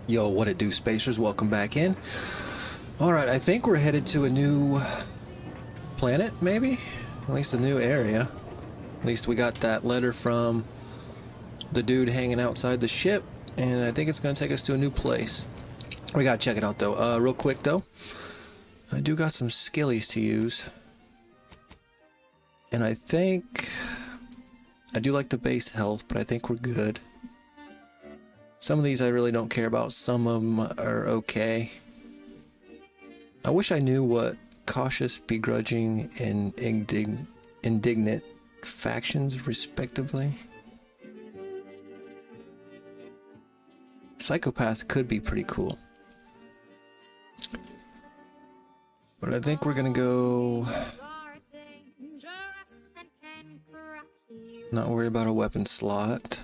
Yo, what it do, spacers? Welcome back in. Alright, I think we're headed to a new planet, maybe? At least a new area. At least we got that letter from the dude hanging outside the ship, and I think it's going to take us to a new place. We got to check it out, though. Real quick, though. I do got some skillies to use. And I think... I do like the base health, but I think we're good. Some of these I really don't care about. Some of them are okay. I wish I knew what cautious, begrudging, and indignant factions, respectively. Psychopath could be pretty cool. But I think we're gonna go... Not worried about a weapon slot.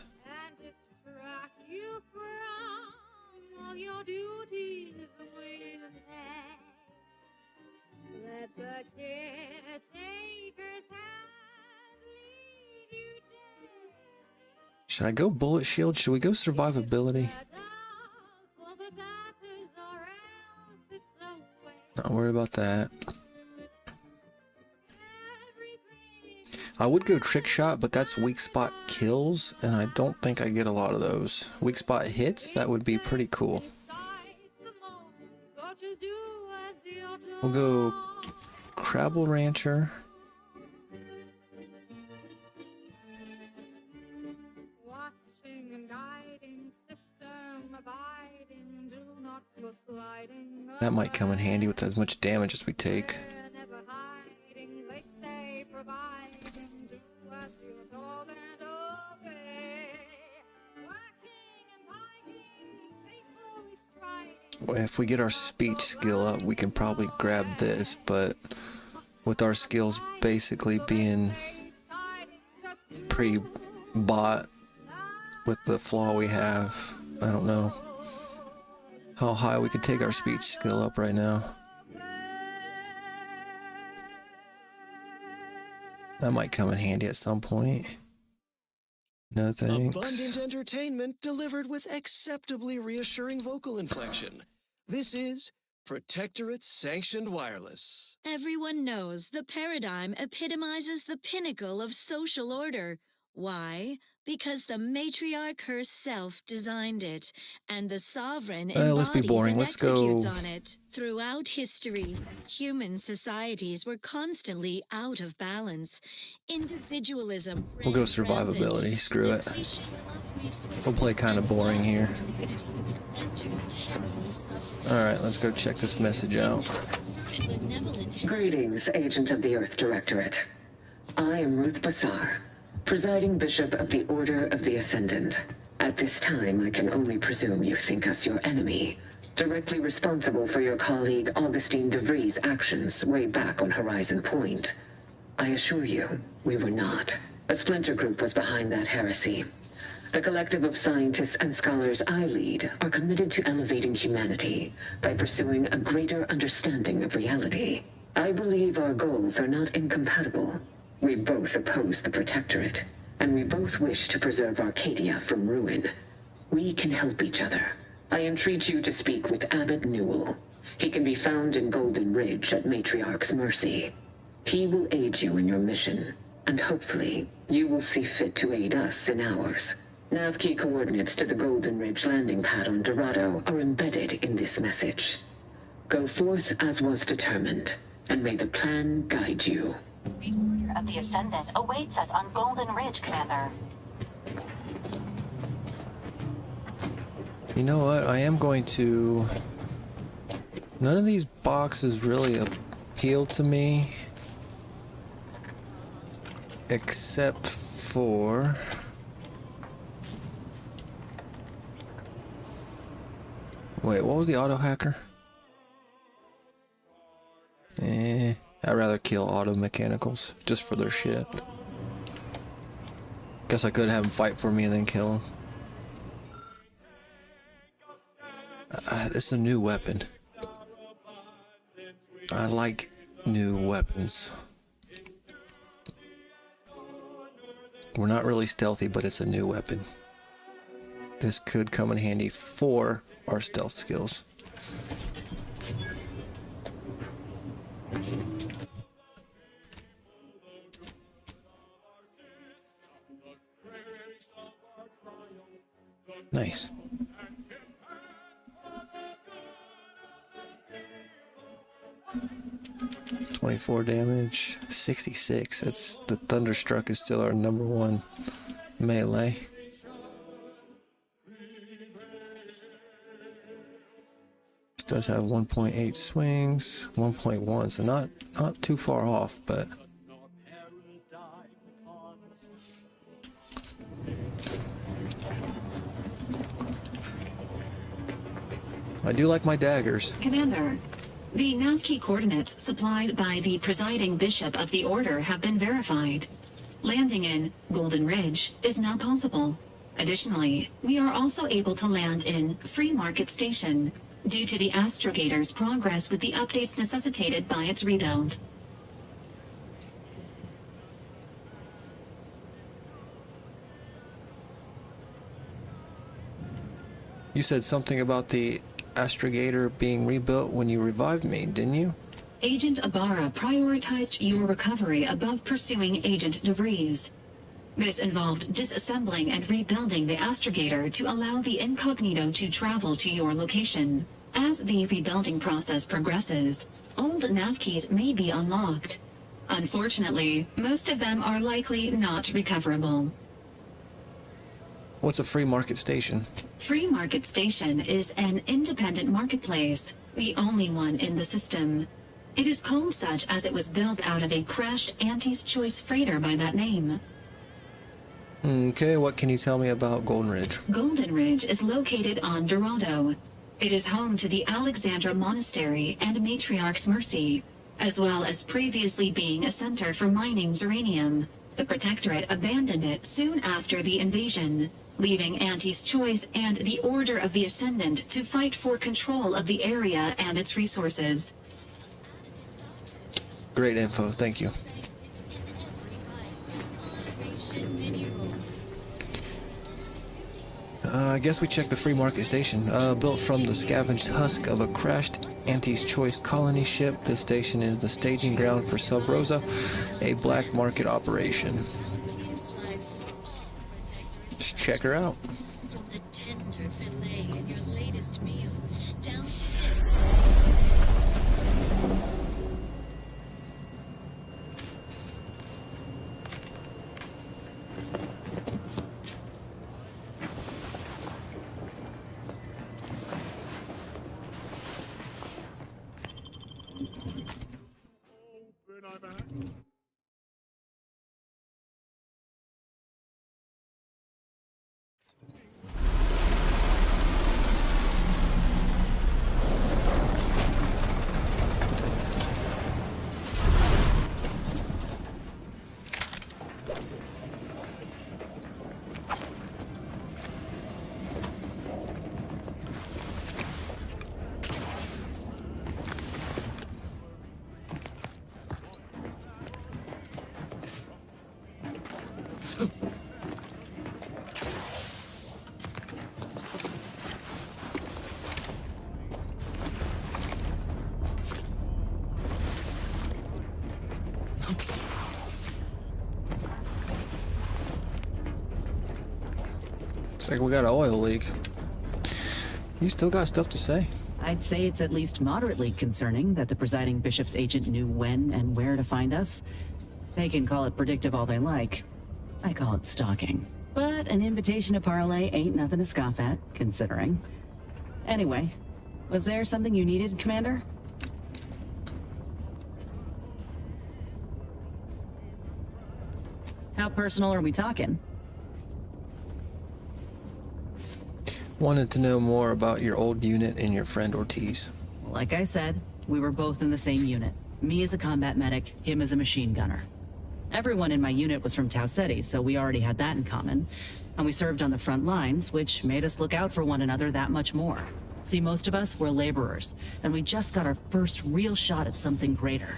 Should I go bullet shield? Should we go survivability? Not worried about that. I would go trick shot, but that's weak spot kills, and I don't think I get a lot of those. Weak spot hits, that would be pretty cool. We'll go Crabble Rancher. That might come in handy with as much damage as we take. If we get our speech skill up, we can probably grab this, but with our skills basically being pretty bot with the flaw we have, I don't know how high we could take our speech skill up right now. That might come in handy at some point. No thanks. Abundant entertainment delivered with acceptably reassuring vocal inflection. This is Protectorate Sanctioned Wireless. Everyone knows the paradigm epitomizes the pinnacle of social order. Why? Because the matriarch herself designed it, and the sovereign let's be embodies boring. and Let's go. executes on it. Throughout history, human societies were constantly out of balance. Individualism. We'll go ran survivability. rampant. Screw it. Depletion of resources We'll play kind of and boring here. led to terrible suffering. Alright, let's go check this message out. Benevolent Greetings, Agent of the Earth Directorate. I am Ruth Bassar, presiding Bishop of the Order of the Ascendant. At this time, I can only presume you think us your enemy, directly responsible for your colleague Augustine de Vries' actions way back on Horizon Point. I assure you, we were not. A splinter group was behind that heresy. The collective of scientists and scholars I lead are committed to elevating humanity by pursuing a greater understanding of reality. I believe our goals are not incompatible. We both oppose the Protectorate, and we both wish to preserve Arcadia from ruin. We can help each other. I entreat you to speak with Abbot Newell. He can be found in Golden Ridge at Matriarch's mercy. He will aid you in your mission, and hopefully, you will see fit to aid us in ours. Nav key coordinates to the Golden Ridge landing pad on Dorado are embedded in this message. Go forth as was determined, and may the plan guide you. The Order of the Ascendant awaits us on Golden Ridge, Commander. You know what? I am going to... None of these boxes really appeal to me. Except for... Wait, what was the auto hacker? I'd rather kill auto mechanicals just for their shit. Guess I could have them fight for me and then kill them. This is a new weapon. I like new weapons. We're not really stealthy, but it's a new weapon. this could come in handy for our stealth skills. Nice. .24 damage, 66. That's the Thunderstruck is still our #1 melee. This does have 1.8 swings, 1.1, so not too far off, but I do like my daggers. Commander, the nav key coordinates supplied by the presiding bishop of the Order have been verified. Landing in Golden Ridge is now possible. Additionally, we are also able to land in Free Market Station due to the Astrogator's progress with the updates necessitated by its rebuild. You said something about the Astrogator being rebuilt when you revived me, didn't you? Agent Ibarra prioritized your recovery above pursuing Agent DeVries. This involved disassembling and rebuilding the Astrogator to allow the Incognito to travel to your location. As the rebuilding process progresses, old nav keys may be unlocked. Unfortunately, most of them are likely not recoverable. What's a Free Market Station? Free Market Station is an independent marketplace, the only one in the system. It is called such as it was built out of a crashed Auntie's Choice freighter by that name. Okay, what can you tell me about Golden Ridge? Golden Ridge is located on Dorado. It is home to the Alexandra Monastery and Matriarch's Mercy, as well as previously being a center for mining uranium. The Protectorate abandoned it soon after the invasion, leaving Auntie's Choice and the Order of the Ascendant to fight for control of the area and its resources. Great info, thank you. I guess we checked the Free Market Station. Built from the scavenged husk of a crashed Auntie's Choice colony ship, this station is the staging ground for Sub Rosa, a black market operation. Let's check her out. From the tender fillet in your latest meal down to this. Looks like we got an oil leak. You still got stuff to say? I'd say it's at least moderately concerning that the presiding bishop's agent knew when and where to find us. They can call it predictive all they like. I call it stalking. But an invitation to parlay ain't nothing to scoff at, considering. Anyway, was there something you needed, Commander? How personal are we talking? Wanted to know more about your old unit and your friend Ortiz. Like I said, we were both in the same unit. Me as a combat medic, him as a machine gunner. Everyone in my unit was from Tau Ceti, so we already had that in common. And we served on the front lines, which made us look out for one another that much more. See, most of us were laborers, and we just got our first real shot at something greater.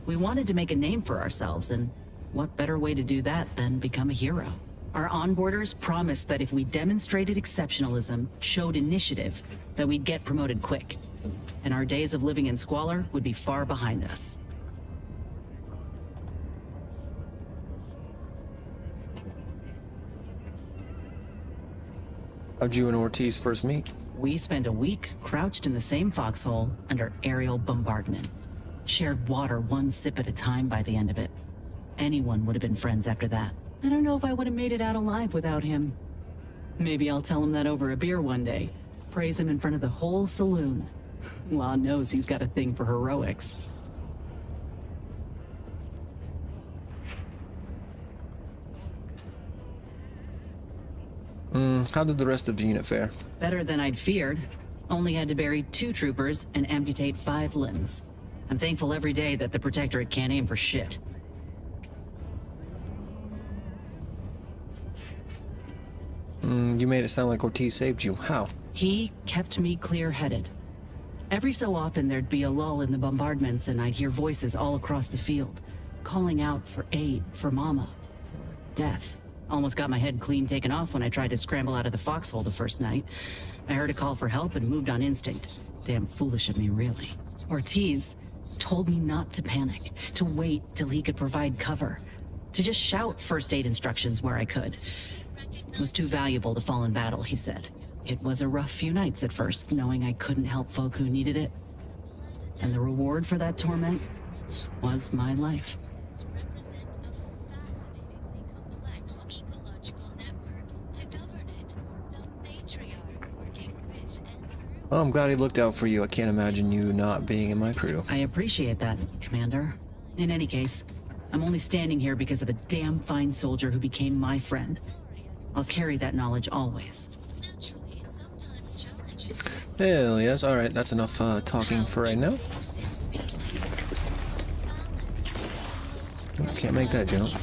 We wanted to make a name for ourselves, and what better way to do that than become a hero? Our onboarders promised that if we demonstrated exceptionalism, showed initiative, that we'd get promoted quick. And our days of living in squalor would be far behind us. How'd you and Ortiz first meet? We spent a week crouched in the same foxhole under aerial bombardment. Shared water one sip at a time by the end of it. Anyone would have been friends after that. I don't know if I would have made it out alive without him. Maybe I'll tell him that over a beer one day. Praise him in front of the whole saloon. Law knows he's got a thing for heroics. How did the rest of the unit fare? Better than I'd feared. Only had to bury 2 troopers and amputate 5 limbs. I'm thankful every day that the Protectorate can't aim for shit. You made it sound like Ortiz saved you. How? He kept me clear-headed. Every so often there'd be a lull in the bombardments and I'd hear voices all across the field, calling out for aid, for Mama, for death. Almost got my head clean taken off when I tried to scramble out of the foxhole the first night. I heard a call for help and moved on instinct. Damn foolish of me, really. Ortiz told me not to panic, to wait till he could provide cover, to just shout first aid instructions where I could. It was too valuable to fall in battle, he said. It was a rough few nights at first, knowing I couldn't help folk who needed it. And the reward for that torment was my life. Well, I'm glad he looked out for you. I can't imagine you not being in my crew. I appreciate that, Commander. In any case, I'm only standing here because of a damn fine soldier who became my friend. I'll carry that knowledge always. Hell yes. Alright, that's enough talking for right now. Can't make that jump.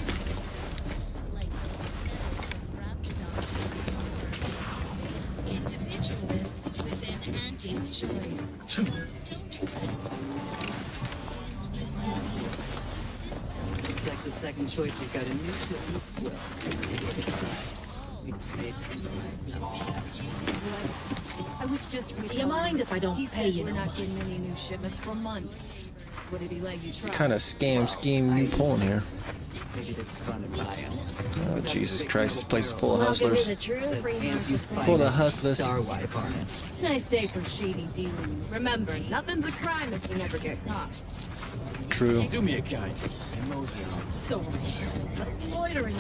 Like the second choice, you've got a new shipment. I was just Do you mind if I don't He pay said you we're no not more? getting any new shipments for months. What did he let you try? What kind of scheme you pulling here? Maybe that's fun to buy him. Oh, Jesus Christ, this place is full of Well, give me hustlers. the true Said free Auntie's market finest Full of hustlers. Star wife on it. Nice day for shady dealings. Remember, nothing's a crime if you never get caught. True. Do me a kindness and mosey on. So loitering.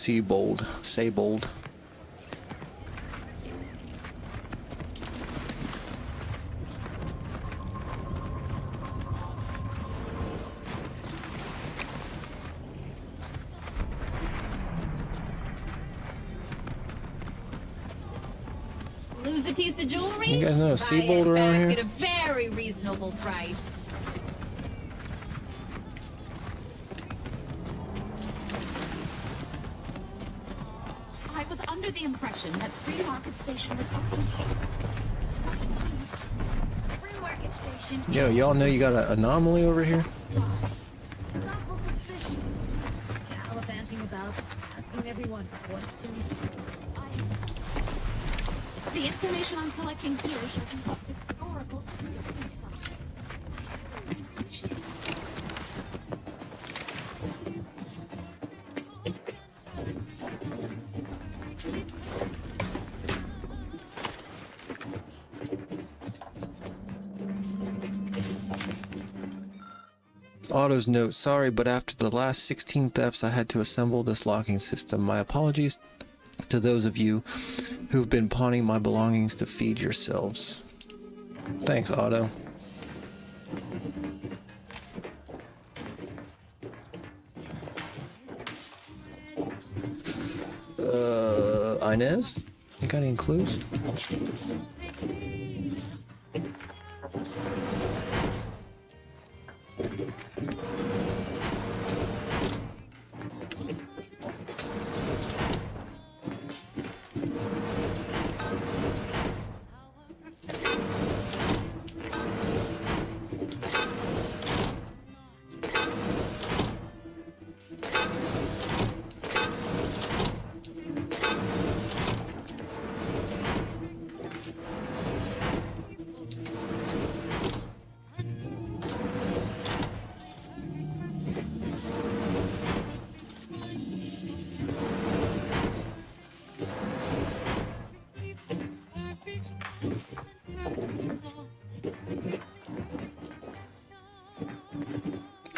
Seabold. Saybold. lose a piece of jewelry? You guys know a Buy Seabold it around back here? at a very reasonable price. I was under the impression that Free Market Station was open. Free Market Station. Yo, y'all know you got an anomaly over here? Lawful suspicion. Gallivanting about, asking everyone questions. The information I'm collecting here shall be of historical significance. Otto's note, sorry, but after the last 16 thefts, I had to assemble this locking system. My apologies to those of you who've been pawning my belongings to feed yourselves. Thanks, Otto. Inez? You got any clues?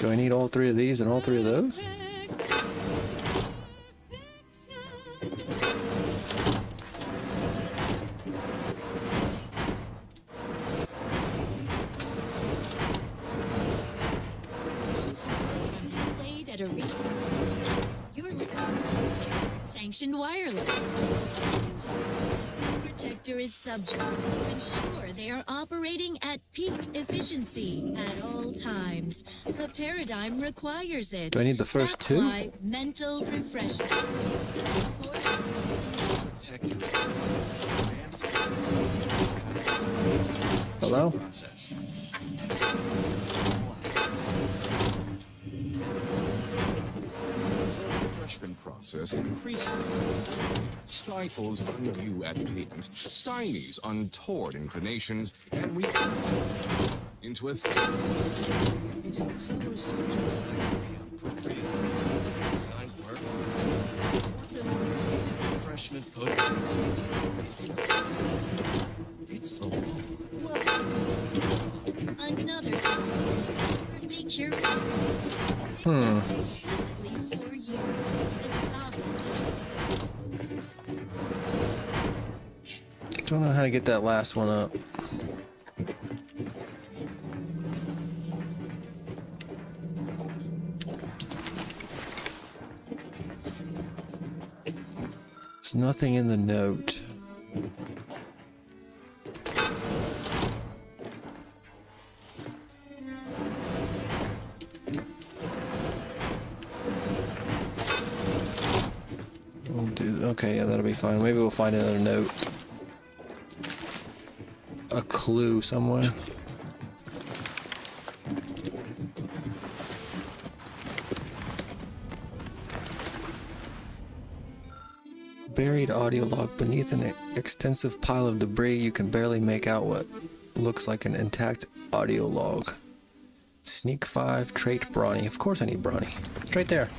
Do I need all three of these and all three of those? Played at a You're listening to Sanctioned Wireless. Protector is subject to ensure they are operating at peak efficiency at all times. The paradigm requires it. Do I need the first That's two? Why mental refreshment is so important. Protectorate. Hello? Process. Refreshment process increases. Stifles undue agitation, stymies untoward inclinations, and we into a It's a fellow subject appropriate design work. Refreshment potion. It's the law. Another they curate explicitly for you. The sovereign. Don't know how to get that last one up. There's nothing in the note. We'll do, okay, yeah, that'll be fine. Maybe we'll find another note. A clue somewhere. Buried audio log beneath an extensive pile of debris. You can barely make out what looks like an intact audio log. Sneak 5, trait Brawny. Of course I need Brawny. It's right there.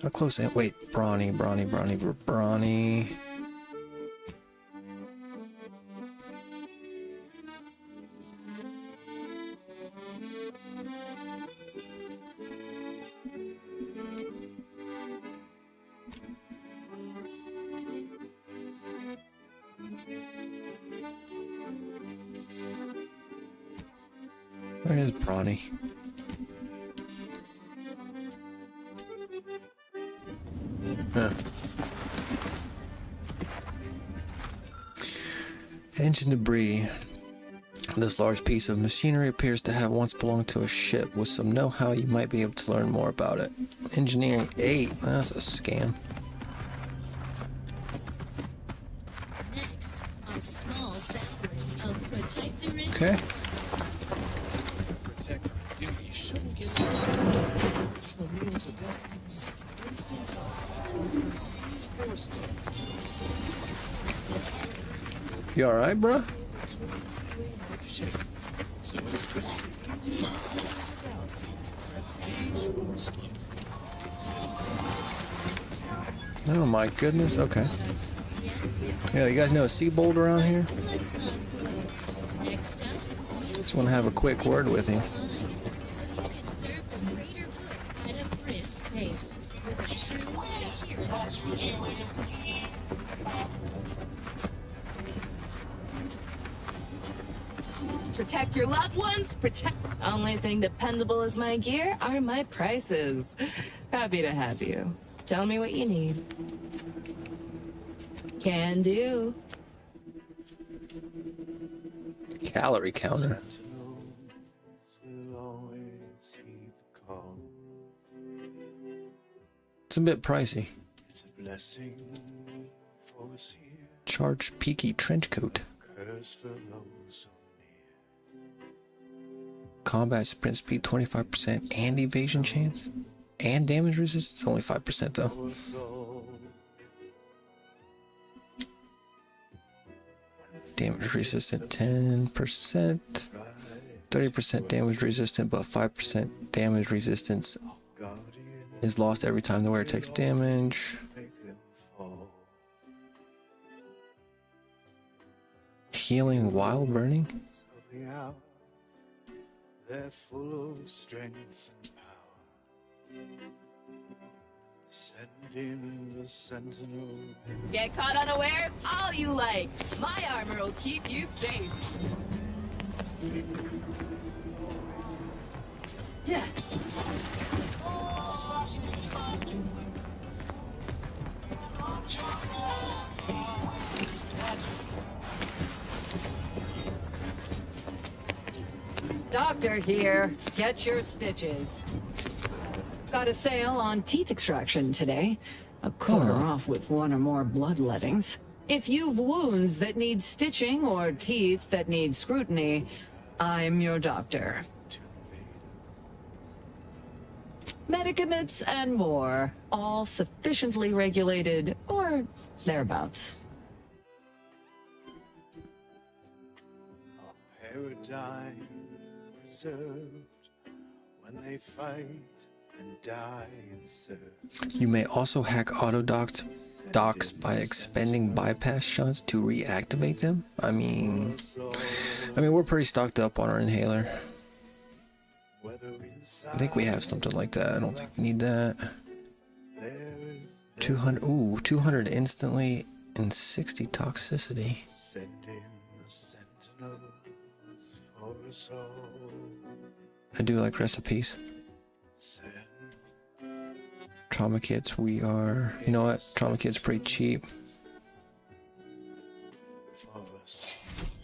How close? Wait, Brawny. Where is Brawny? Huh. Engine debris. This large piece of machinery appears to have once belonged to a ship. With some know-how, you might be able to learn more about it. Engineering 8. That's a scam. Next, a small sampling of protectorate. Okay. Protector duty shouldn't get original means of that. Instance of prestige war stuff. You alright, bruh? So it's prestige war stuff. Oh my goodness, okay. Yeah, you guys know a Seabold around here? Next up, Just want to have a quick word with him. so you can serve the greater good at a brisk pace with a true adherence. Protect your loved ones. Protect. Only thing dependable as my gear are my prices. Happy to have you. Tell me what you need. Can do. Calorie counter. It's a bit pricey. Charged peaky trench coat. Combat sprint speed 25% and evasion chance. And damage resistance, only 5% though. Damage resistant 10%. 30% damage resistant, but 5% damage resistance is lost every time the wearer takes damage. Healing while burning? They're full of strength and power. Send in the sentinel. Get caught unaware? All you like. My armor will keep you safe. Yeah. Doctor here. Get your stitches. Got a sale on teeth extraction today. A quarter off with one or more bloodlettings. If you've wounds that need stitching or teeth that need scrutiny, I'm your doctor. Medicaments and more, all sufficiently regulated or thereabouts. A paradigm preserved when they fight and die in search. You may also hack autodocs by expending bypass shots to reactivate them. I mean, we're pretty stocked up on our inhaler. I think we have something like that. I don't think we need that. 200. Ooh, 200 instantly and 60 toxicity. Send in the sentinel for us all. I do like recipes. Trauma kits, we are... You know what? Trauma kit's pretty cheap.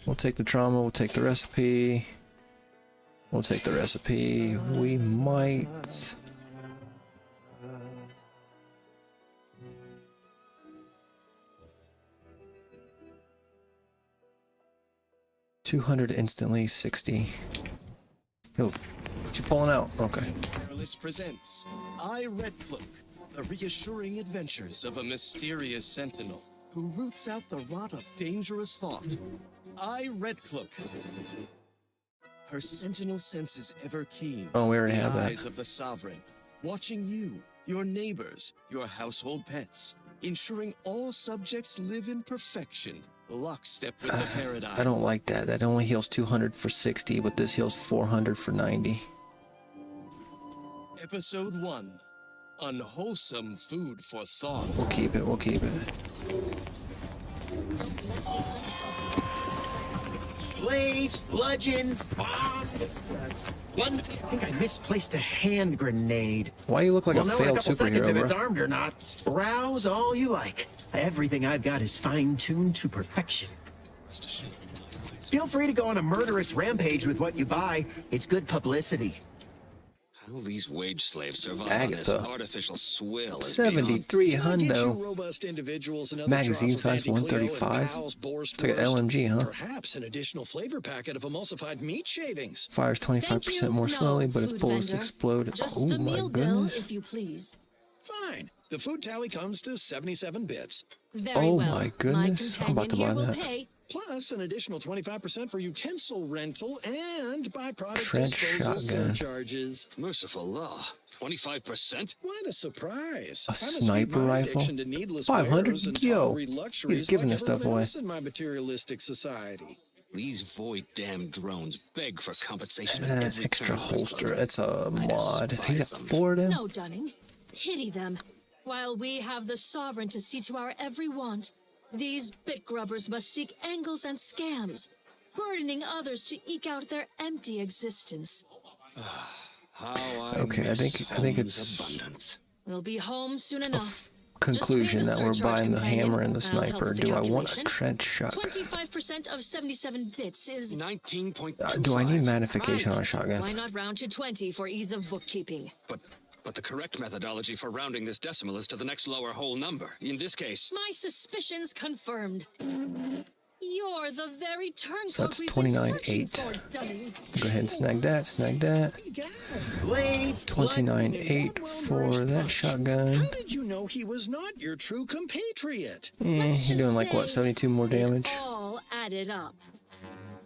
We'll take the trauma, we'll take the recipe. We'll take the recipe. We might... $200 instantly, 60. Yo, what you pulling out? Okay. Wireless presents I, Red Cloak, the reassuring adventures of a mysterious sentinel who roots out the rot of dangerous thought. I, Red Cloak. Her sentinel senses ever keen. Oh, we already The have that. eyes of the sovereign, watching you, your neighbors, your household pets, ensuring all subjects live in perfection, lockstep with the paradigm. I don't like that. That only heals 200 for 60, but this heals 400 for 90. Episode 1. Unwholesome food for thought. We'll keep it, we'll keep it. Blades, bludgeons, bombs. I think I misplaced a hand grenade. Why you look like We'll a know in failed couple seconds superhero, if it's bro? armed or not. Rouse all you like. Everything I've got is fine-tuned to perfection. Feel free to go on a murderous rampage with what you buy. It's good publicity. How these wage slaves survive Agatha. on this artificial swill is 73 beyond- hundo. Magazine size 135. It's like an LMG, huh? Perhaps an additional flavor packet of emulsified meat shavings. Fires 25% more slowly, but its food bullets vendor. explode. Just Oh the my meal bill, goodness. if you please. Fine. The food tally comes to 77 bits. Very Oh well. my goodness. I'm about to buy companion here will that. pay. Plus an additional 25% for utensil rental and byproduct Trench disposal shotgun. surcharges. Merciful law. 25%? What a surprise. A I must feed sniper my rifle? addiction to needless 500? wares and Yo, tawdry he's luxuries giving like this stuff everyone away. else in my materialistic society. These void damn drones beg for compensation at every Extra turn. holster. It's a mod. He got 4 of them. No, Dunning. Pity them. While we have the sovereign to see to our every want, these bit grubbers must seek angles and scams, burdening others to eke out their empty existence. Okay, I think it's abundance. We'll be home soon enough. conclusion that we're buying the hammer and the I'll help sniper. with the Do I want a calculation. trench shot? 25% of 77 bits is 19.25. Do I need magnification on a shotgun? Why not round to 20 for ease of bookkeeping? But the correct methodology for rounding this decimal is to the next lower whole number. In this case, My suspicions confirmed. You're the very turncoat So that's we've been searching 29.8. for, Dunning. Go ahead and snag that, snag that. 29.8 for that shotgun. How did you know he was not your true compatriot? You're doing like what, 72 more damage? All added up.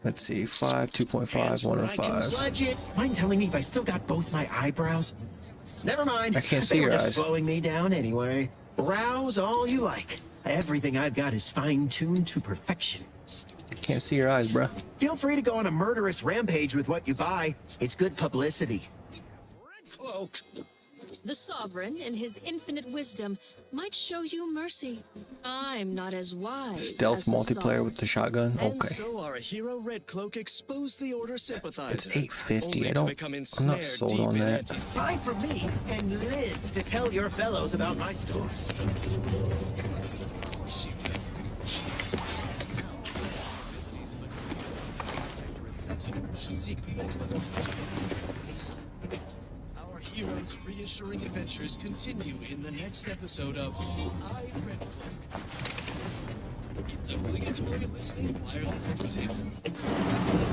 Let's see, 5, 2.5, 105. Budget. Mind telling me if I still got both my eyebrows? Never mind. I can't see They were your just eyes. slowing me down anyway. Rouse all you like. Everything I've got is fine-tuned to perfection. Can't see your eyes, bruh. Feel free to go on a murderous rampage with what you buy. It's good publicity. Cloak. The Sovereign, in his infinite wisdom, might show you mercy. I'm not as wise. Stealth as the multiplayer Sovereign. with the shotgun. And Okay. so our hero Red Cloak exposed the Order sympathizer. It's 850. only I to don't. become I'm ensnared not sold deep on in that. anti- Buy from me and live to tell your fellows about my story. Should seek multiple fields. Our hero's reassuring adventures continue in the next episode of I, Red Cloak. It's obligatory listening wireless entertainment.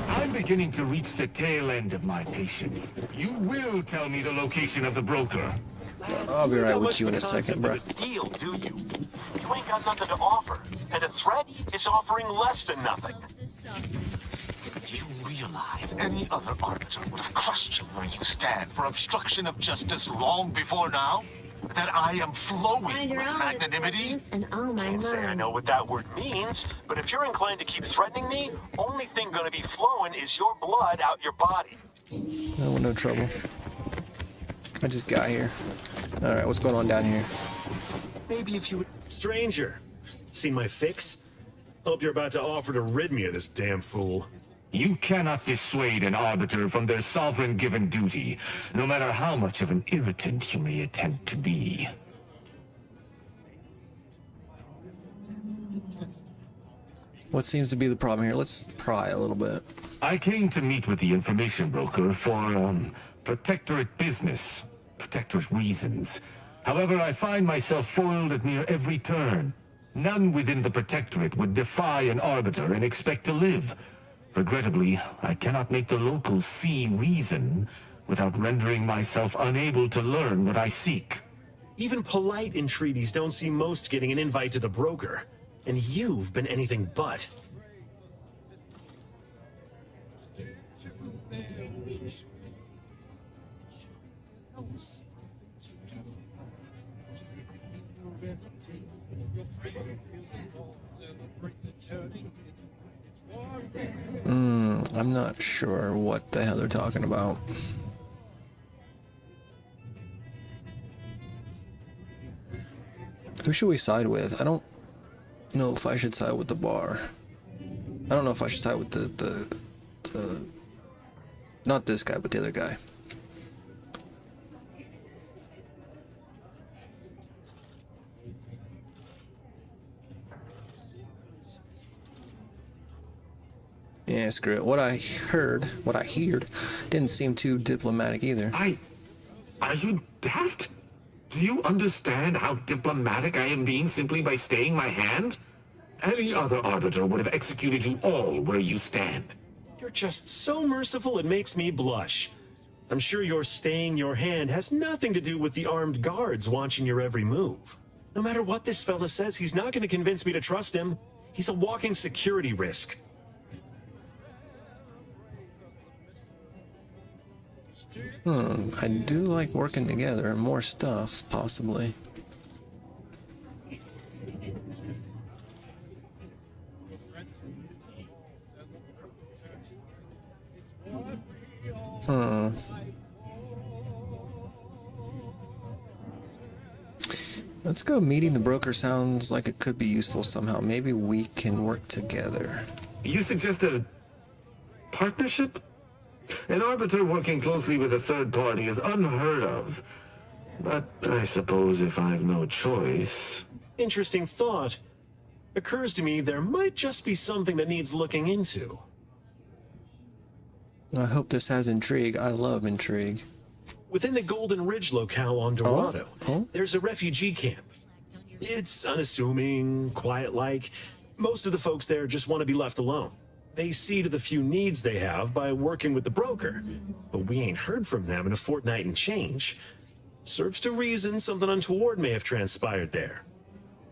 I'm beginning to reach the tail end of my patience. You will tell me the location of the broker. I'll be right with you in a second, bro. Deal, do you? You ain't got nothing to offer, and a threat is offering less than nothing. Do you realize any other arbiter would have crushed you where you stand for obstruction of justice long before now? That I am flowing with magnanimity? And all my Can't say I know what that word means, but if you're inclined to keep threatening me, only thing gonna be flowing is your blood out your body. No trouble. I just got here. All right, what's going on down here? Maybe if you would... Stranger, seen my fix? Hope you're about to offer to rid me of this damn fool. You cannot dissuade an arbiter from their sovereign-given duty, no matter how much of an irritant you may attempt to be. What seems to be the problem here? Let's pry a little bit. I came to meet with the information broker for, protectorate business, protectorate reasons. However, I find myself foiled at near every turn. None within the protectorate would defy an arbiter and expect to live. Regrettably, I cannot make the locals see reason without rendering myself unable to learn what I seek. Even polite entreaties don't see most getting an invite to the broker. And you've been anything but. I'm not sure what the hell they're talking about. Who should we side with? I don't know if I should side with the bar. I don't know if I should side with the not this guy, but the other guy. Yeah, screw it. What I heard, didn't seem too diplomatic either. Are you daft? Do you understand how diplomatic I am being simply by staying my hand? Any other arbiter would have executed you all where you stand. You're just so merciful it makes me blush. I'm sure your staying your hand has nothing to do with the armed guards watching your every move. No matter what this fella says, he's not going to convince me to trust him. He's a walking security risk. I do like working together and more stuff, possibly. Let's go. Meeting the broker sounds like it could be useful somehow. Maybe we can work together. You suggest a partnership? An arbiter working closely with a third party is unheard of. But I suppose if I've no choice... Interesting thought. Occurs to me there might just be something that needs looking into. I hope this has intrigue. I love intrigue. Within the Golden Ridge locale on Dorado, there's a refugee camp. It's unassuming, quiet-like. Most of the folks there just want to be left alone. They see to the few needs they have by working with the broker. But we ain't heard from them in a fortnight and change. Serves to reason something untoward may have transpired there.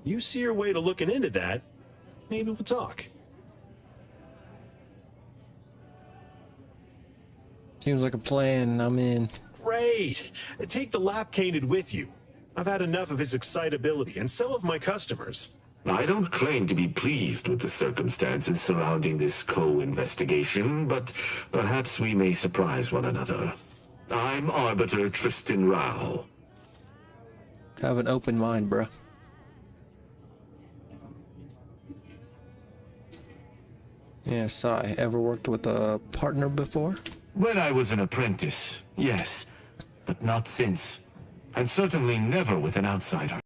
You see your way to looking into that, maybe we'll talk. Seems like a plan. I'm in. Great. Take the lap canid with you. I've had enough of his excitability, and so have my customers. I don't claim to be pleased with the circumstances surrounding this co-investigation, but perhaps we may surprise one another. I'm Arbiter Tristan Rao. Have an open mind, bruh. Yeah, Sai, ever worked with a partner before? When I was an apprentice, yes, but not since. And certainly never with an outsider.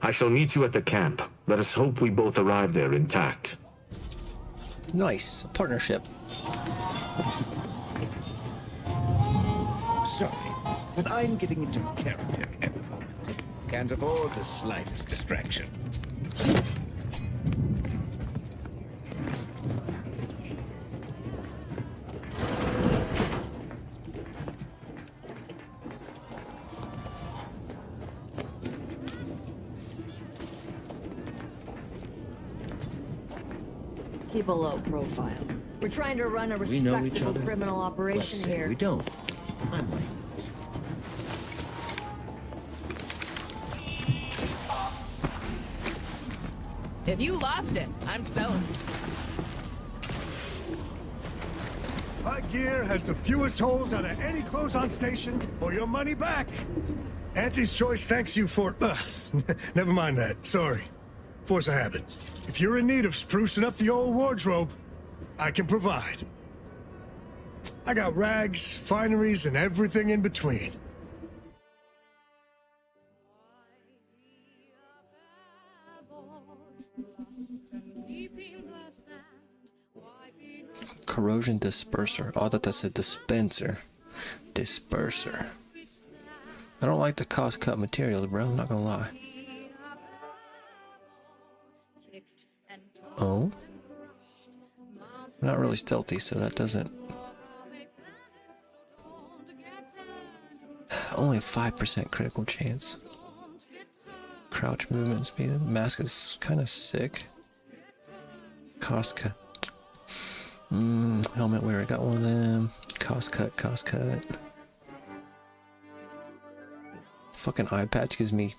I shall meet you at the camp. Let us hope we both arrive there intact. Nice. Partnership. Sorry, but I'm getting into character at the moment. Can't afford the slightest distraction. Keep a low profile. We're trying to run a respectable criminal operation here. We don't. I'm late. If you lost it, I'm selling. My gear has the fewest holes out of any close-on station, or your money back. Auntie's Choice thanks you for... never mind that. Sorry. Force of habit. If you're in need of sprucing up the old wardrobe, I can provide. I got rags, fineries, and everything in between. Corrosion disperser. Oh, I thought that said dispenser. Disperser. I don't like the cost cut material, bro. I'm not gonna lie. Oh? I'm not really stealthy, so that doesn't... Only a 5% critical chance. Crouch movement speed. Mask is kind of sick. Cost cut. Helmet wearer. Got one of them. Cost cut, cost cut. Fucking eye patch gives me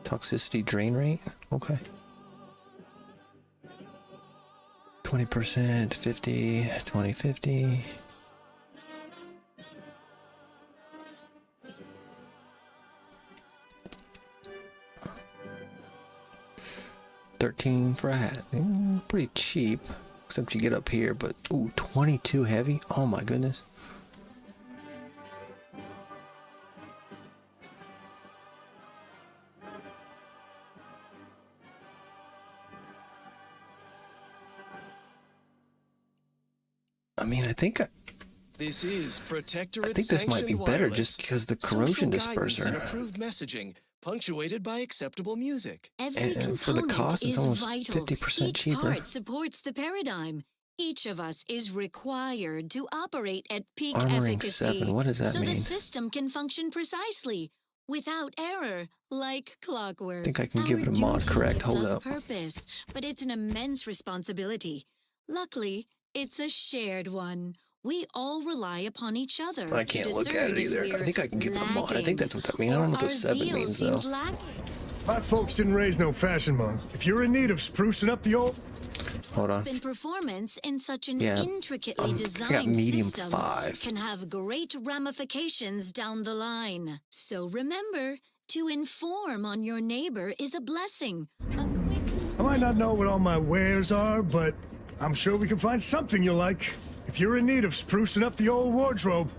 toxicity drain rate. Okay. 20%, 50, 20, 50. $13 for a hat. Pretty cheap, except you get up here, but ooh, 22 heavy. Oh my goodness. I mean, I think This is Protectorate. I think this might be better just because the corrosion disperser. And approved messaging, punctuated by acceptable music. And for the cost, it's almost 50% cheaper. Each part supports the paradigm. Each of us is required to operate at peak Armoring efficacy. 7, what does that mean? So the system can function precisely, without error, like clockwork. I think I can give it a mod correct. Hold up. Purpose, but it's an immense responsibility. Luckily, it's a shared one. We all rely upon each other. I can't look at it either. I think I can give it a mod. I think that's what that means. I don't know what the 7 means, though. My folks didn't raise no fashion month. If you're in need of sprucing up the old... Hold on. Performance in such an Yeah, intricately I got designed medium system 5. can have great ramifications down the line. So remember, to inform on your neighbor is a blessing. I might not know what all my wares are, but I'm sure we can find something you like. If you're in need of sprucing up the old wardrobe,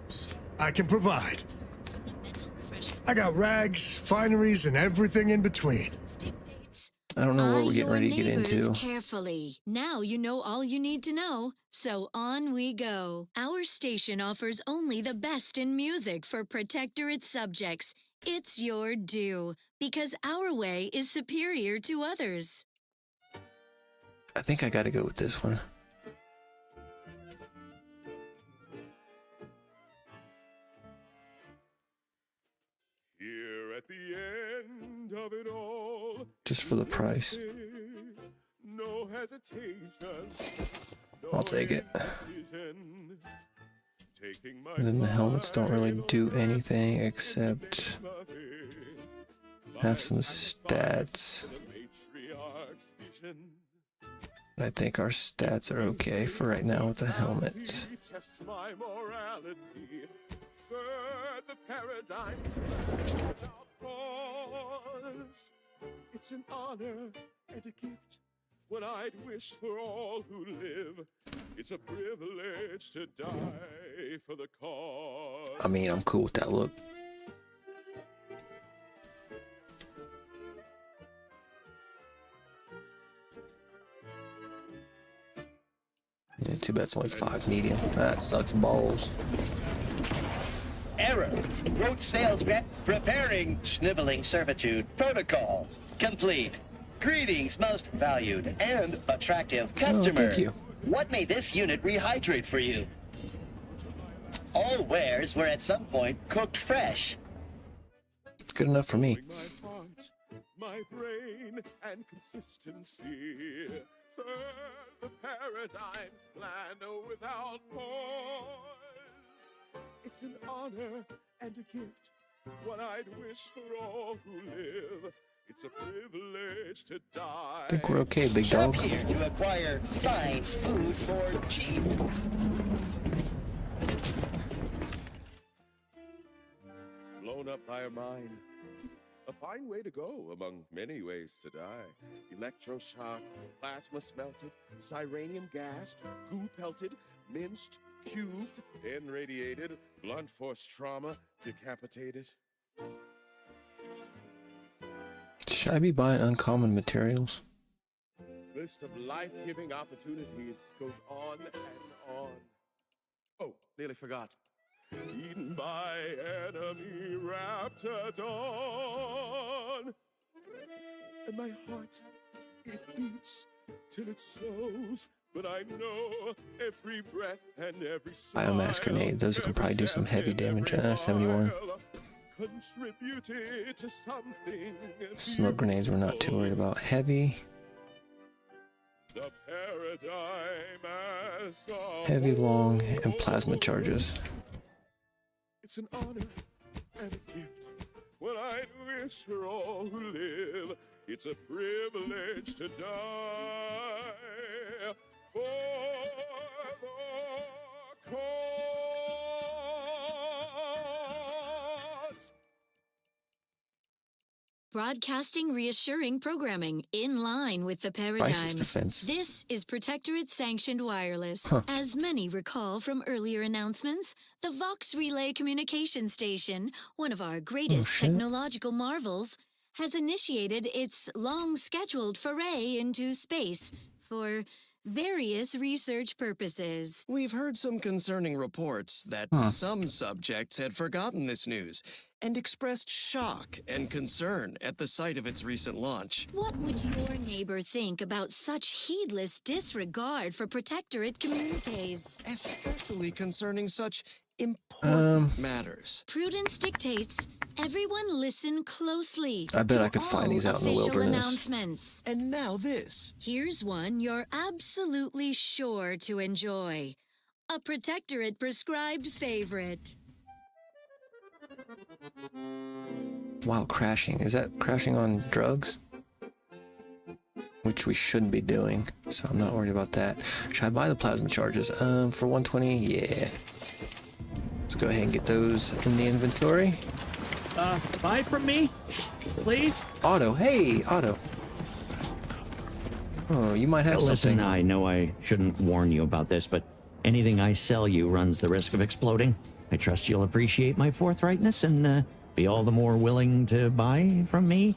I can provide. I got rags, fineries, and everything in between. I don't know what we're getting ready to get into. Carefully. Now you know all you need to know. So on we go. Our station offers only the best in music for Protectorate subjects. It's your due, because our way is superior to others. I think I gotta go with this one. Here at the end of it all, Just for the price. no hesitation, I'll take it. decision. And then the helmets don't really do anything except have some stats. I think our stats are okay for right now with the helmet. It's an honor and a gift. What I'd wish for all who live. It's a privilege to die for the cause. I mean, I'm cool with that look. Yeah, too bad it's only 5 medium. That sucks balls. Error. Rote sales rep preparing sniveling servitude protocol. Complete. Greetings, most valued and attractive customer. thank you. What may this unit rehydrate for you? All wares were at some point cooked fresh. Good enough for me. My heart, my brain, and consistency. Further paradigms planned without pause. It's an honor and a gift. What I'd wish for all who live. It's a privilege to die. I think we're okay, big dog. Shop here to acquire fine food for cheap. Blown up by a mine. A fine way to go among many ways to die. Electroshocked, plasma smelted, cyranium gassed, goo pelted, minced, cubed, then radiated, blunt force trauma, decapitated. Should I be buying uncommon materials? List of life-giving opportunities goes on and on. Oh, nearly forgot. Eaten by enemy raptidon. And my heart, it beats till it slows. But I know every breath and every smile. Biomass grenade. Those can probably do some heavy damage. 71. Contributed to something. Smoke grenades we're not too worried about. Heavy. The paradigm as a Heavy, long, and plasma charges. It's an honor and a gift. What I'd wish for all who live. It's a privilege to die for the cause. Broadcasting reassuring programming in line with the paradigm. Crisis defense. This is Protectorate sanctioned wireless. As many recall from earlier announcements, the Vox Relay Communication Station, one of our greatest technological marvels, has initiated its long-scheduled foray into space for various research purposes. We've heard some concerning reports that some subjects had forgotten this news and expressed shock and concern at the sight of its recent launch. What would your neighbor think about such heedless disregard for Protectorate communiques? Especially concerning such important matters. Prudence dictates everyone listen closely. I bet to I could find all these out in the official wilderness. Announcements. And now this. Here's one you're absolutely sure to enjoy. A Protectorate prescribed favorite. While crashing. Is that crashing on drugs? Which we shouldn't be doing, so I'm not worried about that. Should I buy the plasma charges? For 120, yeah. Let's go ahead and get those in the inventory. Buy from me, please. Otto, hey, Otto. Oh, you might have something. Listen, I know I shouldn't warn you about this, but anything I sell you runs the risk of exploding. I trust you'll appreciate my forthrightness and be all the more willing to buy from me.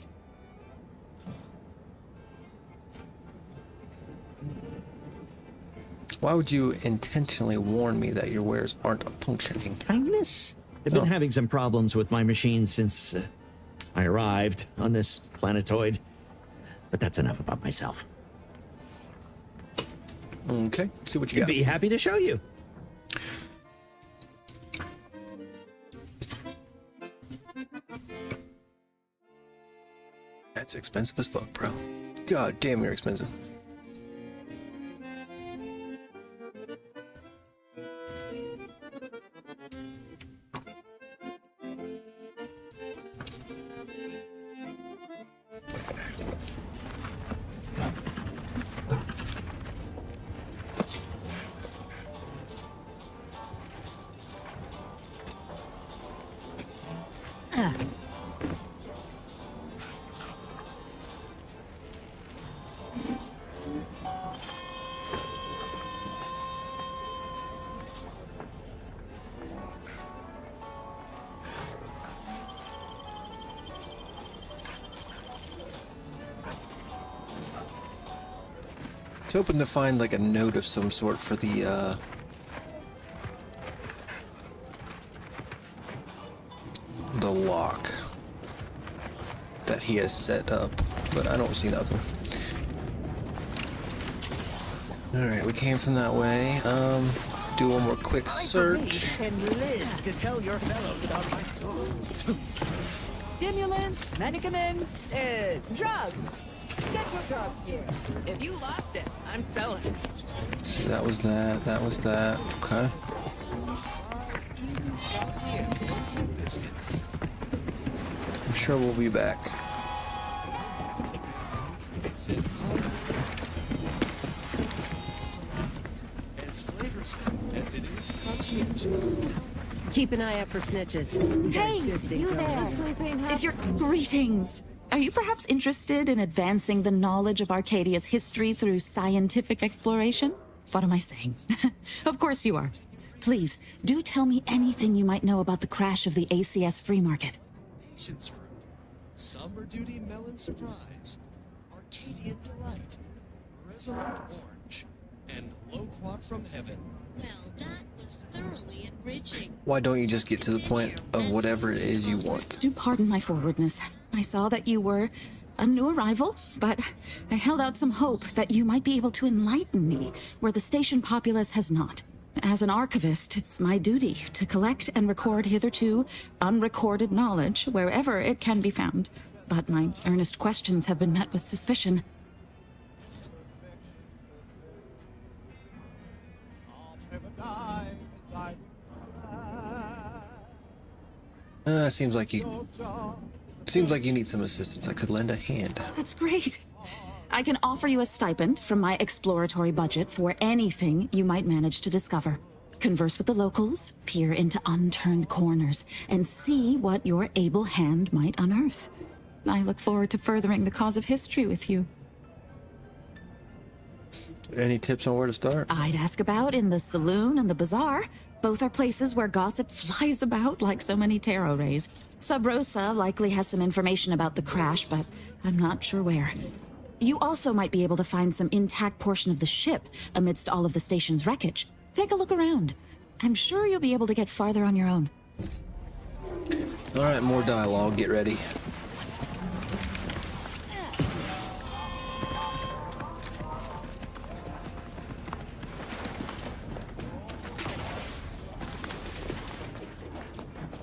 Why would you intentionally warn me that your wares aren't functioning? Kindness? I've been having some problems with my machine since I arrived on this planetoid. But that's enough about myself. Okay, see what you got. I'd be happy to show you. That's expensive as fuck, bro. God damn, you're expensive. was hoping to find like a note of some sort for the lock that he has set up, but I don't see nothing. Alright, we came from that way. Do one more quick search. Can you live to tell your fellows about my story? Stimulants, medicaments, drugs. Get your drugs here. If you lost it, I'm selling it. See, that was that. That was that. Okay. I'm sure we'll be back. As flavorsome as it is conscientious. Keep an eye out for snitches. Hey, you there. If you're... Greetings. Are you perhaps interested in advancing the knowledge of Arcadia's history through scientific exploration? What am I saying? Of course you are. Please, do tell me anything you might know about the crash of the ACS Free Market. Patience fruit. Summer duty melon surprise. Arcadian delight. Resolute orange. And loquat from heaven. Well, that was thoroughly enriching. Why don't you just get to the point of whatever it is you want? Do pardon my forwardness. I saw that you were a new arrival, but I held out some hope that you might be able to enlighten me where the station populace has not. As an archivist, it's my duty to collect and record hitherto unrecorded knowledge wherever it can be found. But my earnest questions have been met with suspicion. Seems like you need some assistance. I could lend a hand. That's great. I can offer you a stipend from my exploratory budget for anything you might manage to discover. Converse with the locals, peer into unturned corners, and see what your able hand might unearth. I look forward to furthering the cause of history with you. Any tips on where to start? I'd ask about in the saloon and the bazaar. Both are places where gossip flies about like so many tarot rays. Sub Rosa likely has some information about the crash, but I'm not sure where. You also might be able to find some intact portion of the ship amidst all of the station's wreckage. Take a look around. I'm sure you'll be able to get farther on your own. All right, more dialogue. Get ready.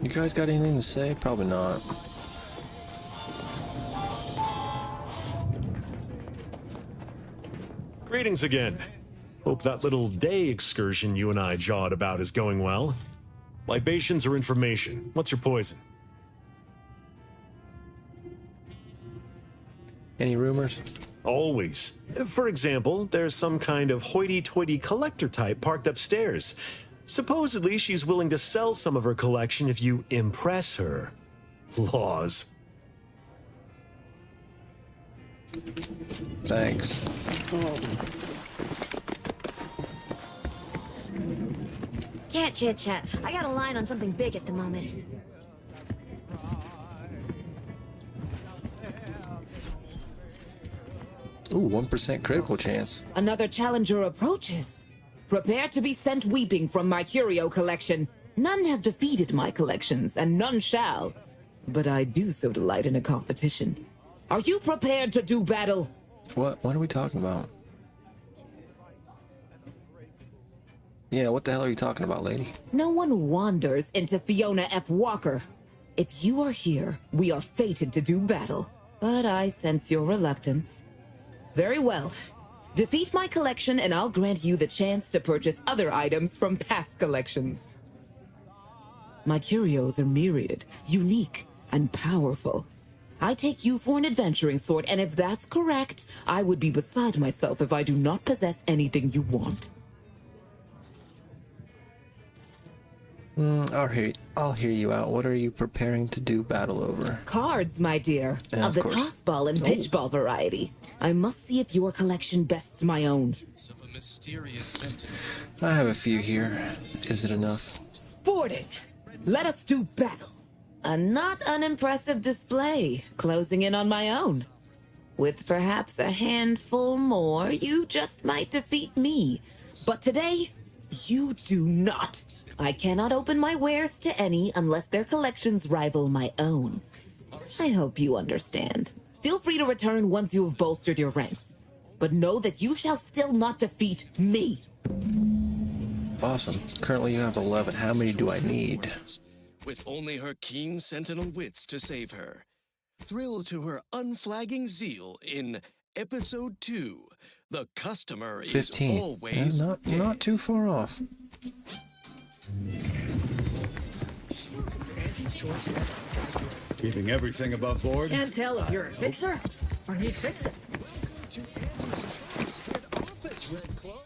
You guys got anything to say? Probably not. Greetings again. Hope that little day excursion you and I jawed about is going well. Libations or information? What's your poison? Any rumors? Always. For example, there's some kind of hoity-toity collector type parked upstairs. Supposedly, she's willing to sell some of her collection if you impress her. Laws. Thanks. Can't chit-chat. I got a line on something big at the moment. Ooh, 1% critical chance. Another challenger approaches. Prepare to be sent weeping from my curio collection. None have defeated my collections, and none shall. But I do so delight in a competition. Are you prepared to do battle? What are we talking about? Yeah, what the hell are you talking about, lady? No one wanders into Fiona F. Walker. If you are here, we are fated to do battle. But I sense your reluctance. Very well. Defeat my collection and I'll grant you the chance to purchase other items from past collections. My curios are myriad, unique, and powerful. I take you for an adventuring sort, and if that's correct, I would be beside myself if I do not possess anything you want. I'll hear you out. What are you preparing to do battle over? Cards, my dear. Yeah, of the course. toss ball and pitch ball variety. I must see if your collection bests my own. Of a mysterious sentinel. I have a few here. Is it enough? Sporting! Let us do battle. A not unimpressive display, closing in on my own. With perhaps a handful more, you just might defeat me. But today, you do not. I cannot open my wares to any unless their collections rival my own. I hope you understand. Feel free to return once you have bolstered your ranks. But know that you shall still not defeat me. Awesome. Currently you have 11. How many do I need? With only her keen sentinel wits to save her. Thrill to her unflagging zeal in Episode 2. The customer 15. is always Not too far off. Keeping everything above board. Can't tell if you're a fixer or need fixing.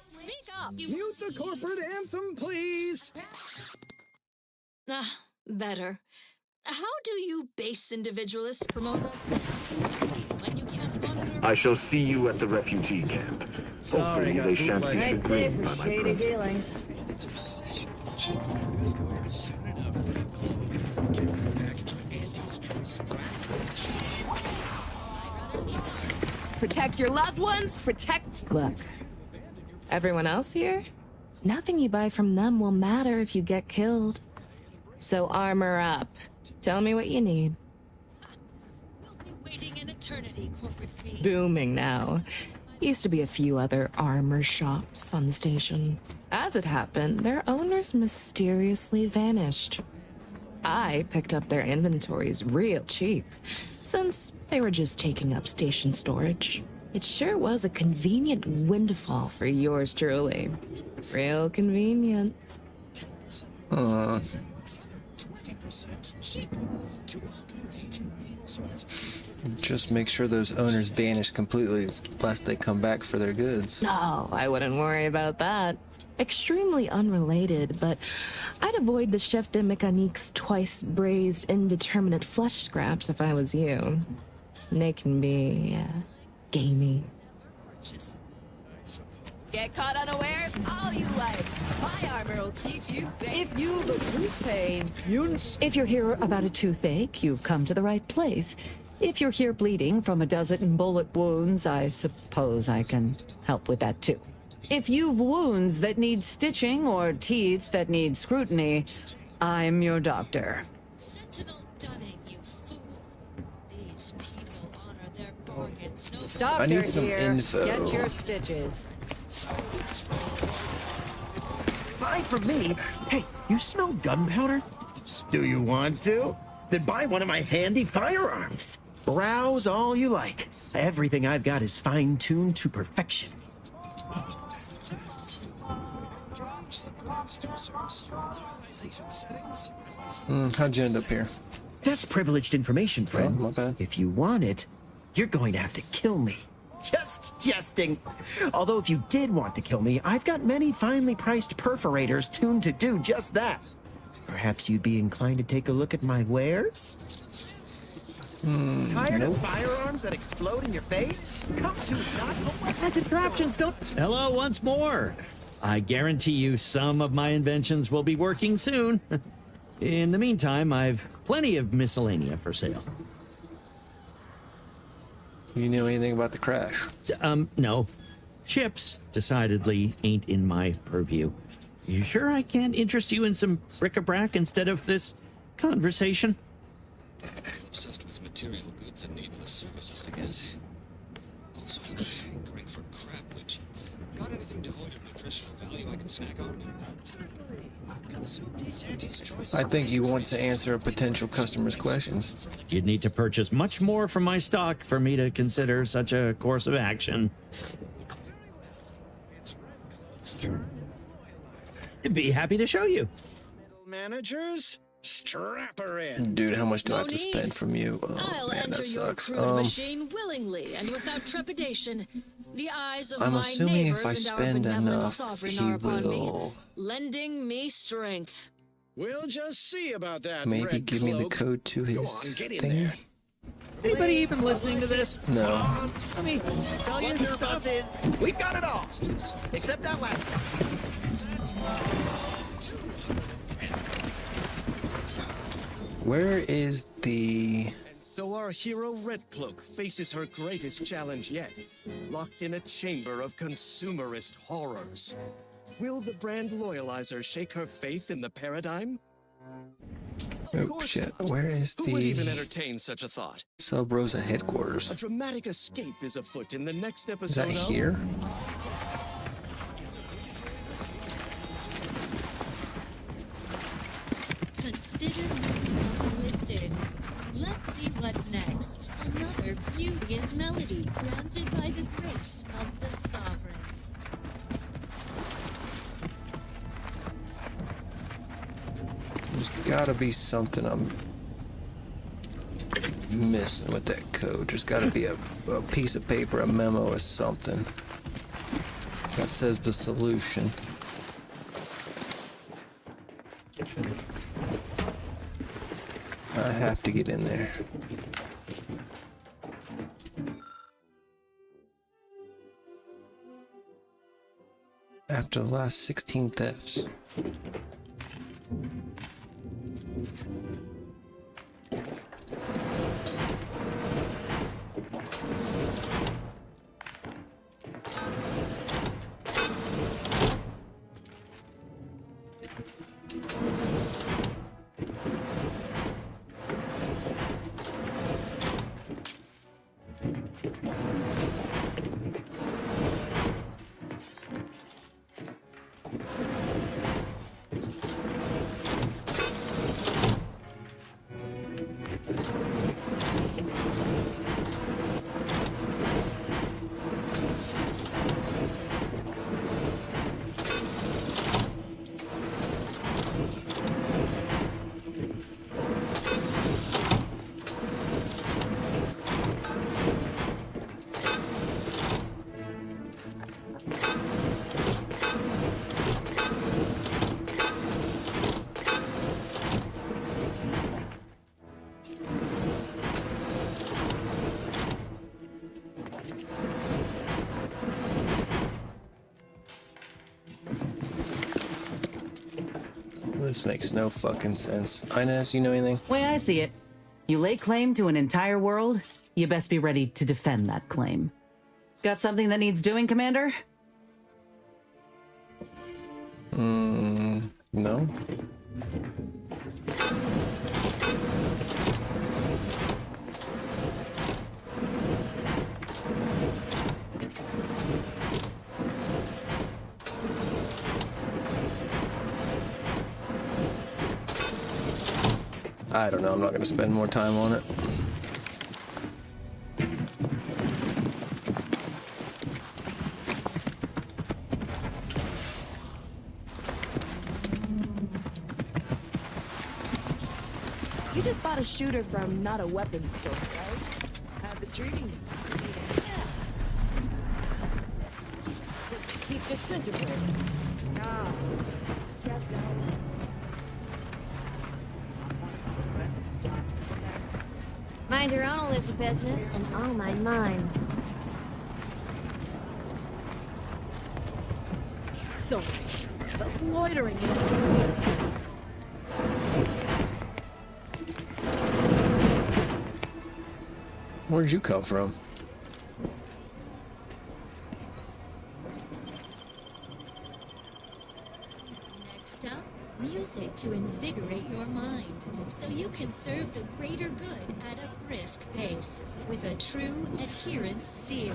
Speak up. Mute the corporate anthem, please. Better. How do you base individualists promote us when you can't monitor? I shall see you at the refugee camp. Hopefully they shan't be Nice day chagrined for by my shady presence. dealings. Protect your loved ones, protect. Look, everyone else here? Nothing you buy from them will matter if you get killed. So armor up. Tell me what you need. We'll be waiting an eternity, corporate fiend. Booming now. Used to be a few other armor shops on the station. As it happened, their owners mysteriously vanished. I picked up their inventories real cheap, since they were just taking up station storage. It sure was a convenient windfall for yours truly. Real convenient. 20% cheaper to operate. Just make sure those owners vanish completely, lest they come back for their goods. No, I wouldn't worry about that. Extremely unrelated, but I'd avoid the chef de mécanique's twice braised indeterminate flesh scraps if I was you. They can be gamey. Get caught unaware? All you like. My armor will keep you safe. If you look tooth pain, if you're here about a toothache, you've come to the right place. If you're here bleeding from a dozen bullet wounds, I suppose I can help with that too. If you've wounds that need stitching or teeth that need scrutiny, I'm your doctor. Sentinel Dunning, you fool. These people honor their bargains. No Doctor I need some here. info. Get your stitches. Buy from me? Hey, you smell gunpowder? Do you want to? Then buy one of my handy firearms. Browse all you like. Everything I've got is fine-tuned to perfection. How'd you end up here? That's privileged information, friend. Oh, my bad. If you want it, you're going to have to kill me. Just jesting. Although if you did want to kill me, I've got many finely priced perforators tuned to do just that. Perhaps you'd be inclined to take a look at my wares? Tired of firearms that explode in your face? Come to not Contraptions don't. Hello once more. I guarantee you some of my inventions will be working soon. In the meantime, I've plenty of miscellanea for sale. You know anything about the crash? No. Chips decidedly ain't in my purview. You sure I can't interest you in some bric-a-brac instead of this conversation? Obsessed with material goods and needless services, I guess. Also, great for crap, which got anything devoid of nutritional value I can snack on? Exactly. Consume these Auntie's Choice. I think you want to answer a potential customer's questions. You'd need to purchase much more from my stock for me to consider such a course of action. It's Red Cloak's turn. I'd be happy to show you. Managers, strap her in. Dude, how much do I have to No need. spend from you? Oh, I'll man, enter that your sucks. crude machine willingly and without trepidation. The eyes of I'm my assuming neighbors if I and spend our benevolent enough, sovereign he are upon will me, lending me strength. We'll just see about that. maybe Red give me the Cloak. code to his Go on, get in thingy. there. Anybody even listening to this? No. Let me tell you your buses. We've got it all. Except that last one. Where is the So our hero Redcloak faces her greatest challenge yet, locked in a chamber of consumerist horrors. Will the brand loyalizer shake her faith in the paradigm? Oh shit, where is Who would even the entertain such a thought? Sub Rosa A headquarters? dramatic escape is afoot in the next Is episode that of... here? Consider uplifted. Let's see what's next. Another beauteous melody granted by the grace of the sovereign. There's gotta be something I'm missing with that code. There's gotta be a piece of paper, a memo, or something that says the solution. I have to get in there. After the last 16 thefts. This makes no fucking sense. Inez, you know anything? Way I see it, you lay claim to an entire world, you best be ready to defend that claim. Got something that needs doing, Commander? No. I don't know, I'm not gonna spend more time on it. You just bought a shooter from not a weapons store, right? How'd the treating you? Keep disintegrating. Ah. Mind your own illicit business, and I'll mind mine. So, but loitering in Where'd you come from? Next up, music to invigorate your mind, so you can serve the greater good at a brisk pace with a true adherence seal.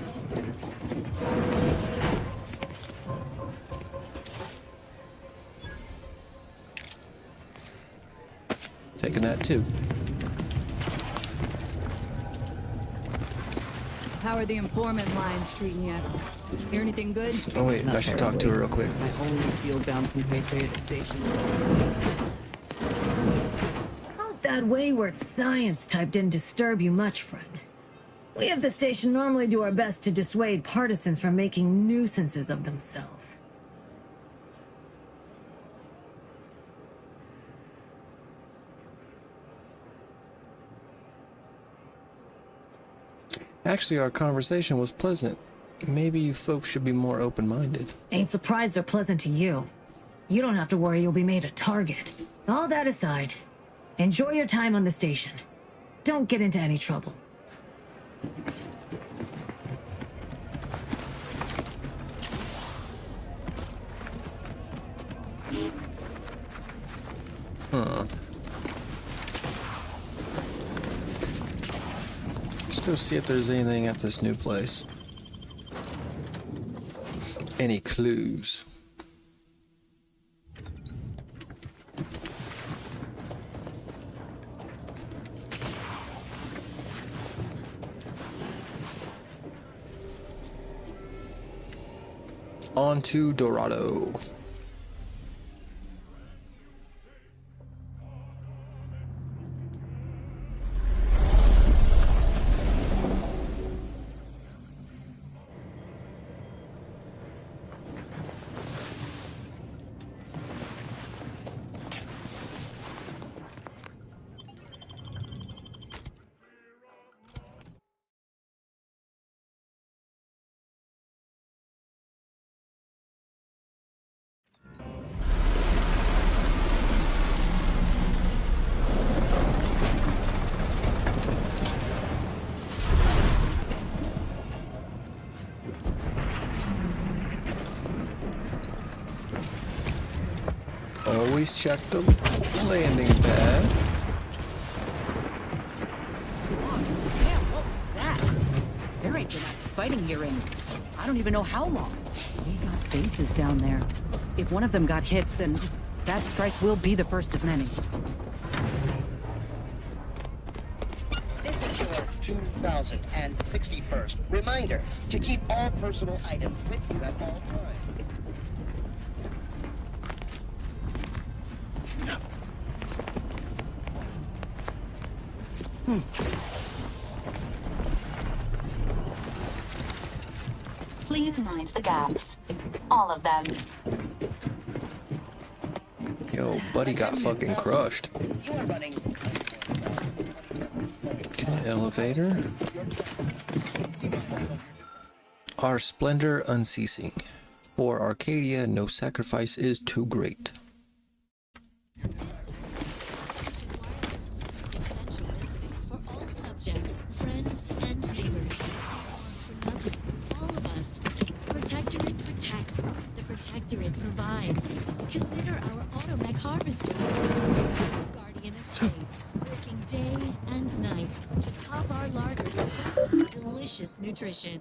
Taking that too. How are the informant lines treating you? Hear anything good? Oh wait, I should talk to her real quick. My only field-bound compatriot station. Hope that wayward science type didn't disturb you much, friend. We of the station normally do our best to dissuade partisans from making nuisances of themselves. Actually, our conversation was pleasant. Maybe you folks should be more open-minded. Ain't surprised they're pleasant to you. You don't have to worry you'll be made a target. All that aside, enjoy your time on the station. Don't get into any trouble. Let's go see if there's anything at this new place. Any clues? On to Dorado. Always check the landing pad. Damn, what was that? There ain't been active fighting here in I don't even know how long. We got bases down there. If one of them got hit, then that strike will be the first of many. This is your 2061st reminder to keep all personal items with you at all times. Please mind the gaps. All of them. Yo, buddy got fucking crushed. Okay, elevator. Our splendor unceasing. For Arcadia, no sacrifice is too great. For all subjects, friends, and neighbors. For nothing, all of us. Protectorate protects. The Protectorate provides. Consider our automech harvesters. Guardian estates, working day and night to top our larders with delicious nutrition.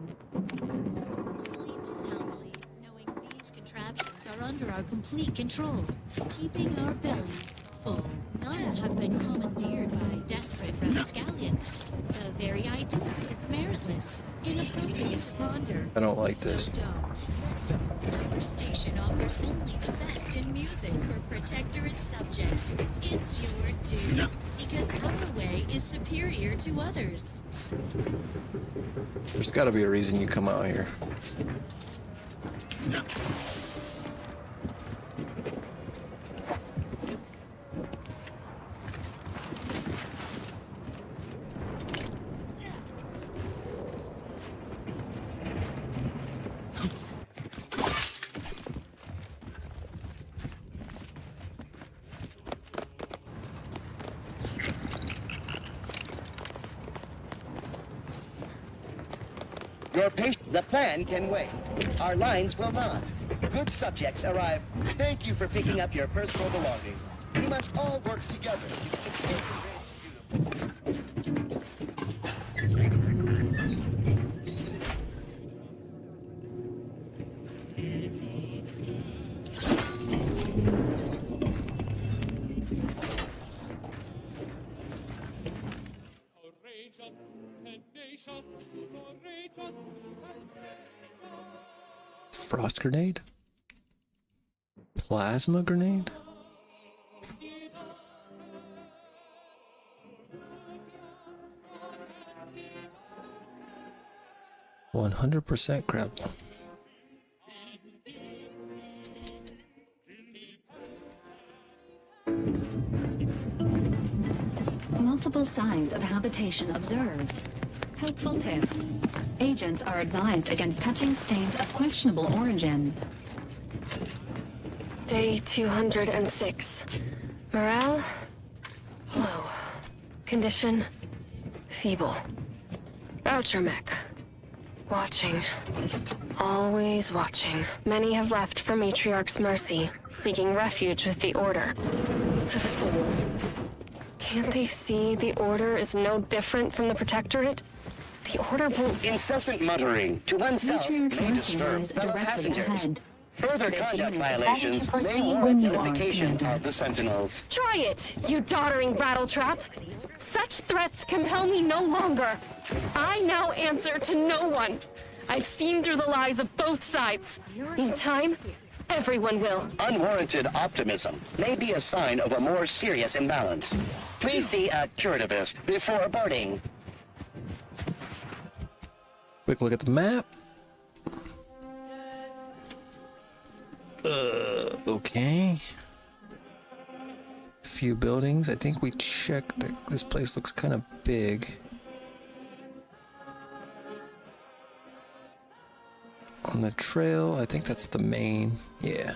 Sleep soundly, knowing these contraptions are under our complete control, keeping our bellies full. None have been commandeered by desperate rapscallions. The very idea is meritless, inappropriate to ponder. I don't like this. Don't. Our station offers only the best in music for Protectorate subjects. It's your due, because our way is superior to others. There's gotta be a reason you come out here. The plan can wait. Our lines will not. Good subjects arrive. Thank you for picking up your personal belongings. We must all work together. Frost grenade? Plasma grenade? %100% grapple. Multiple signs of habitation observed. Helpful tip. Agents are advised against touching stains of questionable origin. Day 206. Morale? Low. Condition? feeble. Outermech. Watching. Always watching. Many have left for Matriarch's mercy, seeking refuge with the Order. The fools. Can't they see the Order is no different from the Protectorate? The Order won't... Incessant muttering to oneself may disturb fellow passengers. Further conduct violations may warrant notification of the Sentinels. Try it, you doddering rattletrap! Such threats compel me no longer. I now answer to no one. I've seen through the lies of both sides. In time, everyone will. Unwarranted optimism may be a sign of a more serious imbalance. Please see a curativist before boarding. Quick look at the map. Okay. Few buildings. I think we checked that this place looks kind of big. On the trail, I think that's the main. Yeah.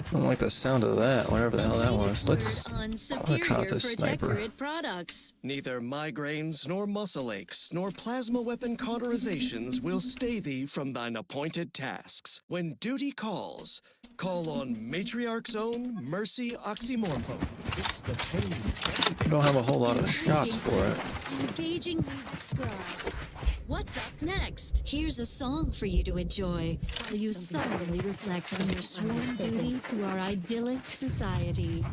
I don't like the sound of that, whatever the hell that was. Let's try out this sniper. Products. Neither migraines, nor muscle aches, nor plasma weapon cauterizations will stay thee from thine appointed tasks. When duty calls, call on Matriarch's own Mercy Oxymorpho. It's the pains. We don't have a whole lot of shots for it. Engaging with the scribe. What's up next? Here's a song for you to enjoy while you subtly reflect on your sworn duty to our idyllic society.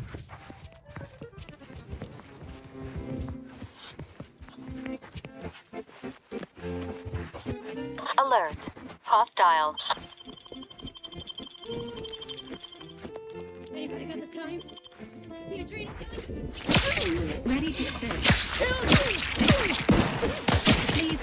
Alert. Hostile. Anybody got the time? You treat Ready to sit. Please.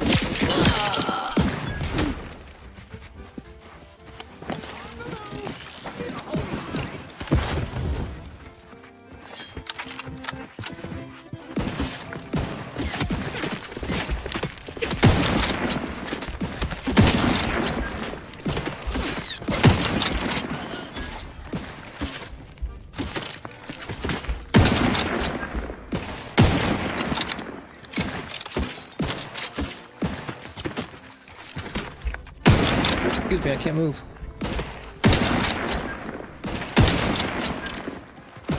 Excuse me, I can't move.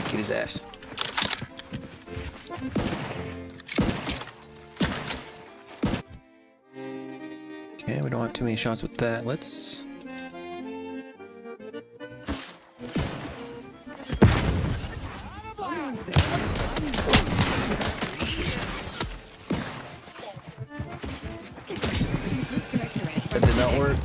Get his ass. Okay, we don't have too many shots with that. Let's... That did not work.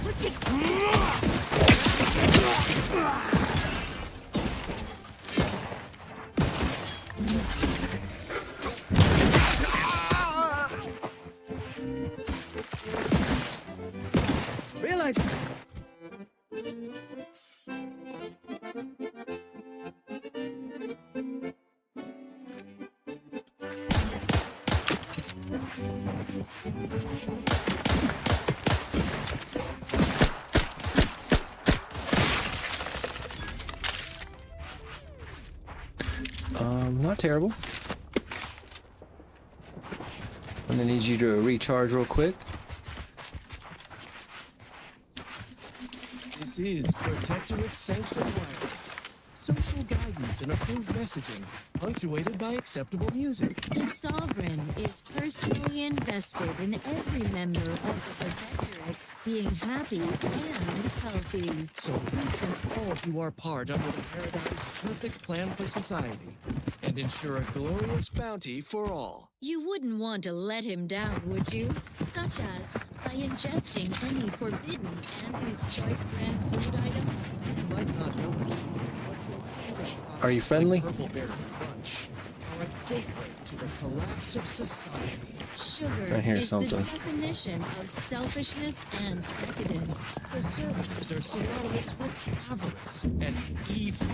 Realize. Not terrible. I'm gonna need you to recharge real quick. This is Protectorate Sanctioned Wireless. Social guidance and approved messaging, punctuated by acceptable music. The Sovereign is personally invested in every member of the Protectorate being happy and healthy. So we can all do our part under the Paradigm's perfect plan for society and ensure a glorious bounty for all. You wouldn't want to let him down, would you? Such as by ingesting any forbidden Auntie's Choice brand food items? You might not know it, but you'll Are you friendly? Purple berry crunch are a gateway to the collapse of society. Sugar I hear is something. the definition of selfishness and decadence. Preservatives are synonymous with avarice and evil.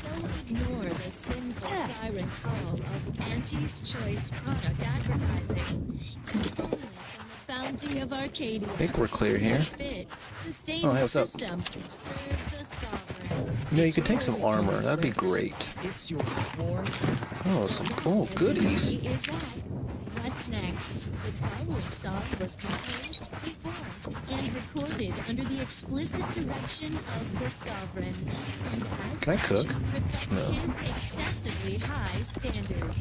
So ignore the sinful siren's call of Auntie's Choice product advertising. Only from the bounty of Arcadia. I think we're clear here. Fit, sustain Oh, hey, the what's up? system. Serve the sovereign. You know, you could take some armor. That'd be great. It's your sworn. Oh, goodies. Is that? What's next? The following song was composed, performed, and recorded under the explicit direction of the sovereign. And as Can I cook? such, reflects No. his excessively high standards.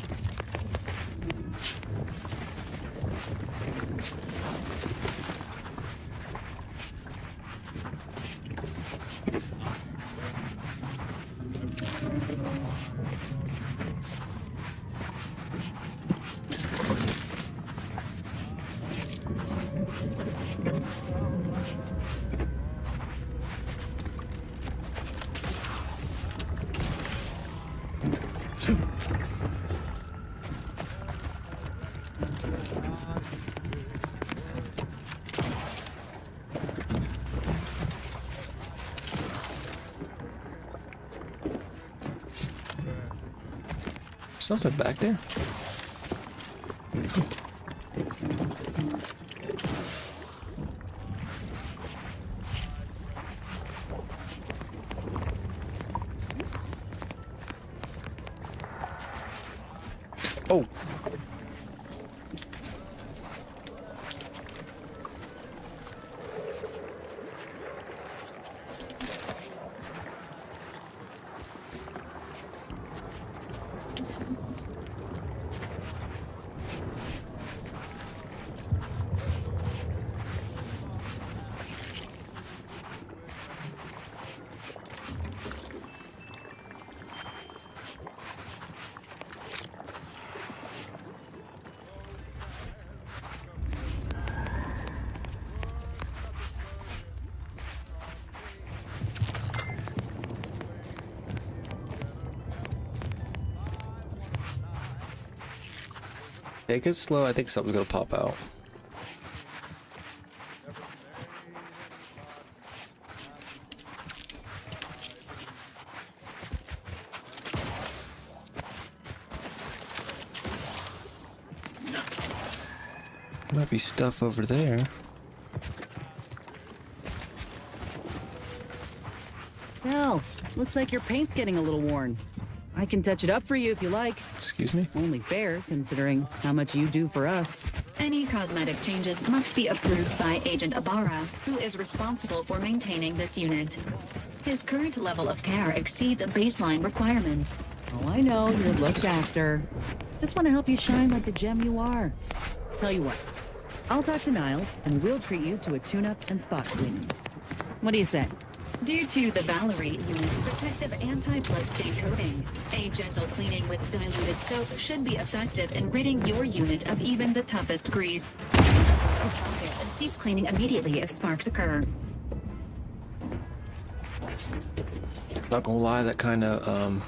Something back there. Oh. Take it slow. I think something's gonna pop out. Might be stuff over there. Well, looks like your paint's getting a little worn. I can touch it up for you if you like. Excuse me? Only fair, considering how much you do for us. Any cosmetic changes must be approved by Agent Ibarra, who is responsible for maintaining this unit. His current level of care exceeds baseline requirements. Oh, I know, you're looked after. Just want to help you shine like the gem you are. Tell you what, I'll talk to Niles, and we'll treat you to a tune-up and spot cleaning. What do you say? Due to the Valerie unit's protective anti-bloodstain coating, a gentle cleaning with diluted soap should be effective in ridding your unit of even the toughest grease. And cease cleaning immediately if sparks occur. Not gonna lie, that kind of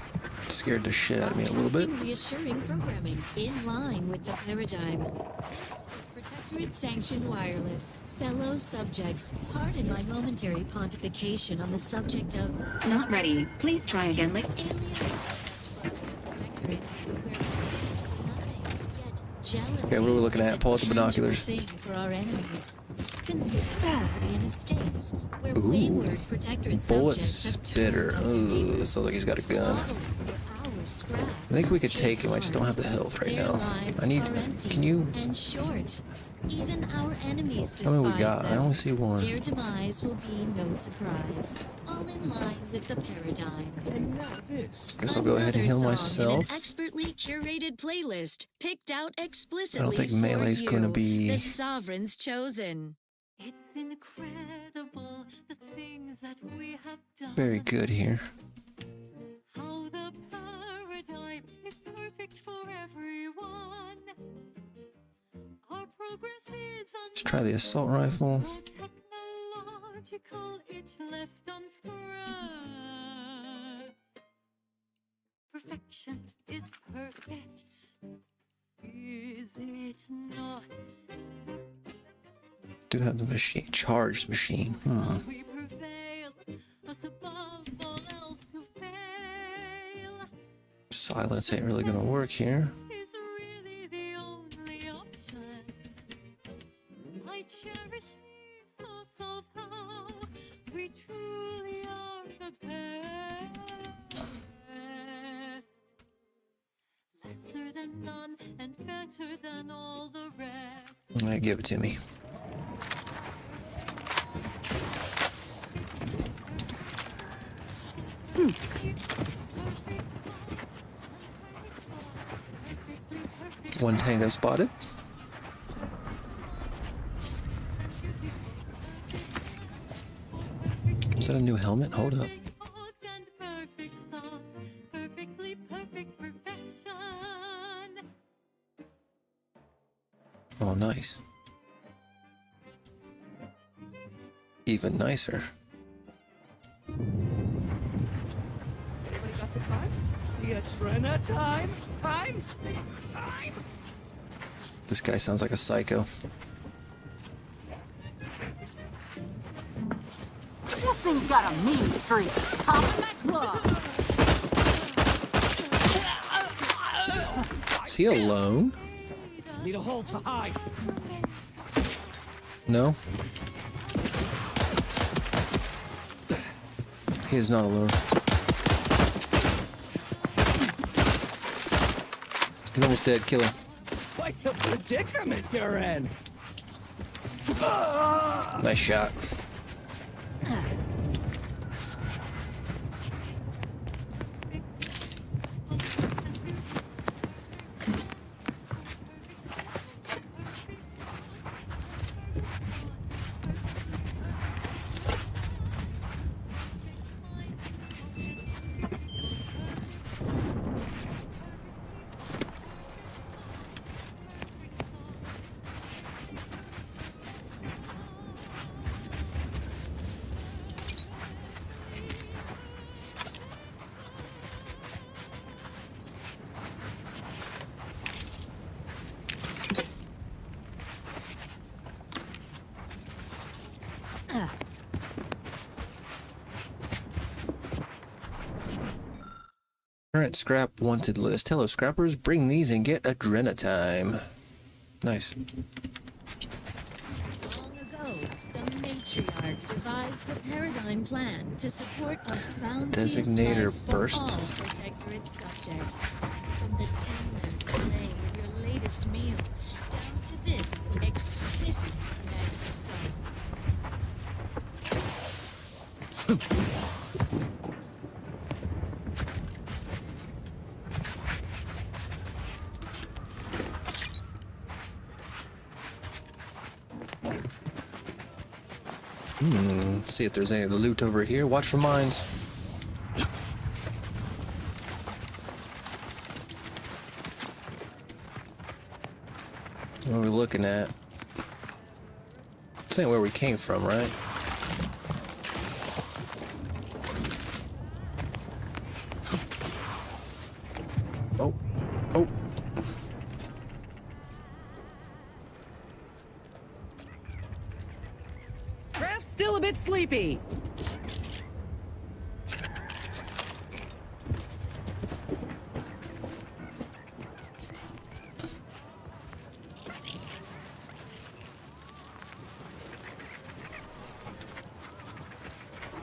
scared the shit out of me a little bit. Reassuring programming in line with the paradigm. Protectorate sanctioned wireless. Fellow subjects, pardon my momentary pontification on the subject of... Not ready. Please try again like alien. Okay, what are we looking at? Pull out the binoculars. For our enemies. Consider alien estates, where Ooh. wayward protectorate Bullet subjects have spitter. Ugh, sounds like he's got a gun. I think we could take him. I just don't have the health right now. I need. Can you? And short. Even our enemies How many we despise got? I them. only see one. Their demise will be no surprise. All in line with the paradigm. And now this. Guess I'll go ahead and heal Another song in an myself. expertly curated playlist, picked out explicitly I don't think for melee's you, gonna be- the sovereign's chosen. It's incredible the things that we have done. Very good here. How the paradigm is perfect for everyone. Our progress is Let's try the assault rifle. technological, it left unscratched. is perfect. Is it not? Do have the machine, charged machine. We prevail, us above all else who fail. Silence ain't really gonna work here. Is really the only option. I cherish these thoughts of how we truly are the best. Lesser than none and better than all the rest. All right, give it to me. One tango spotted. Is that a new helmet? Hold up. Perfect thought, perfectly perfect perfection. Oh, nice. Even nicer. Anybody got the time? The Adrena time? Time? Time? This guy sounds like a psycho. This thing's got a mean streak. Top of that club. Is he alone? Need a hole to hide. No. He is not alone. He's almost dead. Kill him. Quite the predicament you're in. Nice shot. Current scrap wanted list. Hello, scrappers. Bring these and get Adrena time. Nice. Long ago, the matriarch devised the paradigm plan to support a bounteous Designator life for burst. all protectorate subjects. From the tender clay of your latest meal down to this exquisite exercise. See if there's any of the loot over here. Watch for mines. What are we looking at? This ain't where we came from, right? Oh. Oh. Raph's still a bit sleepy.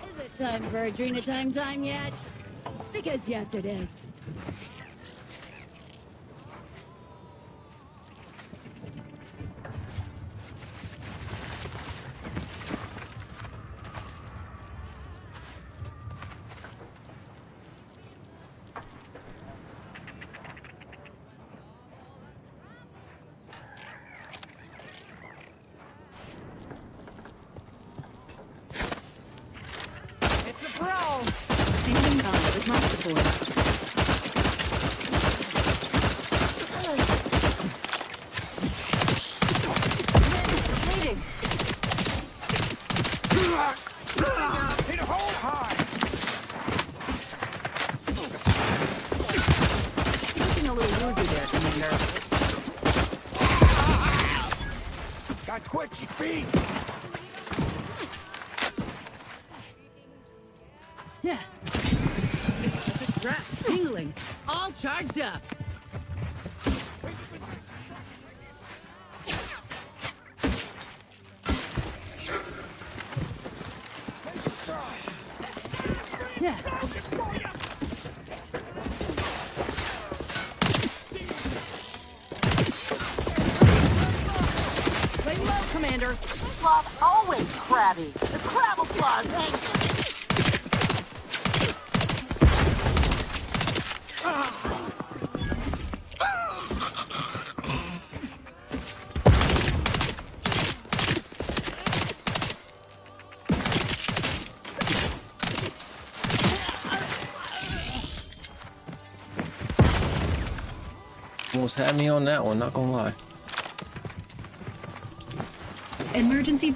Is it time for Adrena time yet? Because yes, it is. It's a pro. Standing by with my support. Waiting. Hit a hole high. woozy there, Commander. Got twitchy feet. Yeah. This is stress, tingling, all charged up. Yeah. Lay low, Commander. Love always crabby. The Crabble Claw's angry. Almost had me on that one, not gonna lie. Emergency.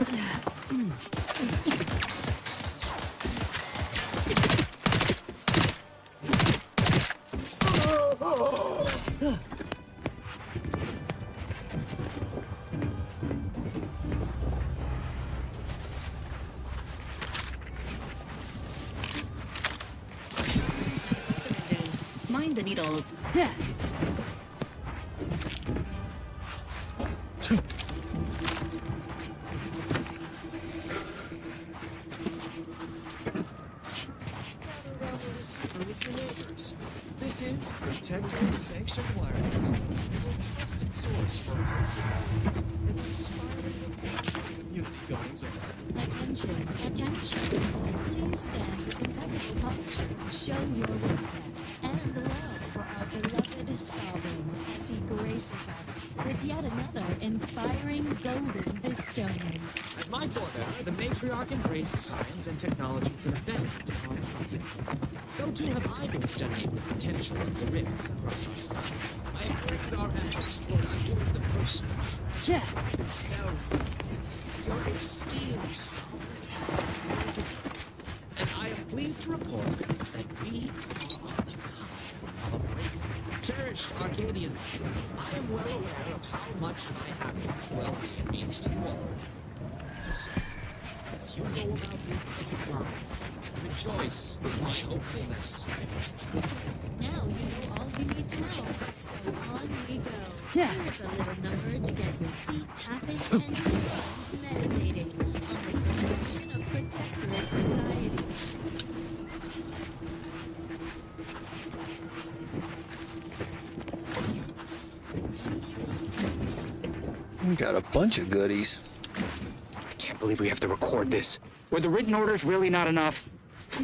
Mind the needles. Yeah. This is Protectorate Sanctioned Wireless, your trusted source for wholesome and inspiring community goings on. Attention, attention. Please stand with impeccable posture to show your respect and love for our beloved sovereign as he graces us with yet another inspiring golden bestowment. As my forebear, the matriarch embraced science and technology for the benefit of our public. So too have I been studying the potential of the rifts across our stars. I have directed our efforts toward unearthing the personal treasure. Yeah. Your esteemed sovereign. And I am pleased to report that we are on the cusp of a breakthrough. Cherished Arcadians, I am well aware of how much my happiness well means to you all. So, as you go about your perfect lives, rejoice in my hopefulness. Now you know all you need to know, so on we go. Yeah. Here's a little number to get your feet tapping and your minds meditating on the perfection of Protectorate Society. We got a bunch of goodies. Can't believe we have to record this. Were the written orders really not enough?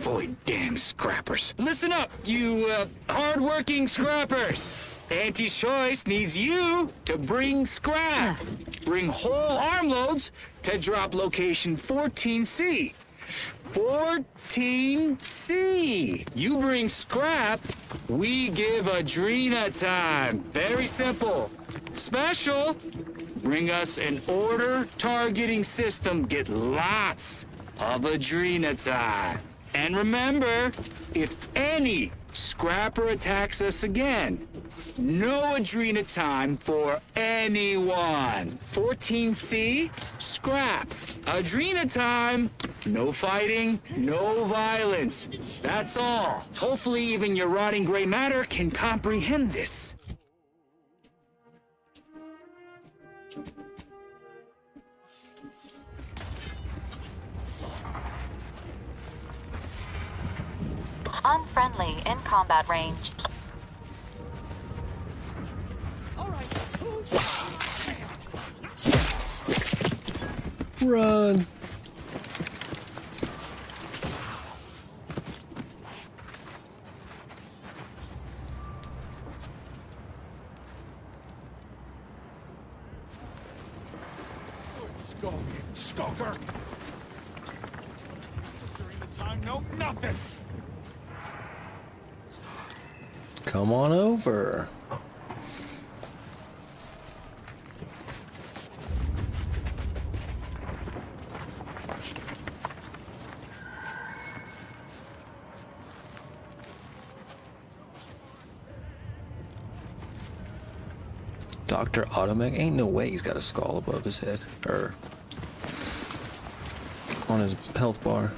Boy, damn scrappers. Listen up, you, hard-working scrappers. Anti-Choice needs you to bring scrap. Bring whole armloads to drop location 14C. 14C. You bring scrap, we give Adrena time. Very simple. Special. Bring us an order targeting system. Get lots of Adrena time. And remember, if any scrapper attacks us again, no Adrena time for anyone. 14C, scrap. Adrena time, no fighting, no violence. That's all. Hopefully even your rotting gray matter can comprehend this. Unfriendly in combat range. Run! Skulker! During the time, no, nothing! Come on over. Dr. Automech? Ain't no way he's got a skull above his head. Or on his health bar.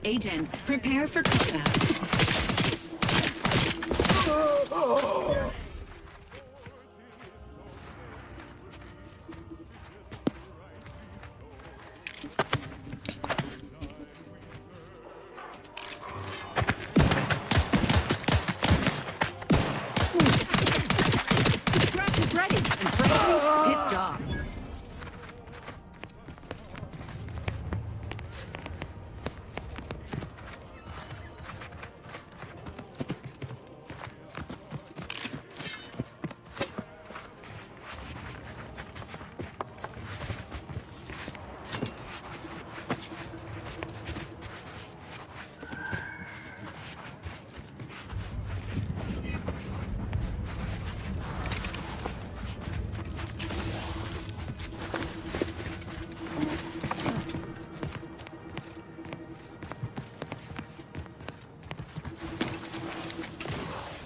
Agents, prepare for combat. Scratch is ready, and frankly, pissed off.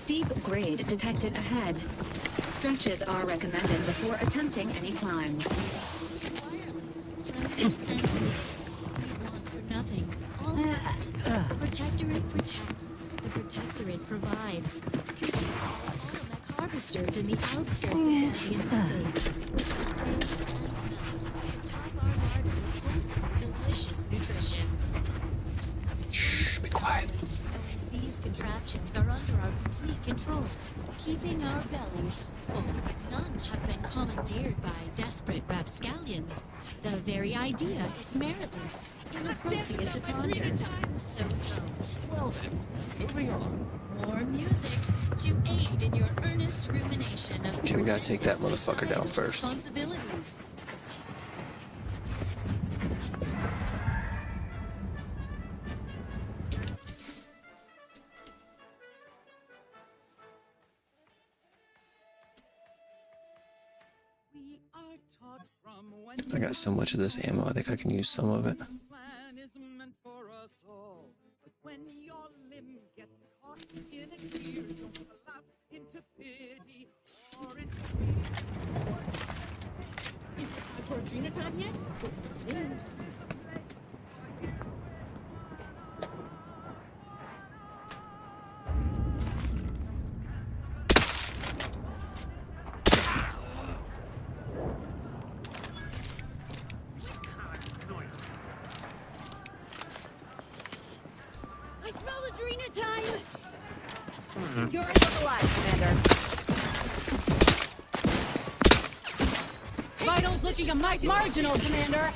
Steep grade detected ahead. Stretches are recommended before attempting any climb. Nothing. Always. Protectorate protects. The Protectorate provides. Automac harvesters in the outskirts of the United States. Top our larder with wholesome, delicious nutrition. Shh, be quiet. These contraptions are under our complete control, keeping our bellies full. None have been commandeered by desperate rapscallions. The very idea is meritless, inappropriate to ponder. So don't. Well then, moving on. More music to aid in your earnest rumination of Okay, we gotta take that motherfucker down societal's first. responsibilities. I got so much of this ammo, I think I can use some of it. Gordina time yet? Yes. I smell Adrena time! You're alive, Commander. Vitals looking a mite marginal, Commander.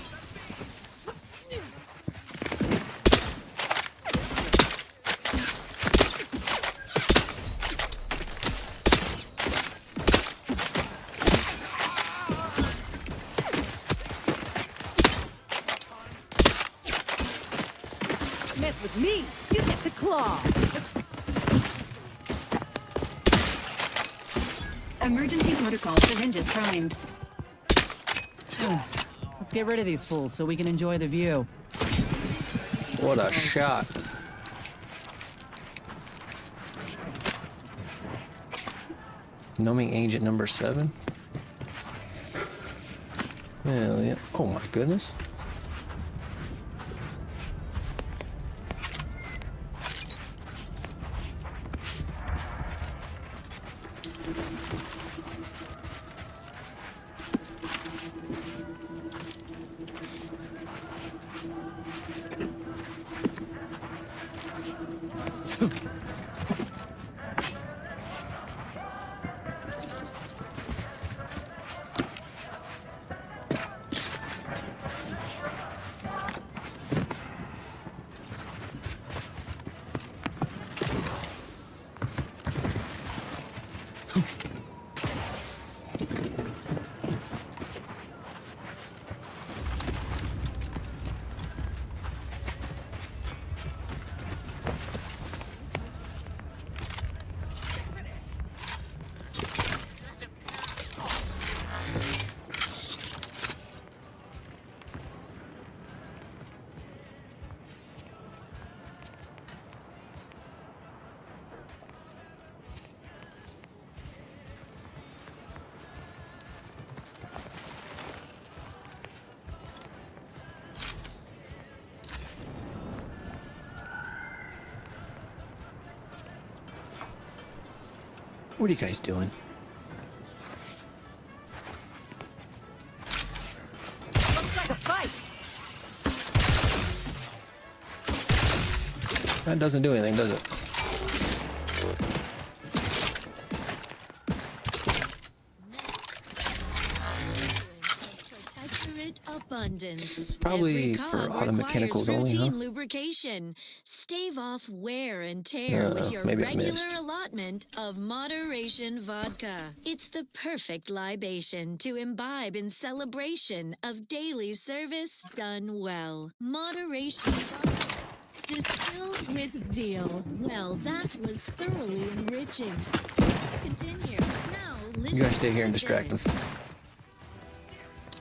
Mess with me, you get the claw. Emergency protocol syringes primed. Let's get rid of these fools so we can enjoy the view. What a shot. Numbing agent number 7? Hell yeah. Oh my goodness. What are you guys doing? Looks like a fight. That doesn't do anything, does it? Protectorate abundance. Probably Every for car auto mechanicals requires only, huh? routine lubrication. Stave off wear and tear with your maybe I regular missed. allotment of Moderation vodka. It's the perfect libation to imbibe in celebration of daily service done well. Moderation vodka, distilled with zeal. Well, that was thoroughly enriching. Let's continue. Now, listen You guys stay here and to distract them. this.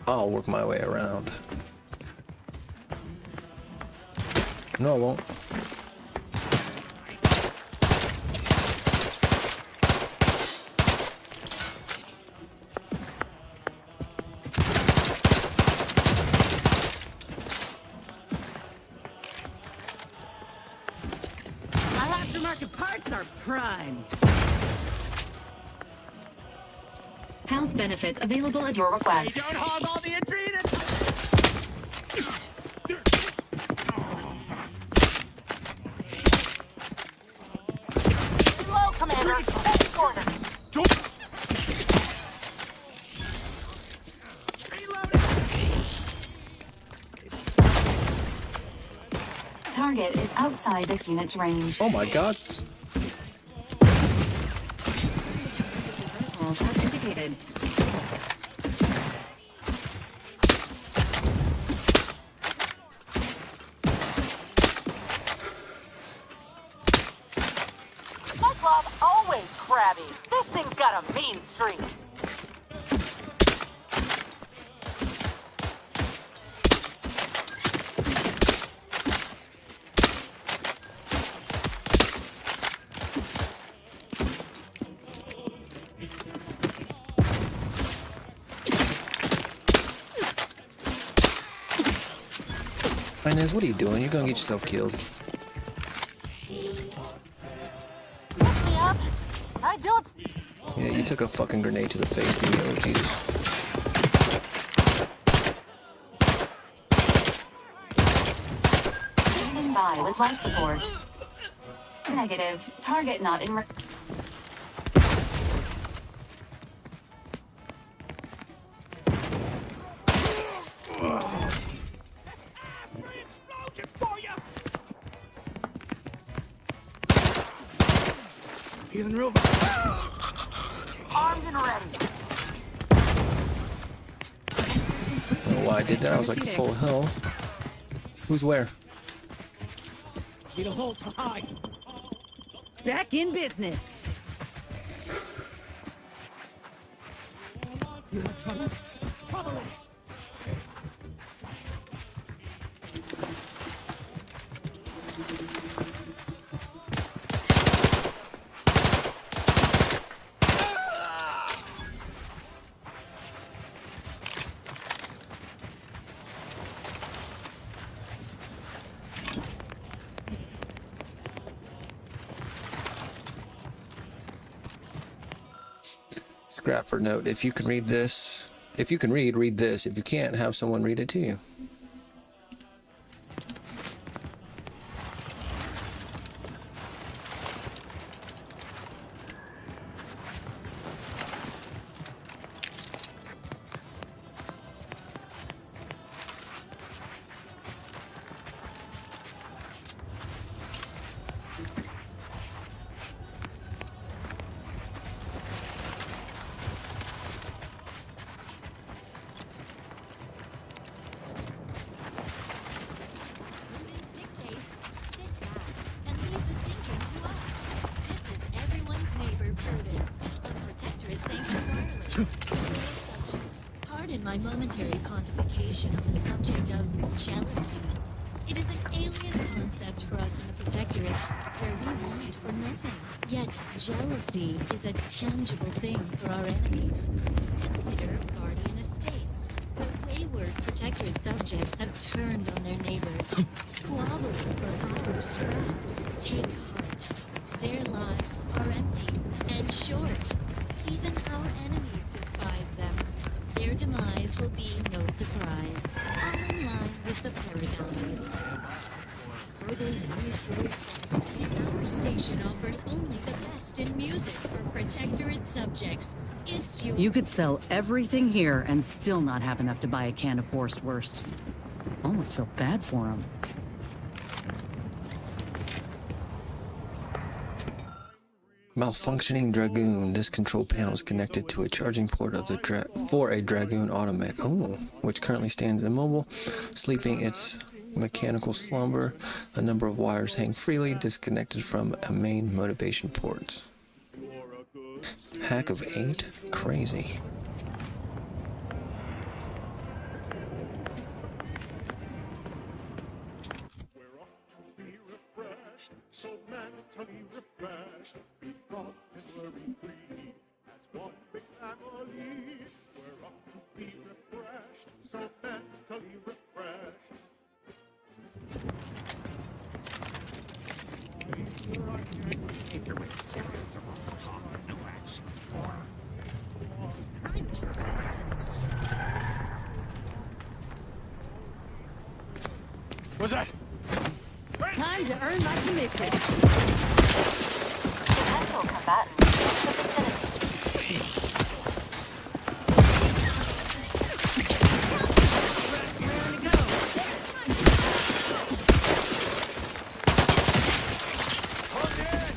I'll work my way around. No, I won't. My aftermarket parts are prime. Health benefits available at your request. Don't hog all the adrenals! Slow, Commander. Next corner. Target is outside this unit's range. Oh my god. As indicated. Cyclops always crabby. This thing's got a mean streak. Inez, what are you doing? You're gonna get yourself killed. Pick me up. I don't. Yeah, you took a fucking grenade to the face, didn't you? Oh, Jesus. Standing by with life support. Negative. Target not in. Feeling real. Armed and ready. I don't know why I did that. I was like full health. Who's where? Need a hold to hide. Back in business. Scrapper note. If you can read this, if you can read this. If you can't, have someone read it to you. Pardon my momentary pontification on the subject of jealousy. It is an alien concept for us in the Protectorate, where we want for nothing. Yet jealousy is a tangible thing for our enemies. Consider Guardian Estates, where wayward Protectorate subjects have turned on their neighbors, squabbling for proper scraps. Take heart. Their lives are empty and short. Even our enemies despise them. Their demise will be no surprise. All in line with the paradigm. Further reassured, our station offers only the best in music for Protectorate subjects. It's your... You could sell everything here and still not have enough to buy a can of Borstwurst. Almost feel bad for him. Malfunctioning Dragoon. This control panel is connected to a charging port of the for a Dragoon automech, which currently stands immobile, sleeping its mechanical slumber. A number of wires hang freely, disconnected from a main motivation ports. Hack of 8? Crazy. So mentally refreshed, be brought and worry free as one big family. We're up to be refreshed, so mentally refreshed. Series of talk and no action for. I miss the classics. What's that? Time to earn my commission. Potential combatant in the vicinity.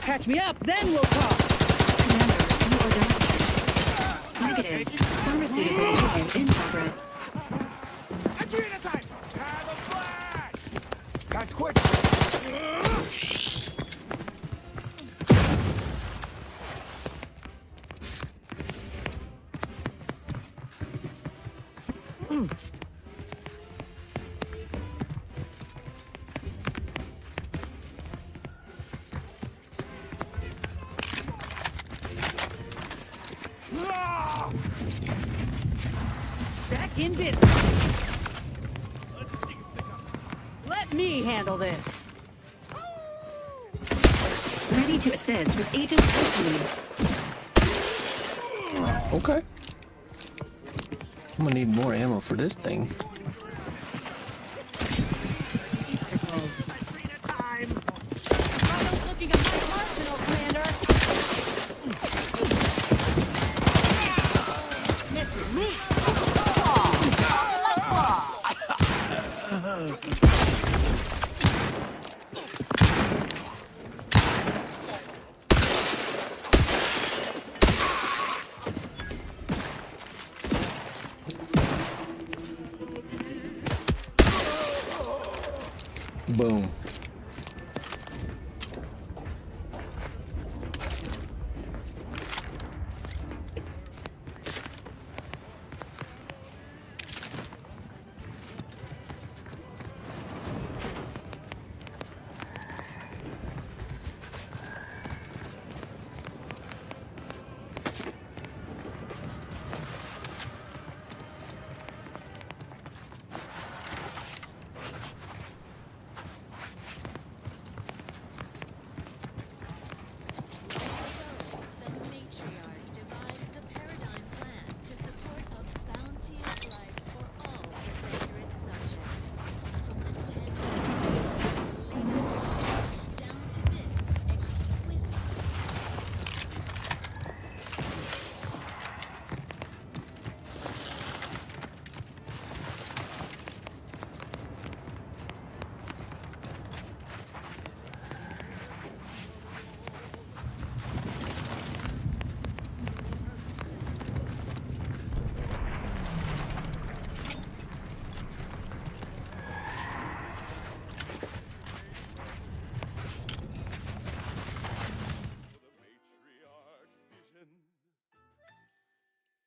Catch me up, then we'll talk. Negative. Pharmaceutical unit in progress. Got quick. Back in business. Let me handle this. Ready to assist with Agent Hercules. Okay. I'm gonna need more ammo for this thing. Boom.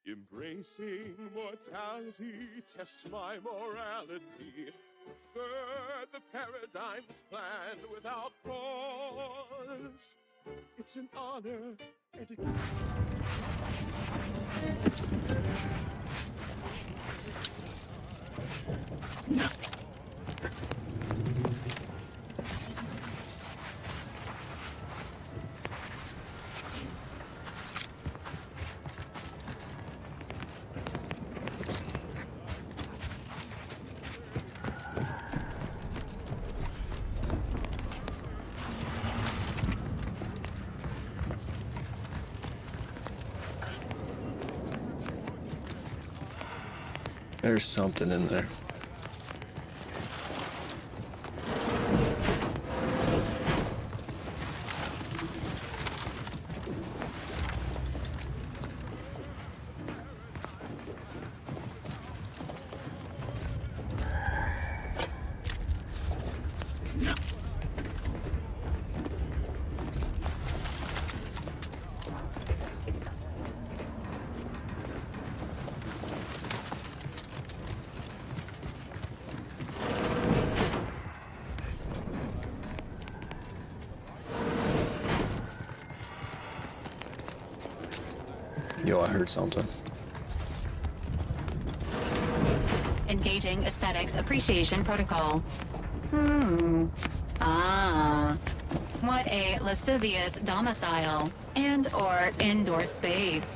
Embracing mortality tests my morality. Third, the paradigm's planned without pause. It's an honor and a... There's something in there. Yo, I heard something. Engaging aesthetics appreciation protocol. What a lascivious domicile and/or indoor space.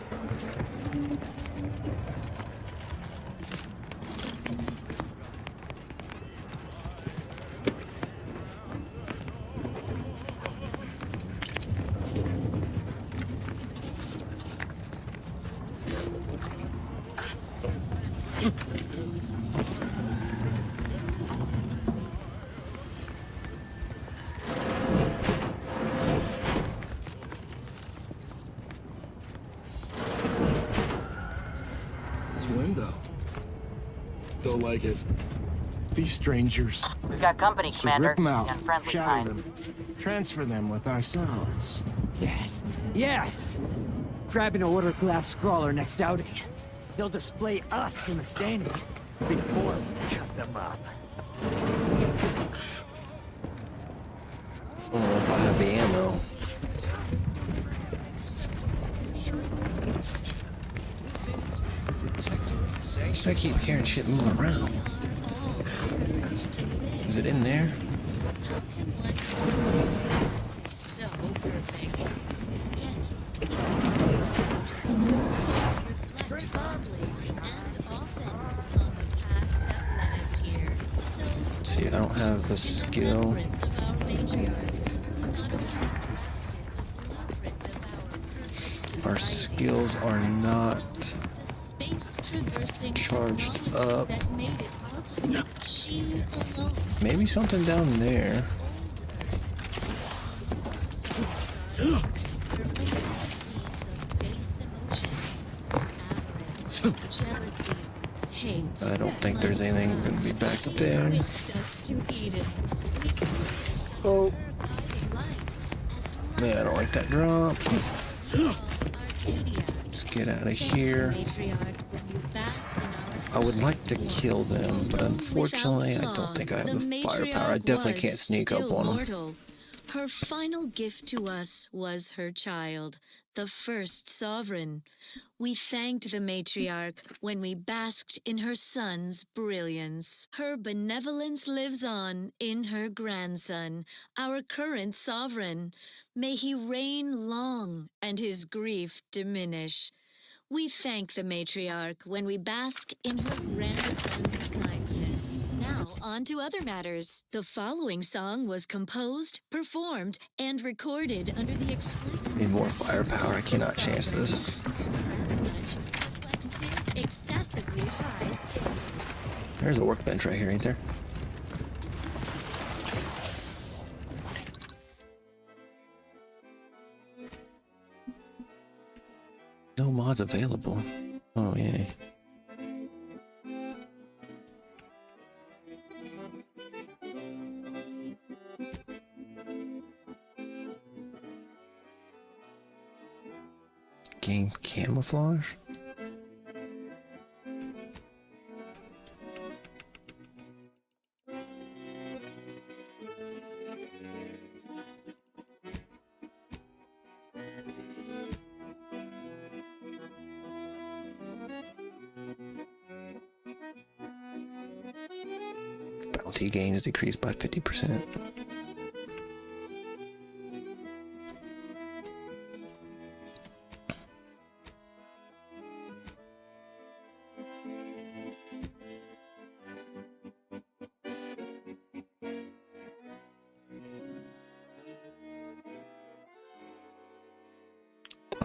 This window. Don't like it. These strangers. We've got company, So Commander. rip them out, The unfriendly shatter kind. them, transfer them with ourselves. Yes. Yes! Grab an order glass scrawler next outing. They'll display us in the standing before we cut them up. I don't know if I have the ammo. I keep hearing shit moving around. Is it in there? So perfect. Yet, reflect fondly and often on the path that led us here. So Let's see, I don't have the skill. of our matriarch, Our skills are not space traversing charged up. that made it possible. She alone. Maybe something down there. Jealousy, hate. I don't think there's anything gonna be back there. Whisked us to Eden. Oh. Yeah, I don't like that drop. Let's get out of here. I would like to kill them, but unfortunately, I don't think I have the firepower. I definitely can't sneak up on them. Her final gift to us was her child, the first sovereign. We thanked the matriarch when we basked in her son's brilliance. Her benevolence lives on in her grandson, our current sovereign. May he reign long and his grief diminish. We thank the matriarch when we bask in her grandson's kindness. Now, on to other matters. The following song was composed, performed, and recorded under the explicit Need more firepower. I cannot chance this. excessively high standards. There's a workbench right here, ain't there? No mods available. Oh, yay. Game camouflage? Bounty gains decreased by 50%.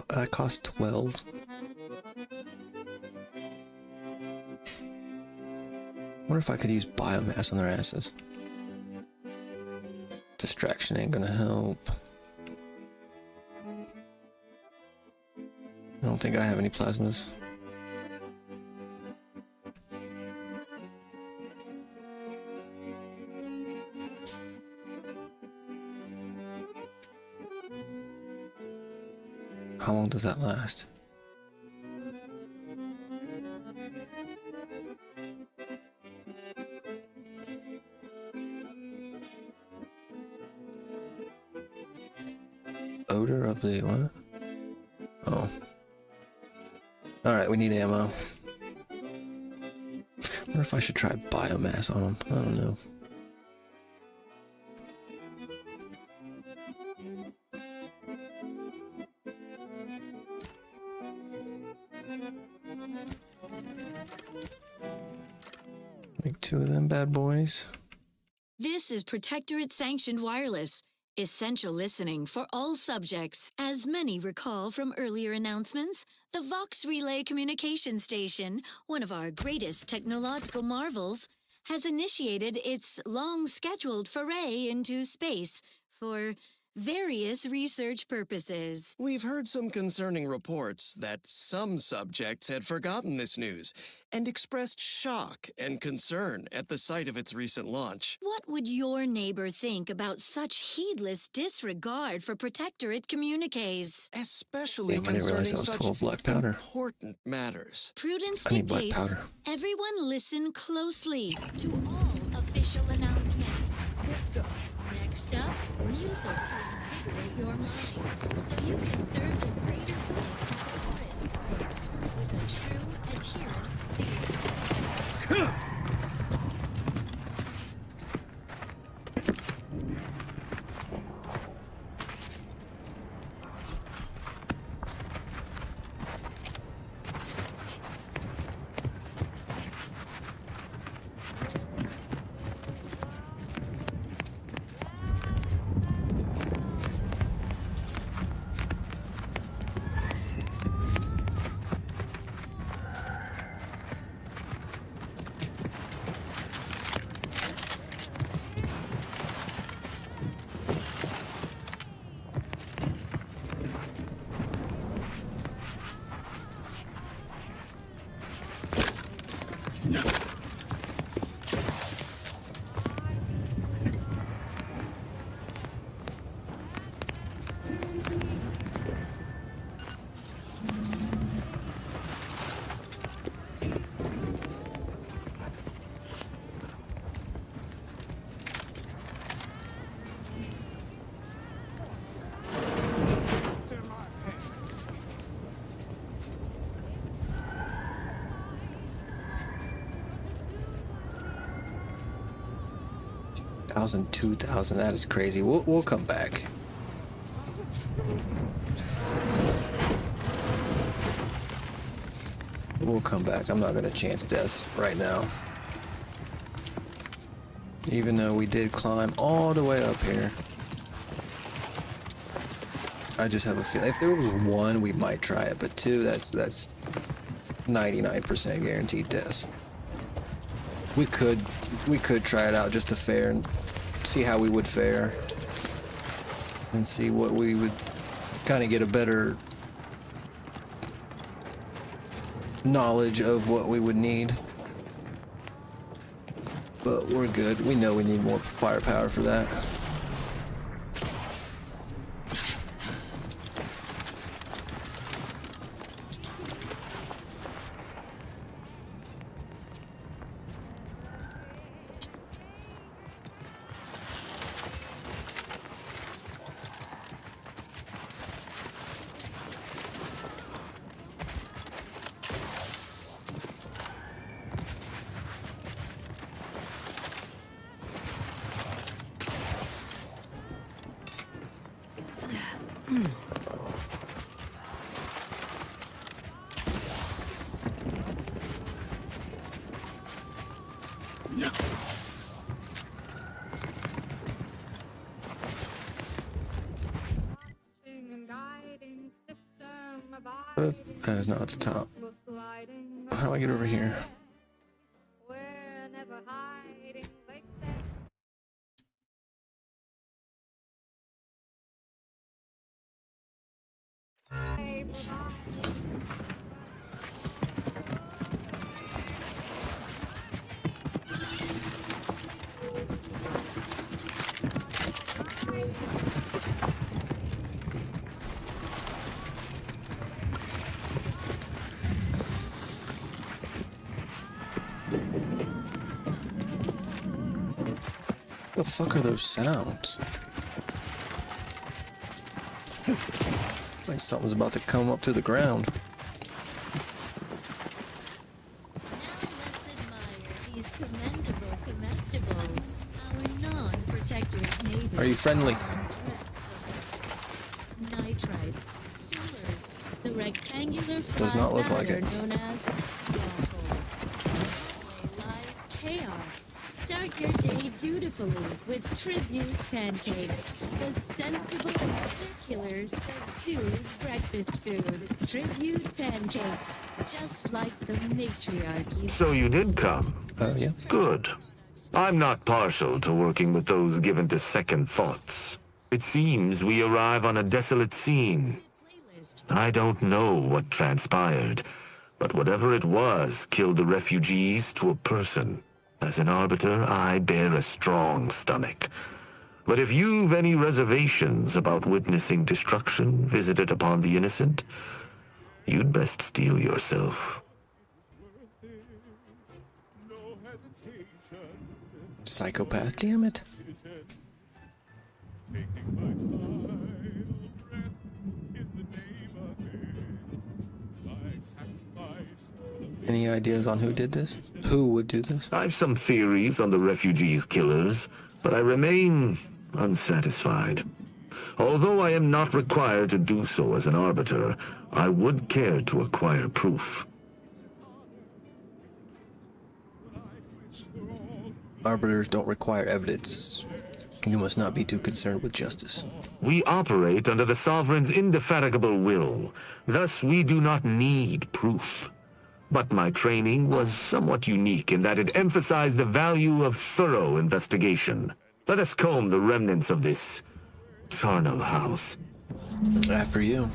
That cost 12. Wonder if I could use biomass on their asses. Distraction ain't gonna help. I don't think I have any plasmas. How long does that last? Odor of the what? Oh. Alright, we need ammo. I wonder if I should try biomass on them. I don't know. Make 2 of them bad boys. This is Protectorate Sanctioned Wireless. Essential listening for all subjects. As many recall from earlier announcements, the Vox Relay Communication Station, one of our greatest technological marvels, has initiated its long-scheduled foray into space for various research purposes. We've heard some concerning reports that some subjects had forgotten this news and expressed shock and concern at the sight of its recent launch. What would your neighbor think about such heedless disregard for Protectorate communiques? Especially I didn't realize concerning that was such 12 black powder. important matters. Prudence I need black dictates powder. everyone listen closely to all official announcements. Next up, music to invigorate your mind, so you can serve the greater good of the forest place with a true adherence theory. $1,000, $2,000, that is crazy. We'll come back. We'll come back. I'm not gonna chance death right now. Even though we did climb all the way up here. I just have a feeling if there was 1, we might try it, but 2, that's 99% guaranteed death. We could try it out just to fare and see how we would fare and see what we would kind of get a better knowledge of what we would need. But we're good. We know we need more firepower for that. But that is not at the top. How do I get over here? What the fuck are those sounds? It's like something's about to come up through the ground. These commendable comestibles, our non-protectorate neighbors. Are you friendly? Nitrites, fillers, the rectangular Does not look like it. known as waffles. Lies chaos. Start your day dutifully with tribute pancakes, the sensible and circular subdued breakfast food. Tribute pancakes, just like the matriarchy. So you did come? Yeah. Good. I'm not partial to working with those given to second thoughts. It seems we arrive on a desolate scene. I don't know what transpired, but whatever it was killed the refugees to a person. As an arbiter, I bear a strong stomach. But if you've any reservations about witnessing destruction visited upon the innocent, you'd best steel yourself. Psychopath, damn it. Any ideas on who did this? Who would do this? I've some theories on the refugees' killers, but I remain unsatisfied. Although I am not required to do so as an arbiter, I would care to acquire proof. Arbiters don't require evidence. You must not be too concerned with justice. We operate under the Sovereign's indefatigable will. Thus, we do not need proof. But my training was somewhat unique in that it emphasized the value of thorough investigation. Let us comb the remnants of this charnel house. After you.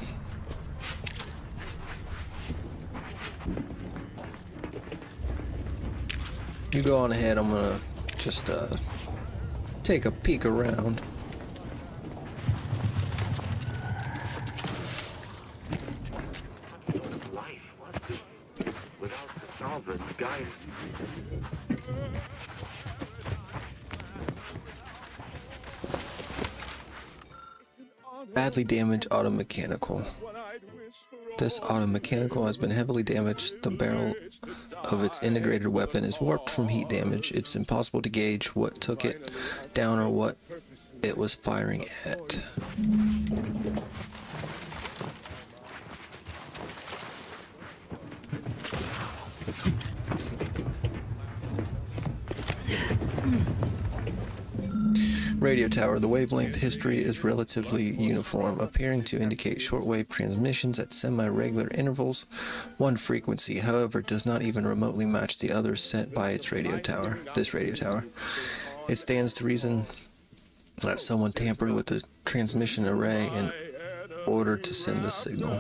You go on ahead, I'm gonna just take a peek around. Badly damaged automechanical. This automechanical has been heavily damaged. The barrel of its integrated weapon is warped from heat damage. It's impossible to gauge what took it down or what it was firing at. Radio tower. The wavelength history is relatively uniform, appearing to indicate shortwave transmissions at semi-regular intervals. One frequency, however, does not even remotely match the others sent by its radio tower. This radio tower. It stands to reason that someone tampered with the transmission array in order to send the signal.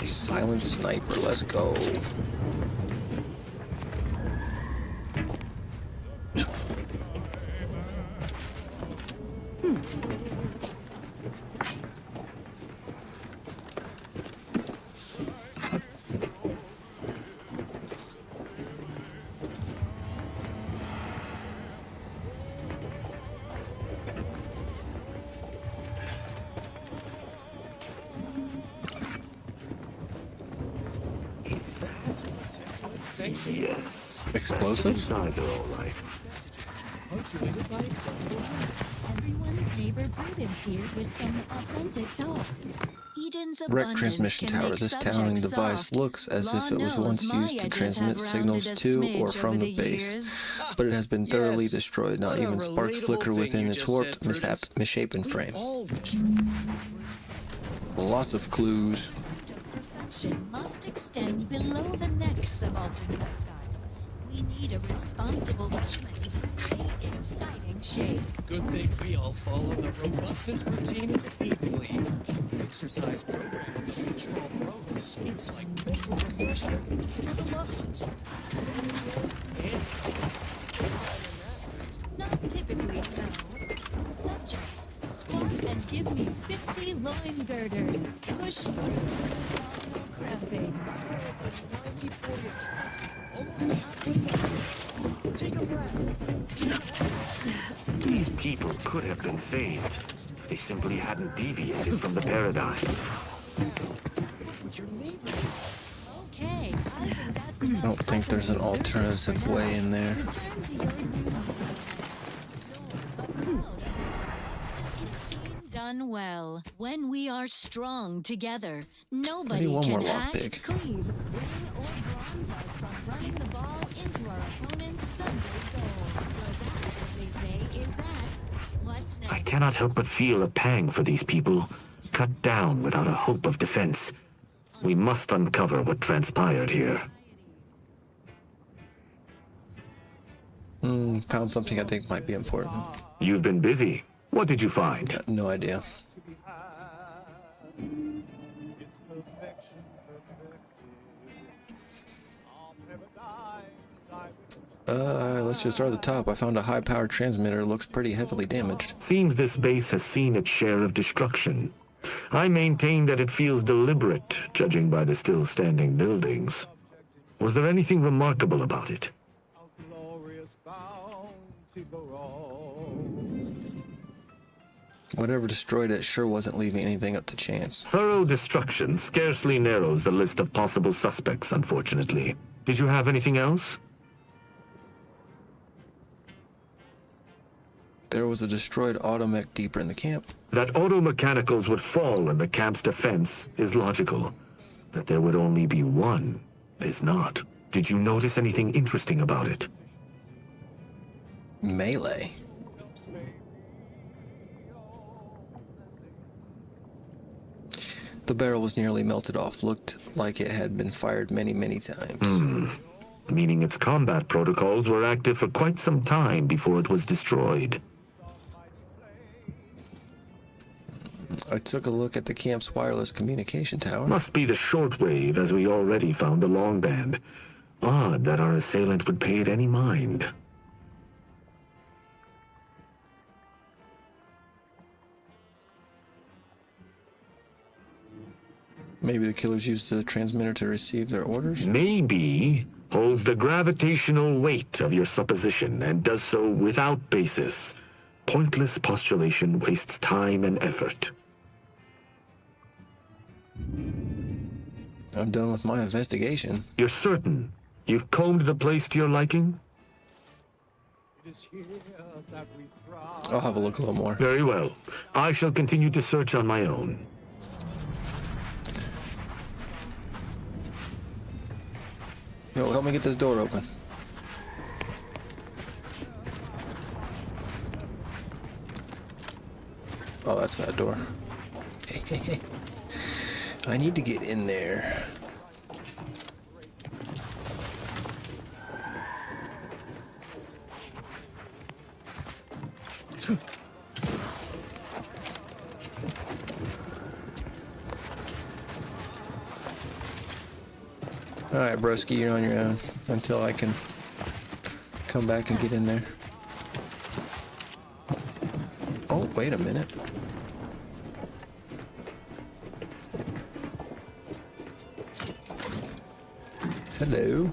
Silent sniper, let's go. Yes. Explosives? Inside are all right. Everyone's neighbor greeted here with some authentic talk. Eden's Wreck abundance transmission can tower. make This subjects towering device soft. looks as if it was Law once knows used to my transmit edges have signals rounded a to or smidge from over the the base, years. but it has been thoroughly Yes. destroyed. Not What a even sparks relatable flicker thing within you its just warped, said, Brutus. misshapen frame. All Lots of clues. encryption must extend below the neck, Subaltern Prescott. We need a responsible regiment to stay in fighting shape. Good thing we all follow the robustness routine equally. Exercise program of the Beach Ball Pros. It's like mental refreshment for the muscles. And Not typically so. Subjects, squat and give me 50 loin girders. Push through without no cramping. take a breath. These people could have been saved. They simply hadn't deviated from the paradigm. Okay, I think that's I enough. don't think there's an alternative way in there. Done well. When we are strong together, I need nobody one can more hack, lockpick. cleave, win, or bronze us from running the ball into our opponent's Sunday goal. So that, as they say, is that. What's next? I cannot help but feel a pang for these people, cut down without a hope of defense. We must uncover what transpired here. Found something I think might be important. You've been busy. What did you find? Got no idea. Let's just start at the top. I found a high-powered transmitter. Looks pretty heavily damaged. Seems this base has seen its share of destruction. I maintain that it feels deliberate, judging by the still standing buildings. Was there anything remarkable about it? Whatever destroyed it sure wasn't leaving anything up to chance. Thorough destruction scarcely narrows the list of possible suspects, unfortunately. Did you have anything else? There was a destroyed automech deeper in the camp. That automechanicals would fall in the camp's defense is logical. That there would only be one is not. Did you notice anything interesting about it? Melee. The barrel was nearly melted off. Looked like it had been fired many, many times. Meaning its combat protocols were active for quite some time before it was destroyed. I took a look at the camp's wireless communication tower. Must be the shortwave, as we already found the long band. Odd that our assailant would pay it any mind. Maybe the killers used the transmitter to receive their orders? Maybe holds the gravitational weight of your supposition and does so without basis. Pointless postulation wastes time and effort. I'm done with my investigation. You're certain you've combed the place to your liking? I'll have a look a little more. Very well. I shall continue to search on my own. Yo, help me get this door open. Oh, that's that door. I need to get in there. Alright, broski, you're on your own until I can come back and get in there. Oh, wait a minute. Hello.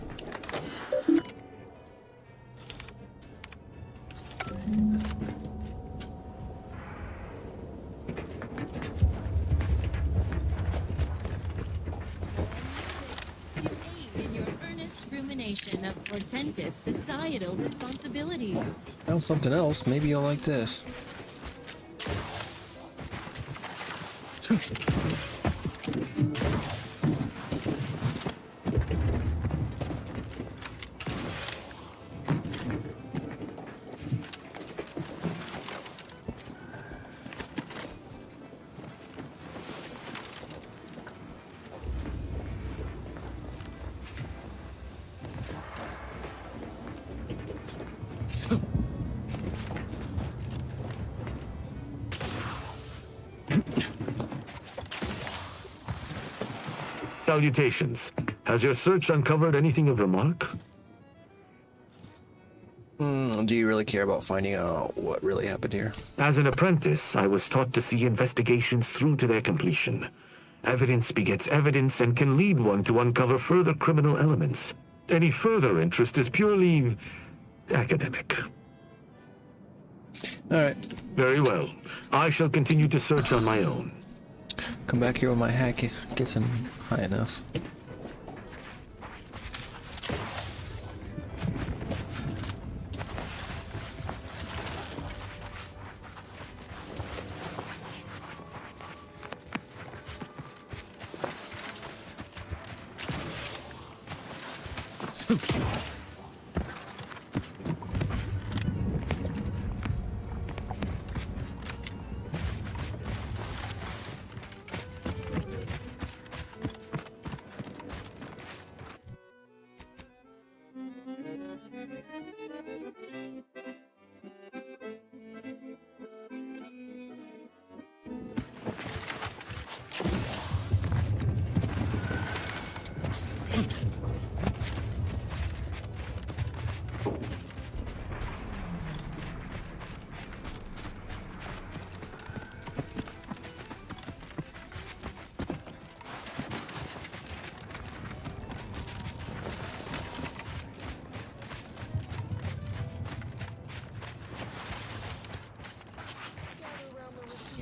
Rumination of portentous societal responsibilities. Found something else. Maybe you'll like this. Salutations. Has your search uncovered anything of remark? Do you really care about finding out what really happened here? As an apprentice, I was taught to see investigations through to their completion. Evidence begets evidence and can lead one to uncover further criminal elements. Any further interest is purely academic. All right. Very well. I shall continue to search on my own. Come back here when my hack gets him high enough.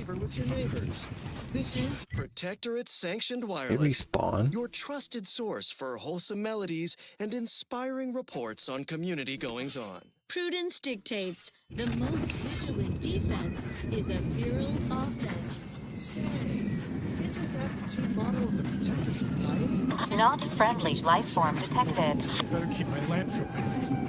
With your neighbors. This is Protectorate Sanctioned Wireless. Respawn. Your trusted source for wholesome melodies and inspiring reports on community goings-on. Prudence dictates the most vigilant defense is a virile offense. Say, isn't that the team motto of the Protector's Society? Not friendly life form detected. Better keep my lamps open.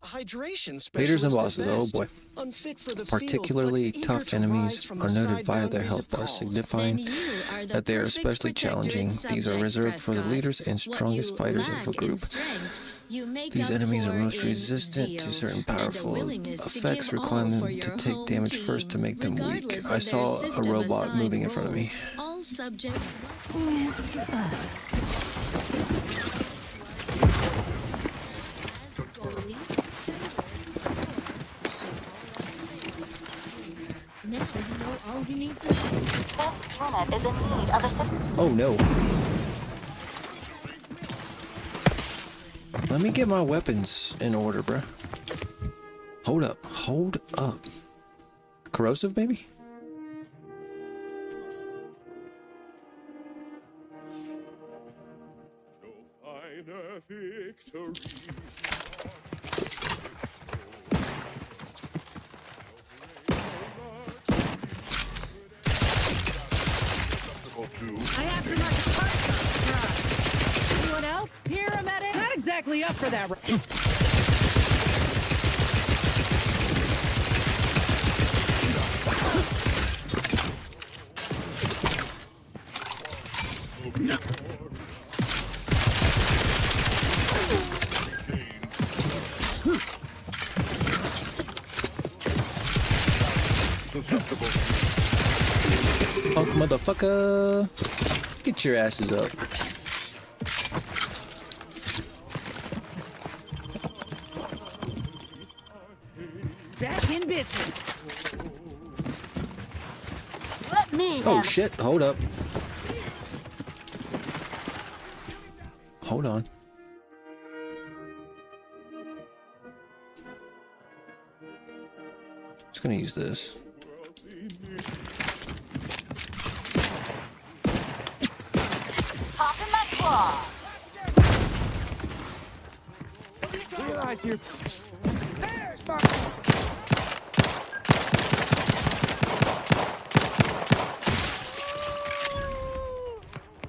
Hydration Leaders and specialist bosses, at oh best. boy. Unfit for the Particularly field, but tough eager to enemies rise from are the noted side via their boundaries health of bars, calls. signifying that they are especially challenging. These are reserved for the leaders and strongest fighters of a group. These enemies are most resistant to certain powerful effects, requiring them to take damage first to make them weak. I saw a robot moving in front of me. All subjects now you know all you need to know. This unit is in need of assistance. Oh no. Let me get my weapons in order, bruh. Hold up. Hold up. Corrosive, maybe? Finer victory. I have to mark a part. Anyone else? Paramedic? Not exactly up for that. Punk motherfucker. Get your asses up. Back in business. Let me Oh shit, hold up. Hold on. Just gonna use this. Pop in that claw. Realize you're... There's Mark!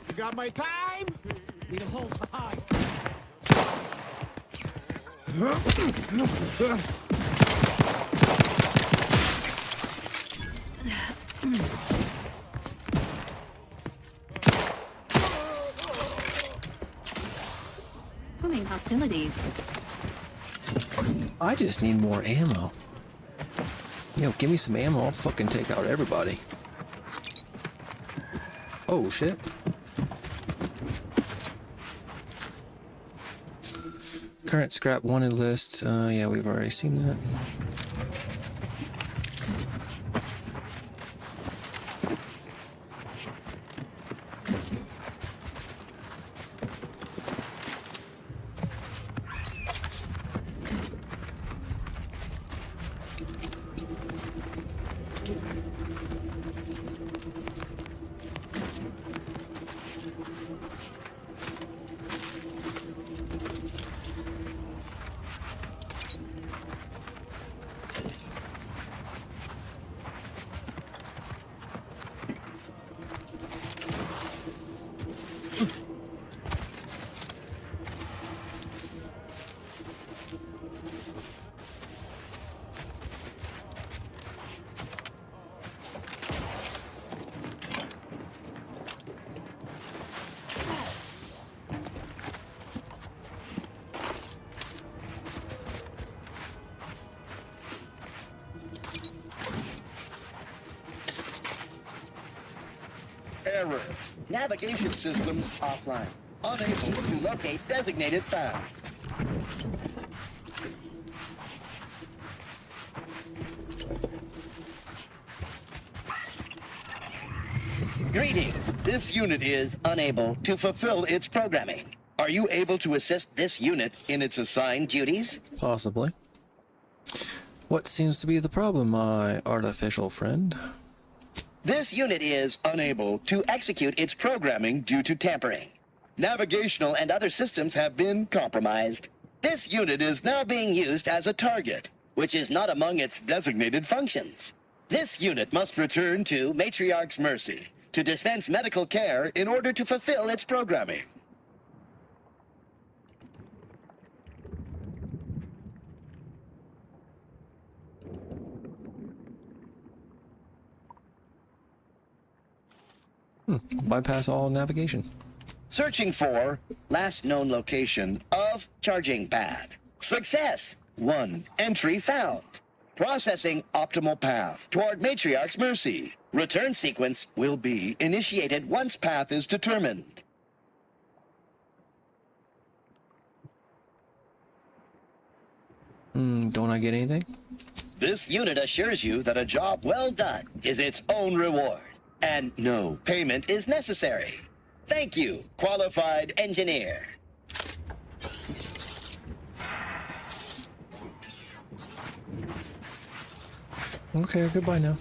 You got my time? Need a hold behind. hostilities. I just need more ammo. You know, give me some ammo, I'll fucking take out everybody. Oh, shit. Current scrap wanted list. Yeah, we've already seen that. Error. Navigation systems offline. Unable to locate designated path. Greetings. This unit is unable to fulfill its programming. Are you able to assist this unit in its assigned duties? Possibly. What seems to be the problem, my artificial friend? This unit is unable to execute its programming due to tampering. Navigational and other systems have been compromised. This unit is now being used as a target, which is not among its designated functions. This unit must return to Matriarch's Mercy to dispense medical care in order to fulfill its programming. Bypass all navigation. Searching for last known location of charging pad. Success! 1 entry found. Processing optimal path toward Matriarch's Mercy. Return sequence will be initiated once path is determined. Don't I get anything? This unit assures you that a job well done is its own reward, and no payment is necessary. Thank you, qualified engineer. Okay, goodbye now.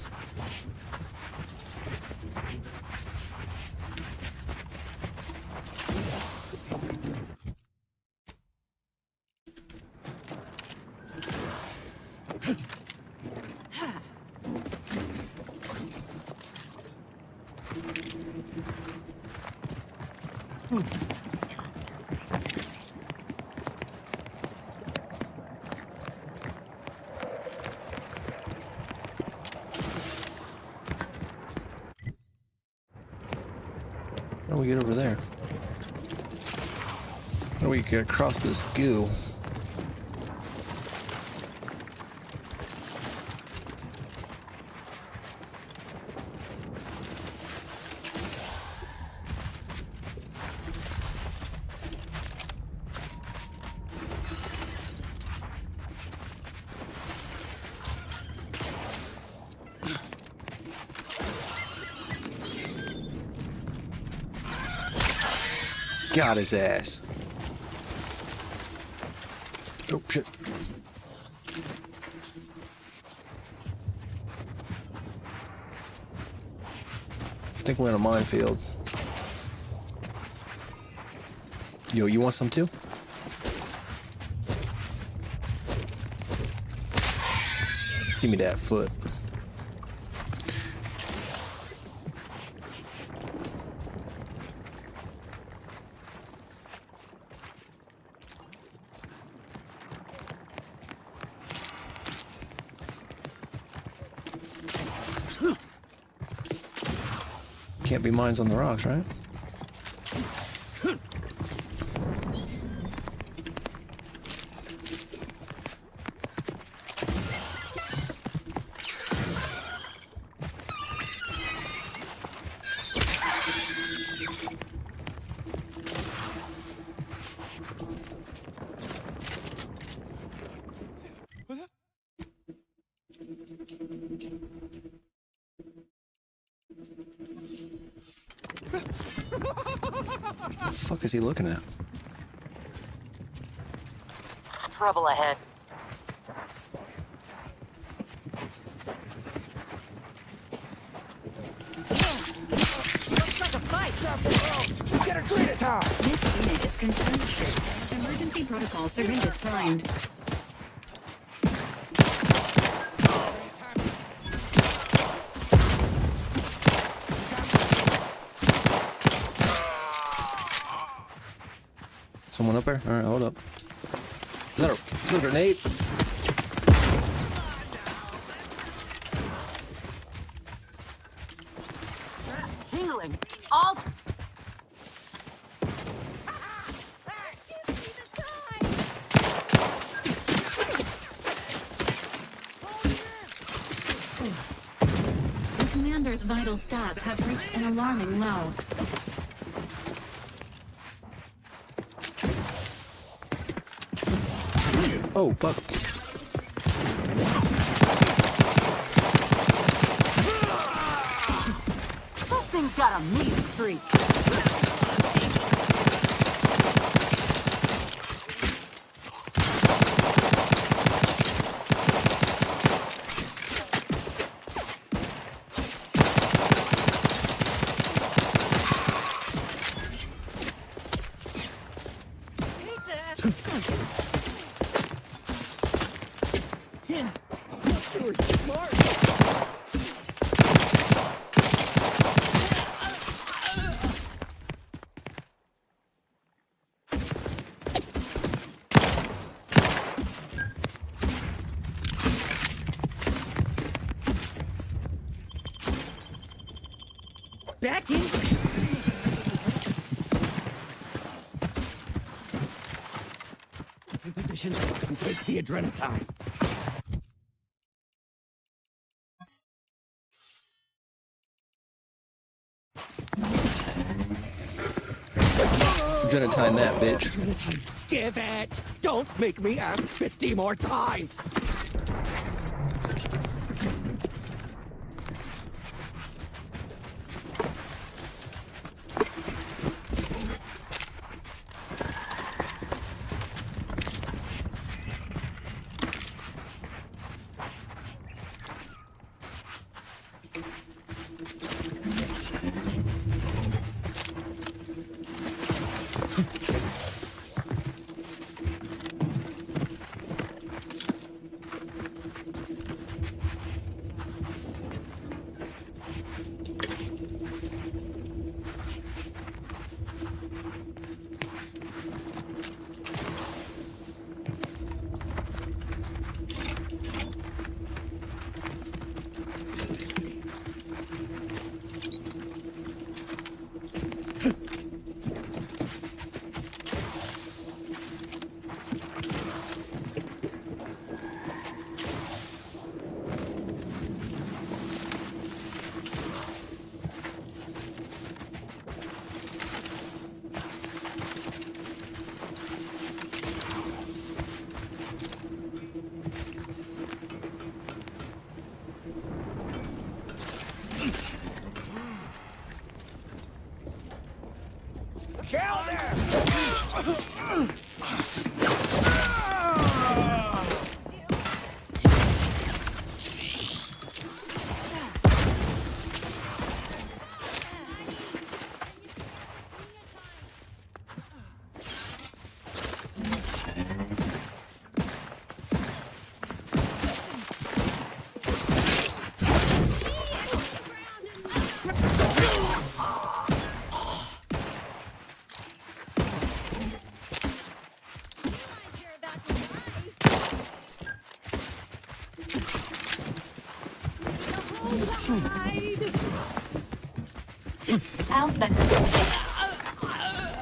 How do we get over there? How do we get across this goo? Got his ass. Oh, shit. I think we're in a minefield. Yo, you want some too? Give me that foot. Can't be mines on the rocks, right? The fuck is he looking at? Trouble ahead. Looks like a fight. Get a drink time. This unit is concerned. Emergency protocol syringes primed. Someone up there? Alright, hold up. Is that a grenade? Healing. All. The commander's vital stats have reached an alarming low. Oh, fuck. This thing's got a mean streak. Back in. Position and take the adrenaline. Genitine that bitch. Give it! Don't make me ask 50 more times!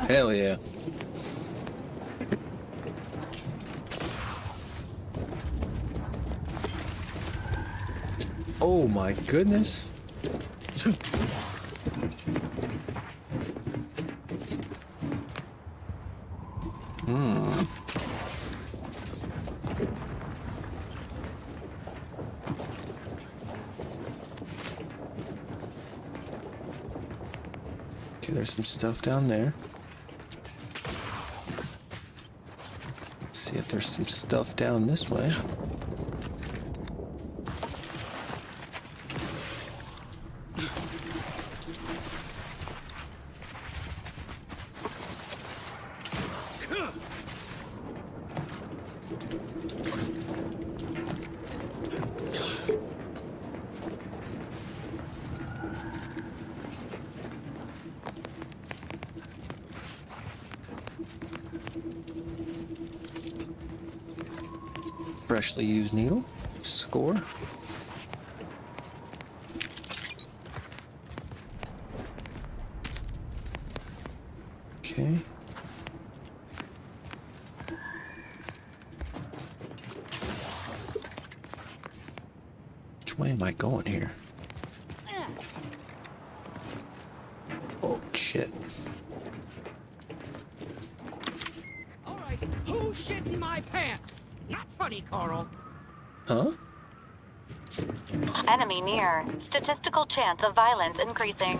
Hell yeah. Oh my goodness. Okay, there's some stuff down there. Let's see if there's some stuff down this way. Freshly used needle. Score. Okay. Which way am I going here? Oh, shit. Alright, who shit in my pants? Not funny, Carl. Huh? Enemy near. Statistical chance of violence increasing.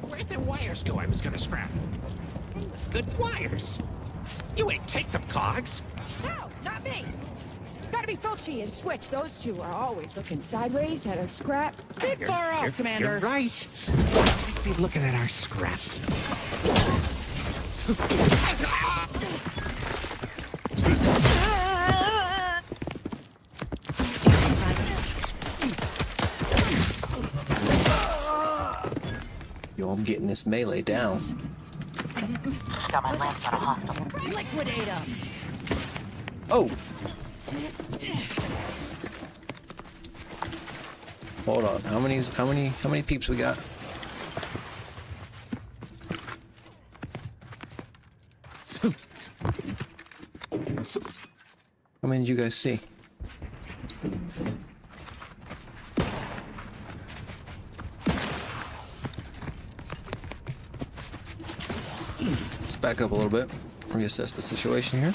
Where'd the wires go I was gonna scrap? It's good wires. You ain't take them, Cogs. No, not me. Gotta be Fulci and Switch. Those two are always looking sideways at our scrap. Big far off, Commander. You're right. Let's be looking at our scrap. Yo, I'm getting this melee down. Got my lance on a hostile. Liquidate them. Oh! Hold on. How many peeps we got? How many did you guys see? Let's back up a little bit, reassess the situation here.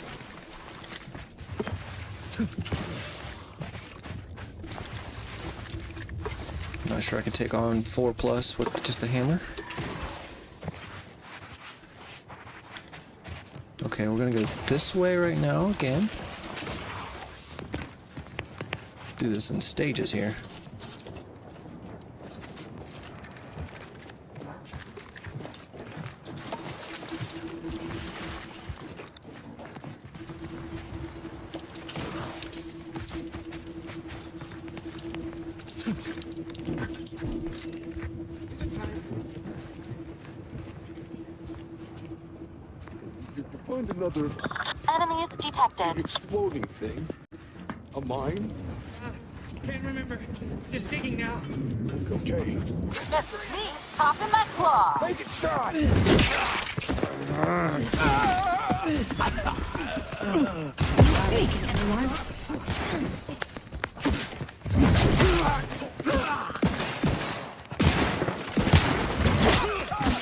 Not sure I can take on 4+ with just a hammer. Okay, we're gonna go this way right now again. Do this in stages here. Is it time? You can find another Enemies detected. exploding thing. A mine? Can't remember. Just digging now. Okay. This is me, Captain McClaw. Make it stop!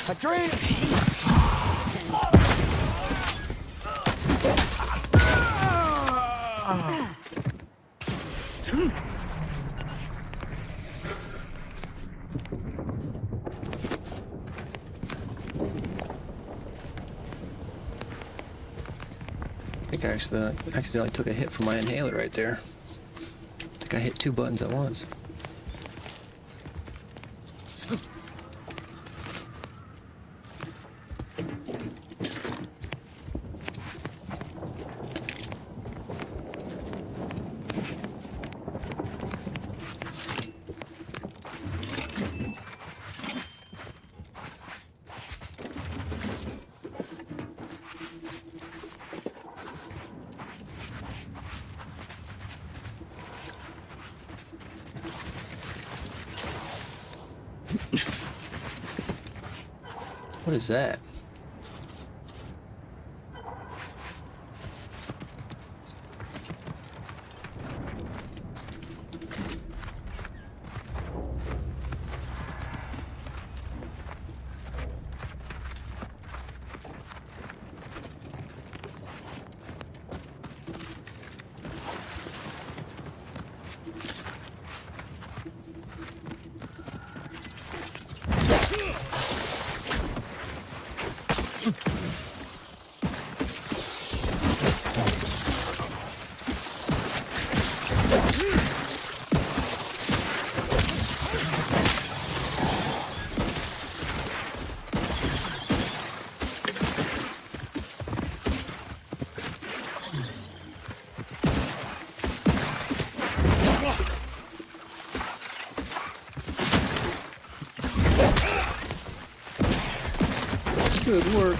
A dream! I think I accidentally took a hit from my inhaler right there. I think I hit 2 buttons at once. What is that? Good work.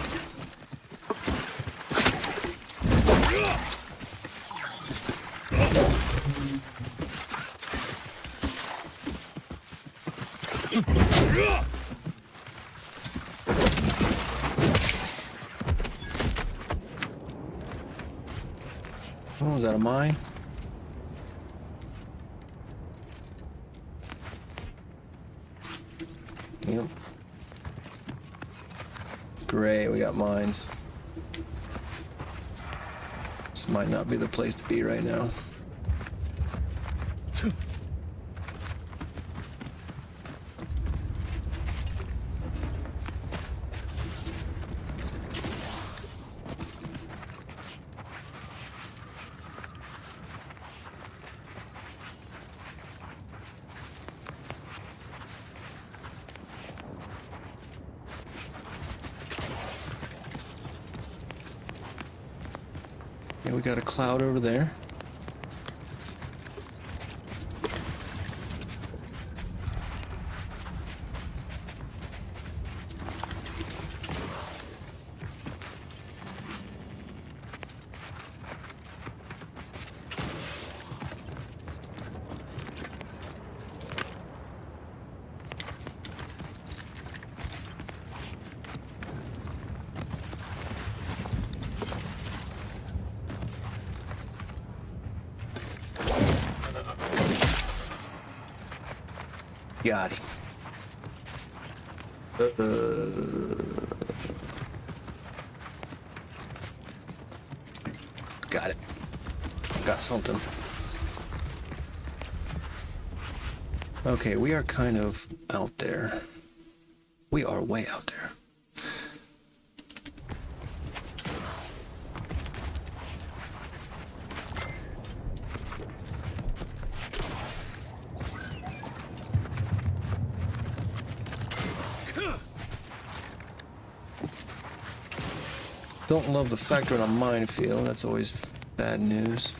Oh, was that a mine? Yep. Great, we got mines. This might not be the place to be right now. Yeah, we got a cloud over there. Got him. Got it. Got something. Okay, we are kind of out there. We are way out there. Don't love the fact we're in a minefield. That's always bad news.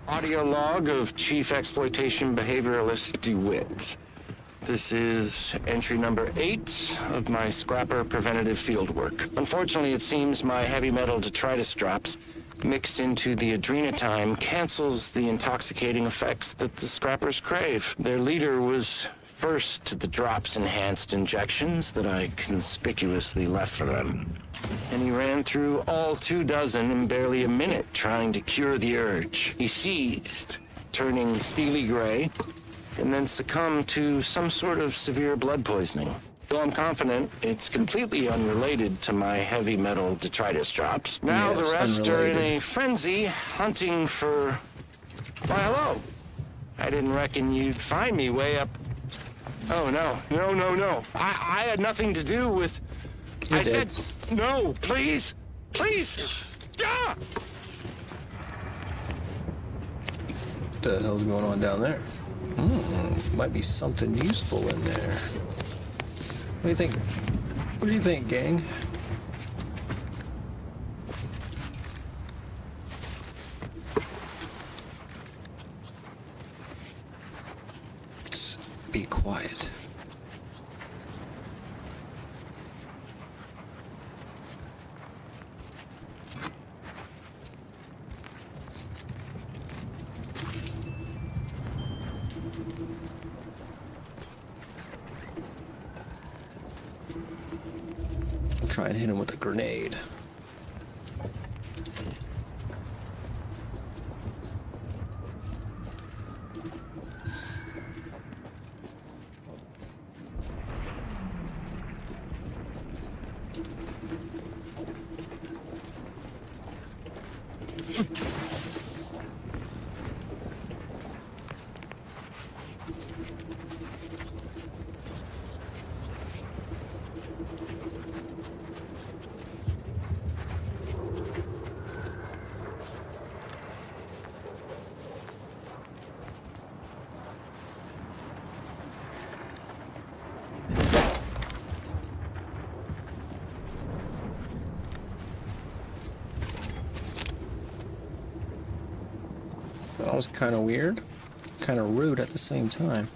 Audio log of Chief Exploitation Behavioralist DeWitt. This is entry number 8 of my scrapper preventative field work. Unfortunately, it seems my heavy metal detritus drops mixed into the adrenatime cancels the intoxicating effects that the scrappers crave. Their leader was first to the drops-enhanced injections that I conspicuously left for them. And he ran through all 24 in barely a minute trying to cure the urge. He seized, turning steely gray, and then succumbed to some sort of severe blood poisoning. Though I'm confident it's completely unrelated to my heavy metal detritus drops. Now Yes, the rest are in unrelated. a frenzy hunting for... Why, hello. I didn't reckon you'd find me way up... Oh, no. No. I had nothing to do with... You're I dead. said, no, please. Please. Ah! What the hell's going on down there? Might be something useful in there. What do you think? What do you think, gang? Just be quiet. I'll try and hit him with a grenade. That was kind of weird. Kind of rude at the same time.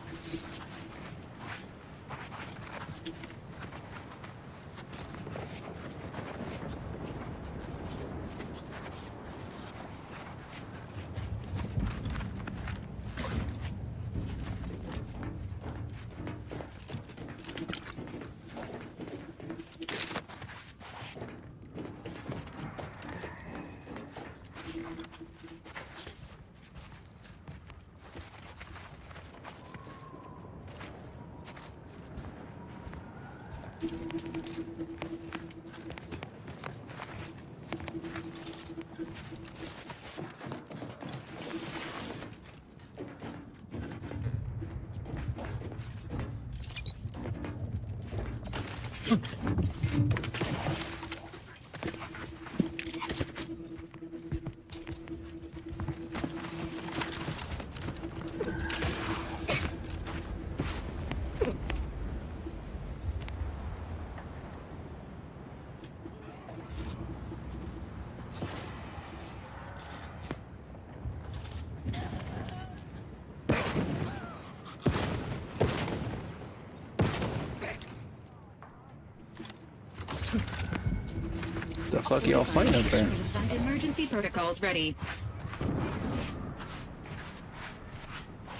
The fuck y'all fighting up there? Emergency protocols ready.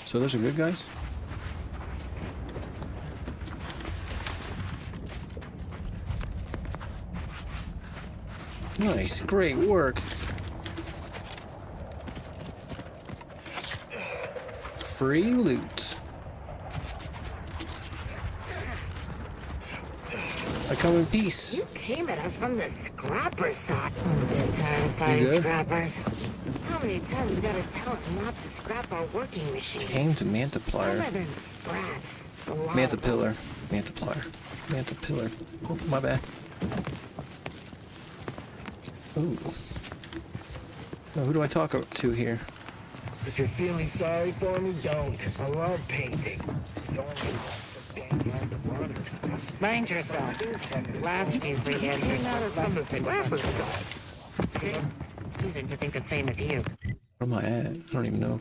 So those are good guys? Nice, great work. Free loot. I come in peace. You came at us from the scrapper side. I'm dead tired of fighting scrappers. How many times we gotta tell them not to scrap our working machines? Tamed Mantiplier. Other than brats, a lot of Mantipillar. Mantiplier. Mantipillar. Oh, my bad. Ooh. Now, who do I talk to here? If you're feeling sorry for me, don't. I love painting. Mind yourself. Last few weekends, you're not as from the scrappers side. Choosing to think the same as you. Where am I at? I don't even know.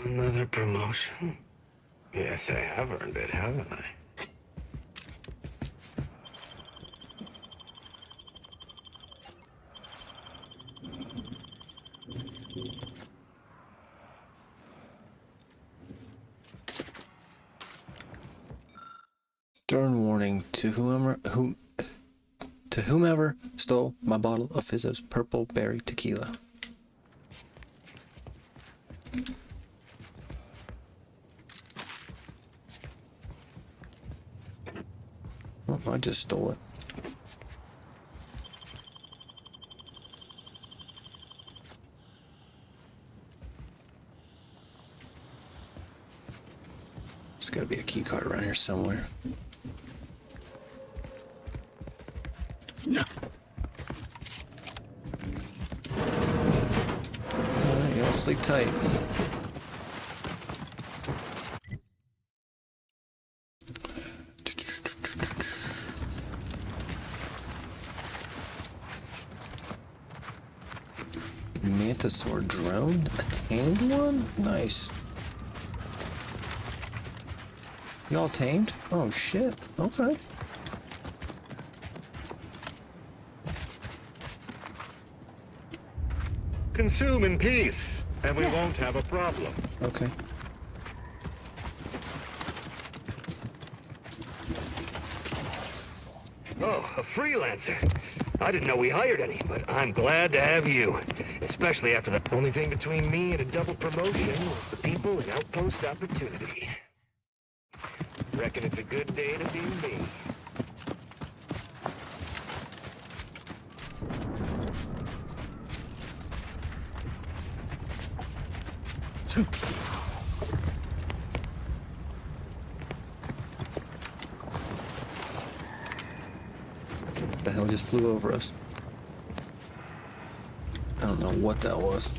Another promotion? Yes, I have earned it, haven't I? Stern warning to whomever stole my bottle of Fizzo's purple berry tequila. Oh, I just stole it. There's gotta be a key card around here somewhere. No. Alright, y'all sleep tight. Mantisaur drone? A tamed one? Nice. Y'all tamed? Oh shit. Okay. Consume in peace, and we won't have a problem. Okay. Oh, a freelancer. I didn't know we hired any, but I'm glad to have you. Especially after the only thing between me and a double promotion was the people and outpost opportunity. Reckon it's a good day to be me. The hell just flew over us? I don't know what that was.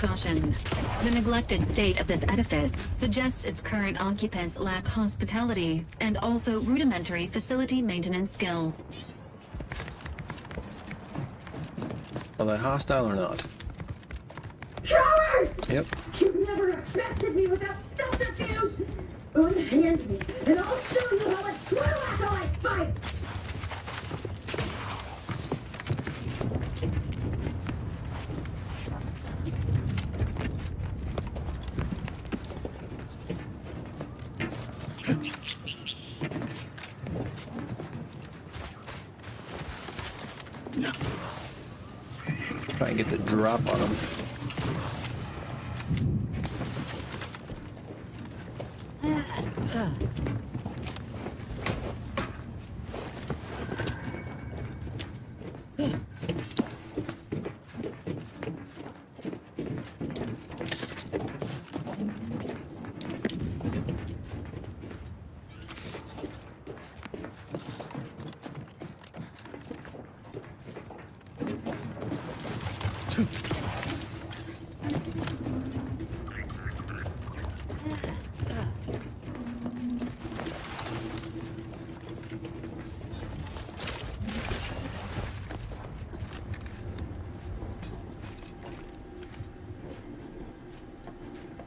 Caution. The neglected state of this edifice suggests its current occupants lack hospitality and also rudimentary facility maintenance skills. Are they hostile or not? Coward! Yep. You never accepted me without subterfuge! Unhand me, and I'll show you how it's true after I fight! Try and get the drop on them.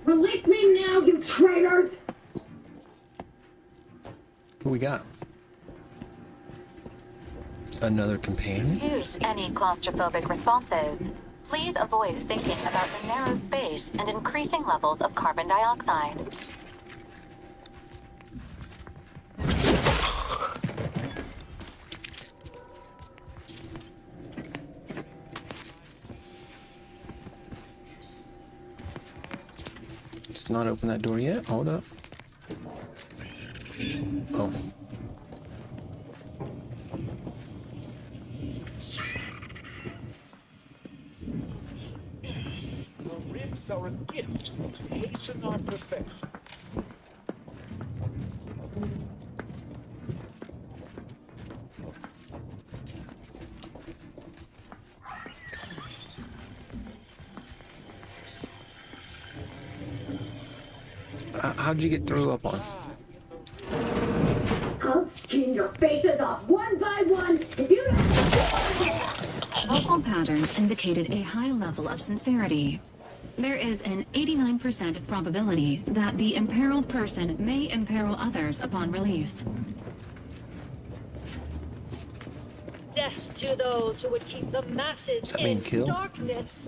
Release me now, you traitors! Who we got? Another companion? Use any claustrophobic responses. Please avoid thinking about the narrow space and increasing levels of carbon dioxide. Let's not open that door yet. Hold up. Oh. Your ribs are a gift. Hasten our perfection. How'd you get through up on? I'll skin your faces off one by one if you don't... Vocal patterns indicated a high level of sincerity. There is an 89% probability that the imperiled person may imperil others upon release. Death to those who would keep the masses Does that mean in kill? darkness.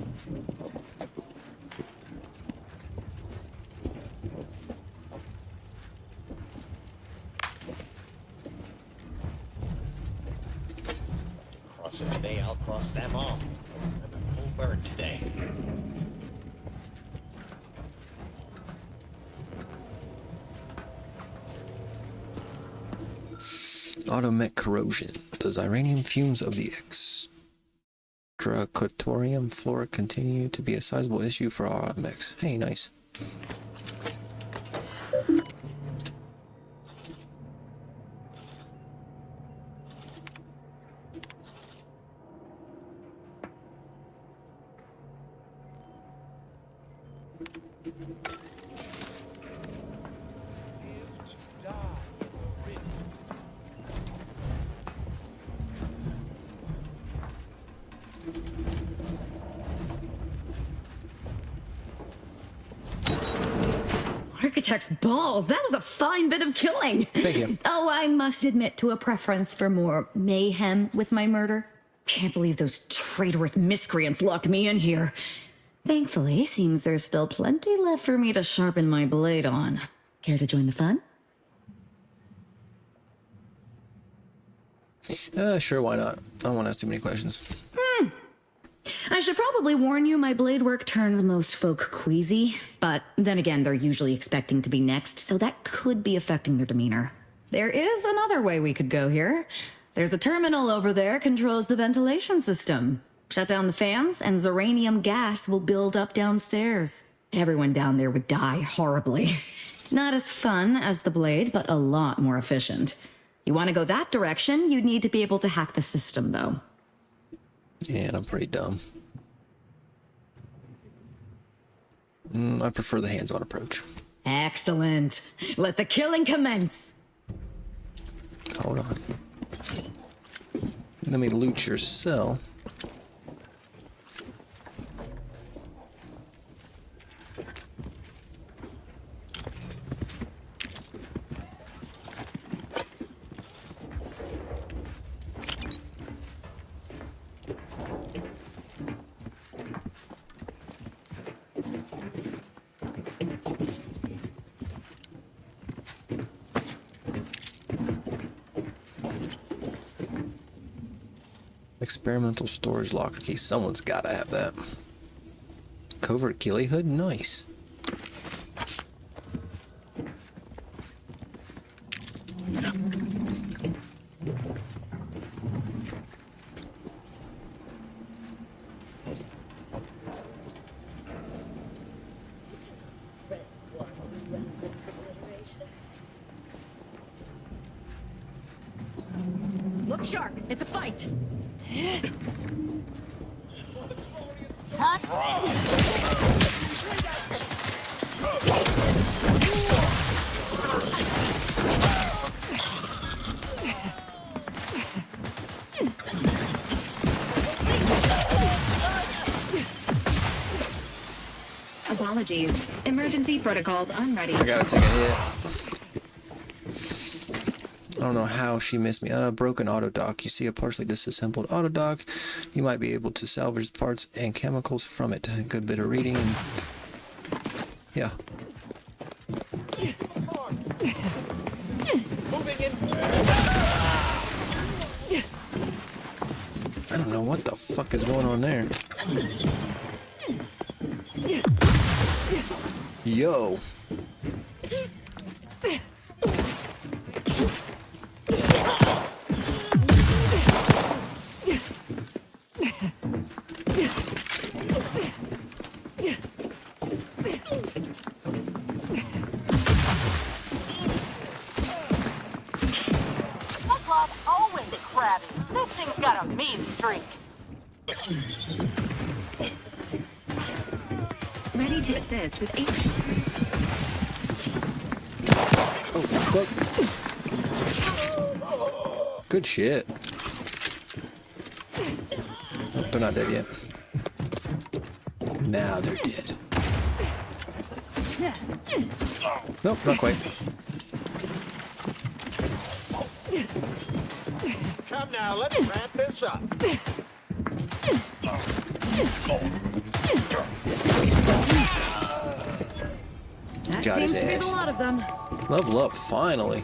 Cross it today, I'll cross them all. I'm a full bird today. Automech corrosion. The xyranium fumes of the extracorporeal flora continue to be a sizable issue for automechs. Hey, nice. Architect's balls. That was a fine bit of killing. Thank you. Oh, I must admit to a preference for more mayhem with my murder. Can't believe those traitorous miscreants locked me in here. Thankfully, seems there's still plenty left for me to sharpen my blade on. Care to join the fun? Sure, why not? I don't want to ask too many questions. I should probably warn you, my blade work turns most folk queasy, but then again, they're usually expecting to be next, so that could be affecting their demeanor. There is another way we could go here. There's a terminal over there controls the ventilation system. Shut down the fans, and Zoranium gas will build up downstairs. Everyone down there would die horribly. Not as fun as the blade, but a lot more efficient. You want to go that direction, you'd need to be able to hack the system, though. Yeah, and I'm pretty dumb. I prefer the hands-on approach. Excellent. Let the killing commence. Hold on. Let me loot your cell. Experimental storage locker key. Someone's gotta have that. Covert ghillie hood? Nice. Look sharp. It's a fight. Apologies. Emergency protocols unready. I gotta take a hit. I don't know how she missed me. Broken auto dock. You see a partially disassembled auto dock. You might be able to salvage parts and chemicals from it. A good bit of reading and... yeah. I don't know what the fuck is going on there. Yo. Always crabby. This thing's got a mean streak. Ready to assist with 8. Oh, fuck. Good shit. Oh, they're not dead yet. Now they're dead. Nope, not quite. Come now, let's wrap this up. That Got his seems to be ass. a lot of them. Level up, finally.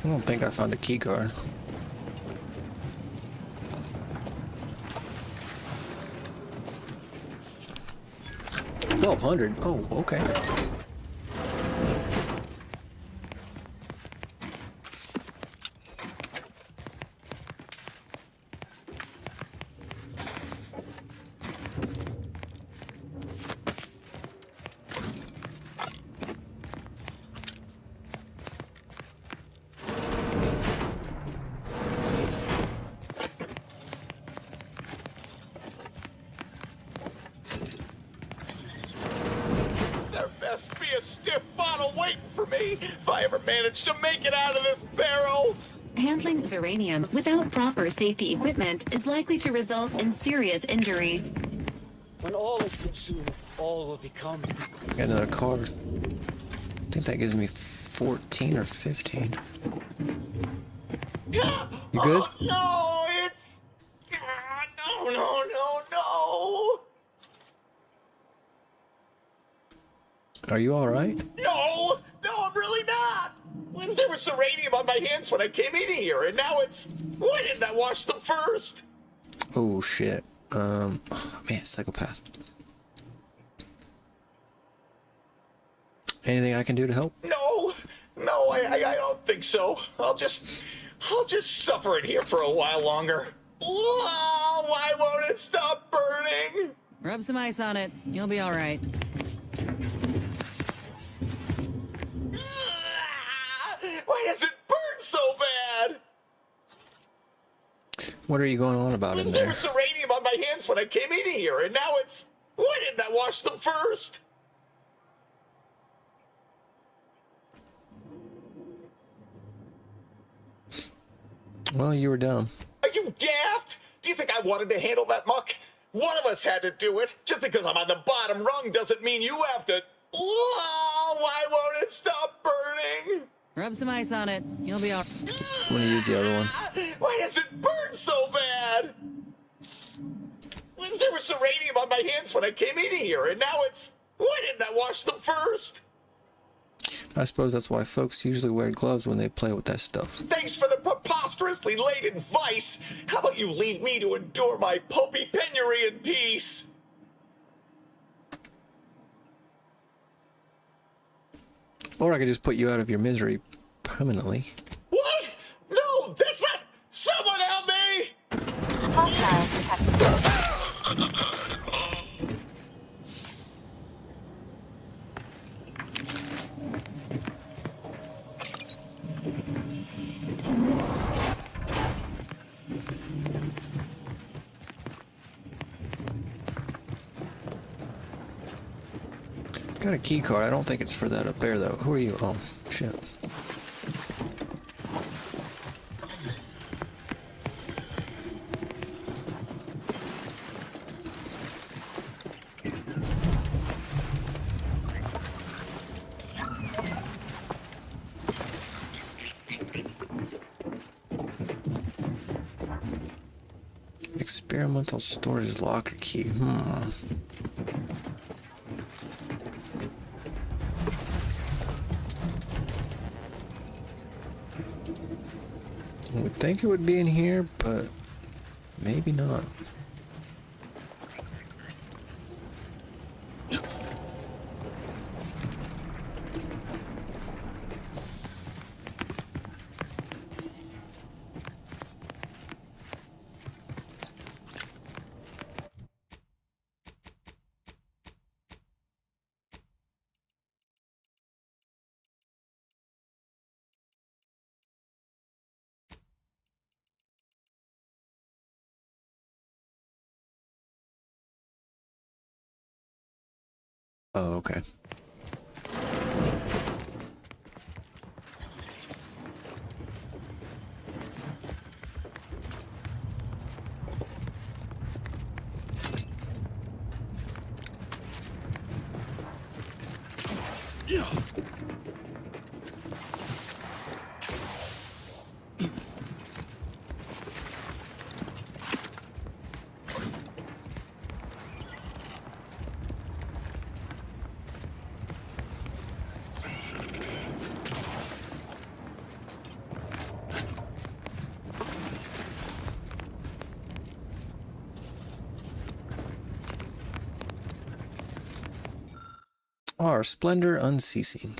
I don't think I found a key card. $1,200. Oh, okay. There best be a stiff bottle waiting for me if I ever manage to make it out of this barrel. Handling Zeranium without proper safety equipment is likely to result in serious injury. When all is consumed, all will become. Got another card. I think that gives me 14 or 15. You good? Oh, no, it's... No. Are you alright? No, I'm really not. There was uranium on my hands when I came in here, and now it's... Why didn't I wash them first? Oh shit. Man, psychopath. Anything I can do to help? No, I don't think so. I'll just suffer it here for a while longer. Oh, why won't it stop burning? Rub some ice on it. You'll be all right. Why does it burn so bad? What are you going on about in There there? was uranium on my hands when I came in here, and now it's... Why didn't I wash them first? Well, you were dumb. Are you daft? Do you think I wanted to handle that muck? One of us had to do it. Just because I'm on the bottom rung doesn't mean you have to... Oh, why won't it stop burning? Rub some ice on it. You'll be all right. I'm gonna use the other one. Why does it burn so bad? There was uranium on my hands when I came in here, and now it's... Why didn't I wash them first? I suppose that's why folks usually wear gloves when they play with that stuff. Thanks for the preposterously late advice. How about you leave me to endure my pulpy penury in peace? Or I could just put you out of your misery permanently. What? No, that's not... Someone help me! Got a key card. I don't think it's for that up there, though. Who are you? Oh, shit. Experimental storage locker key. I would think it would be in here, but maybe not. Oh, okay. Our splendor unceasing.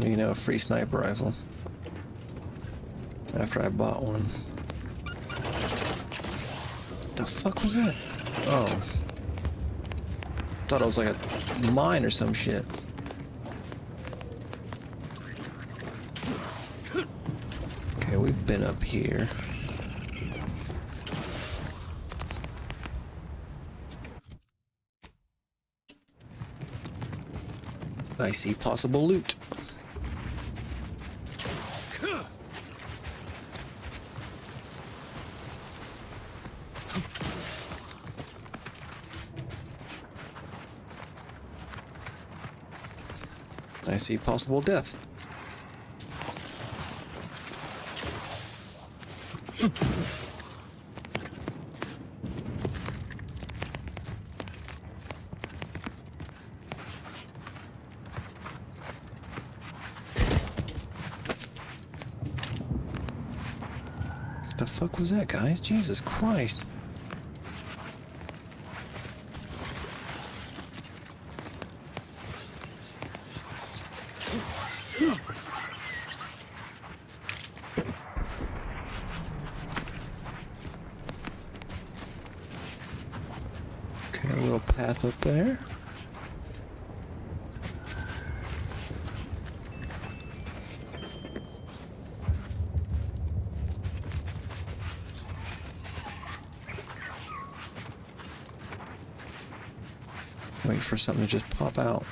You know, a free sniper rifle. After I bought one. The fuck was that? Oh. Thought it was like a mine or some shit. Okay, we've been up here. I see possible loot. I see possible death. The fuck was that, guys? Jesus Christ. Okay, a little path up there. Wait for something to just pop out.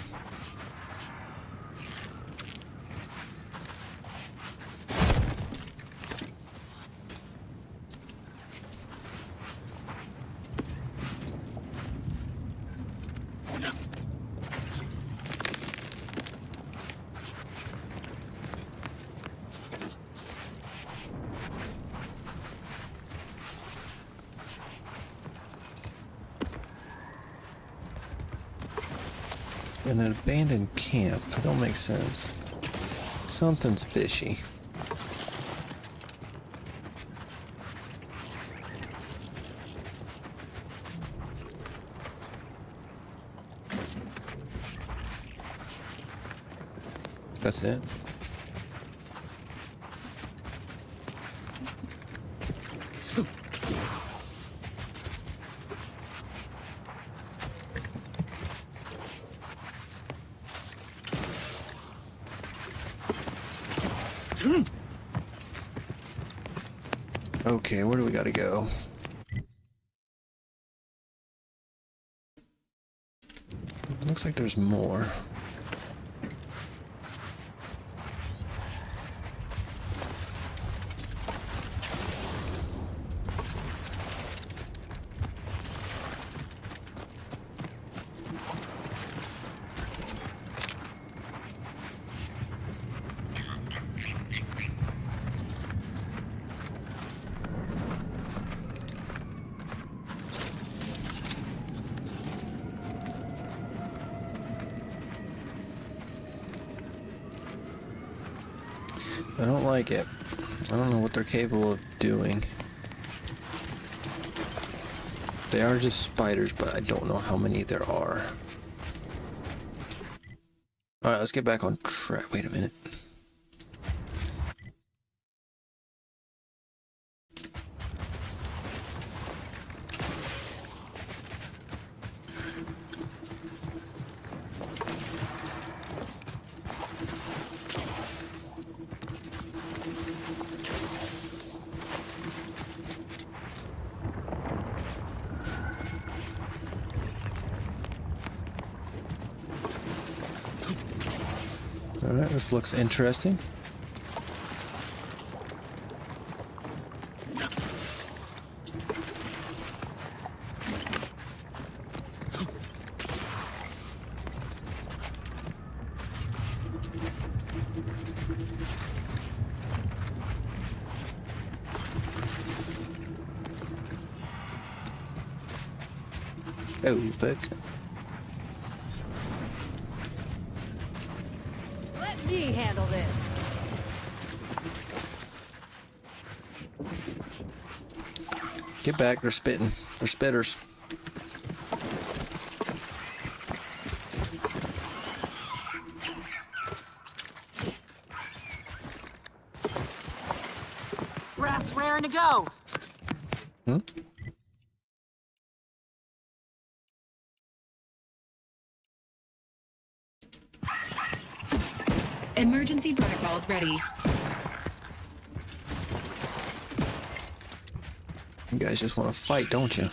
An abandoned camp. That don't make sense. Something's fishy. That's it. Okay, where do we gotta go? Looks like there's more. I don't like it. I don't know what they're capable of doing. They are just spiders, but I don't know how many there are. Alright, let's get back on track. Wait a minute. Alright, this looks interesting. Oh, fuck. me handle this. Get back, they're spitting. They're spitters. Raft's raring to go. Hmm? Emergency protocols ready. You guys just want to fight, don't you?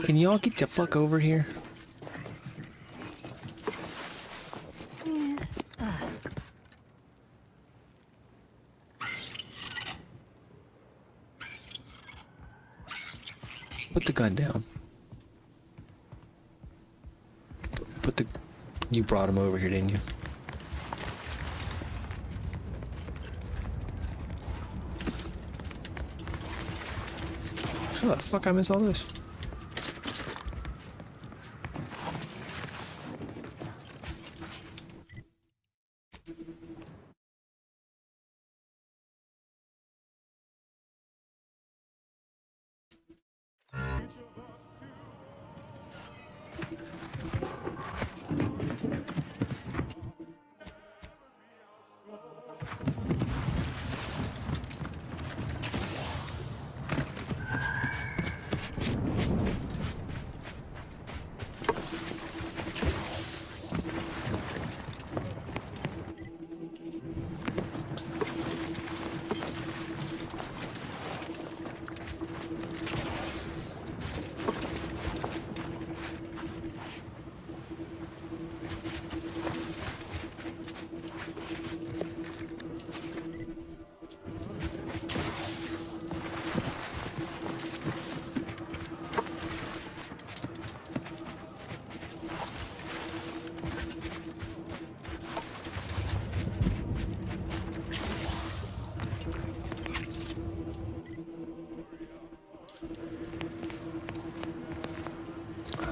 Can y'all get the fuck over here? Put the gun down. Put the... You brought him over here, didn't you? How the fuck I miss all this?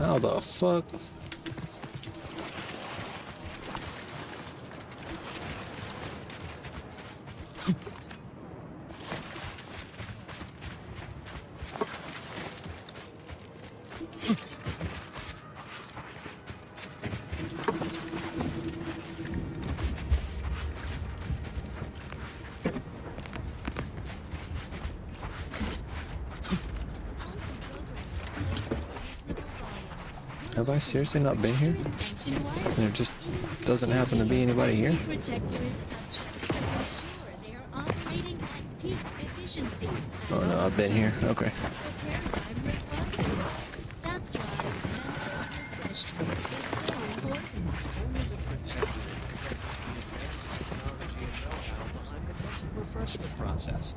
How the fuck? Have I seriously not been here? There just doesn't happen to be anybody here? Oh no, I've been here. Okay. That's why refreshment is so important. Refreshment process.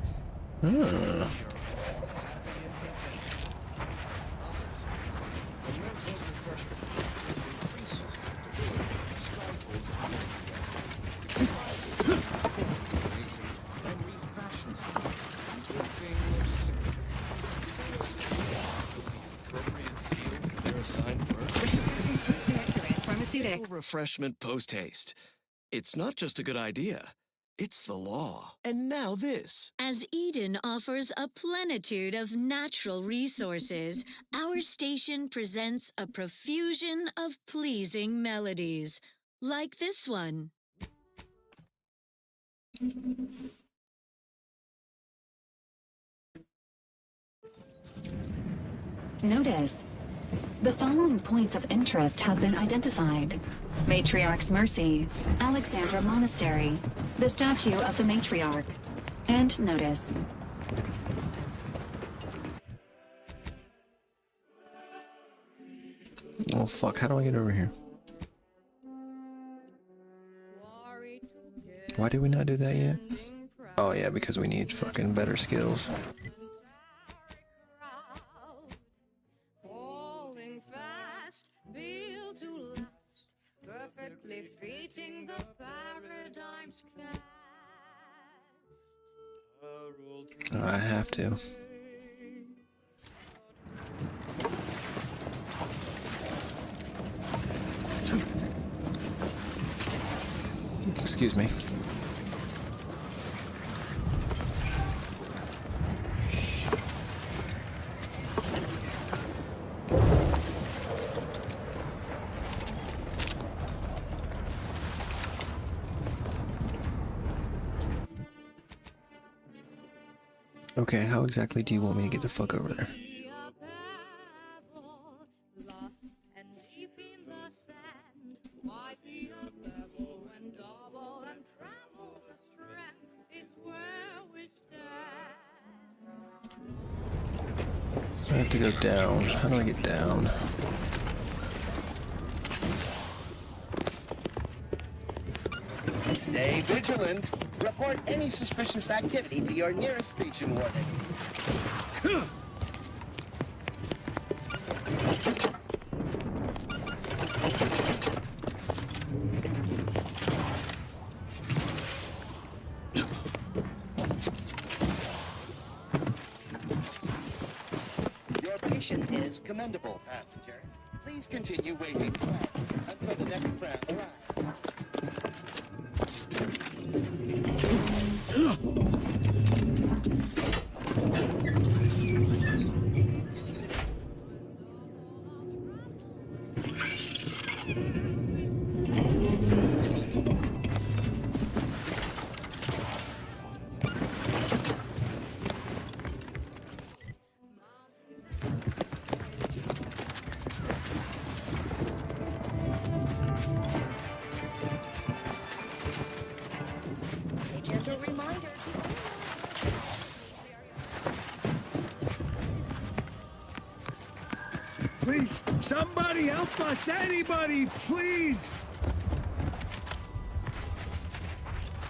Pharmaceutics. Refreshment post haste. It's not just a good idea, it's the law. And now this. As Eden offers a plenitude of natural resources, our station presents a profusion of pleasing melodies, like this one. Notice. The following points of interest have been identified. Matriarch's Mercy, Alexandra Monastery, the statue of the Matriarch, and notice. Oh fuck, how do I get over here? Why did we not do that yet? Oh yeah, because we need fucking better skills. Falling fast, built to last, perfectly fitting the paradigm's cast. I have to. Excuse me. Okay, how exactly do you want me to get the fuck over there? I have to go down. How do I get down? Stay vigilant. Report any suspicious activity to your nearest station warden. Your patience is commendable, passenger. Please continue waiting until the next tram arrives. Gentle reminder. Please, somebody help us! Anybody, please!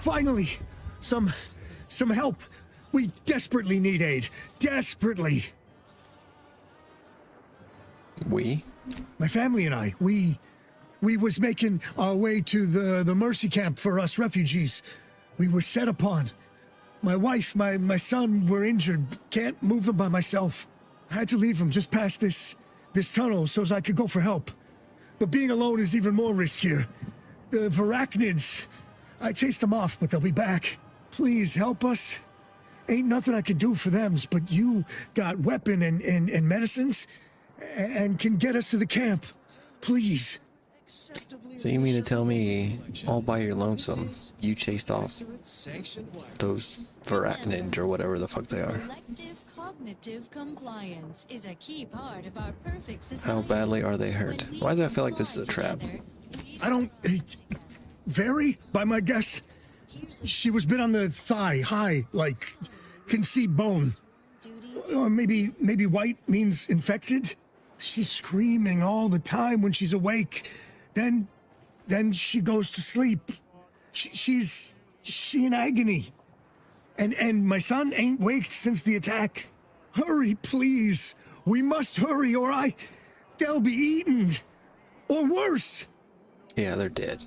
Finally, some help. We desperately need aid. Desperately. We? My family and I, we was making our way to the Mercy camp for us refugees. We were set upon. My wife, my son were injured. Can't move them by myself. I had to leave them just past this tunnel so as I could go for help. But being alone is even more riskier. The Varachnids, I chased them off, but they'll be back. Please help us. Ain't nothing I can do for them, but you got weapon and medicines and can get us to the camp. Please. So you mean to tell me, all by your lonesome, you chased off those Varachnids or whatever the fuck they are? Collective cognitive compliance is a key part of our perfect society. How badly are they hurt? Why does that feel like this is a trap? I don't... Vary, by my guess. She was bit on the thigh, high, like, can see bone. Or maybe white means infected? She's screaming all the time when she's awake. Then she goes to sleep. She's in agony. And my son ain't waked since the attack. Hurry, please. We must hurry or they'll be eaten. Or worse. Yeah, they're dead.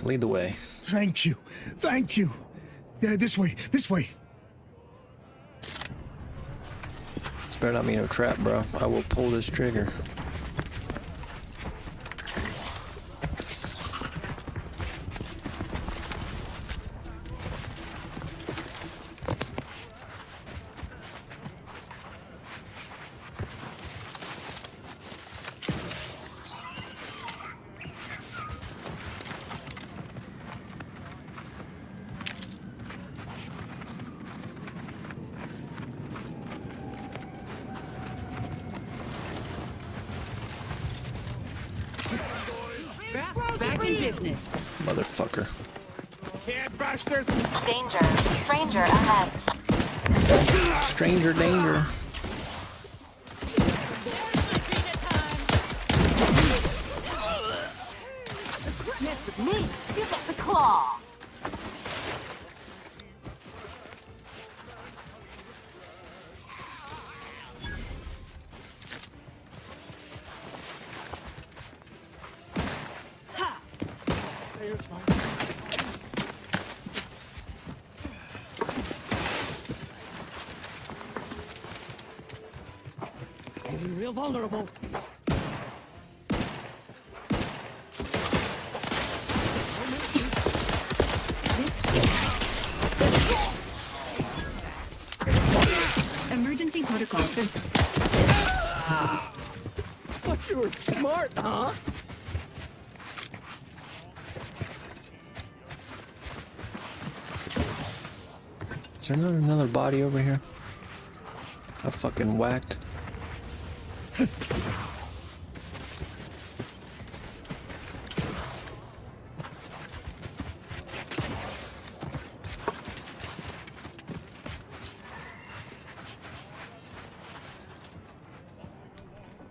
Lead the way. Thank you. Thank you. This way. This better not be no trap, bro. I will pull this trigger. Back in business. Motherfucker. Can't bash their... Danger. Stranger ahead. Stranger danger. Mess with me. Give up the claw. Getting real vulnerable. Emergency protocols. Thought you were smart, huh? Is there not another body over here? I fucking whacked.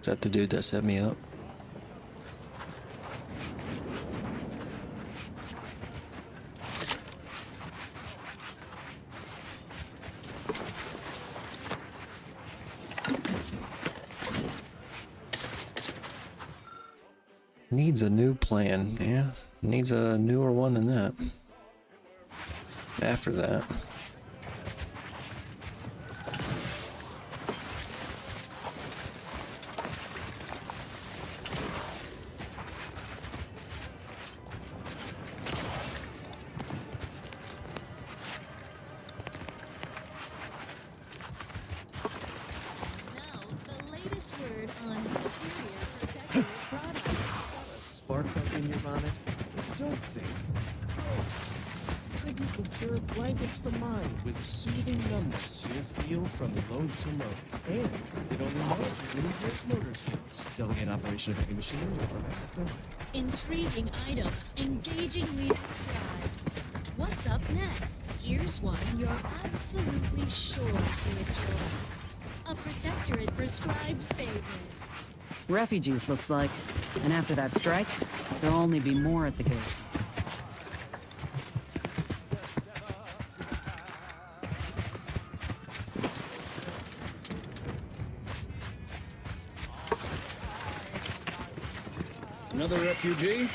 Is that the dude that set me up? Needs a new plan. Yeah, needs a newer one than that. After that. The latest word on superior protective products. Spark up in your bonnet? Don't think. Tribute Pure blankets the mind with soothing numbness you'll feel from load to load. And it only models your inverse motor skills. Delegate operation of heavy machinery or etc. Intriguing items, engagingly described. What's up next? Here's one you're absolutely sure to enjoy. A Protectorate prescribed favorite. Refugees, looks like. And after that strike, there'll only be more at the gate. Another refugee?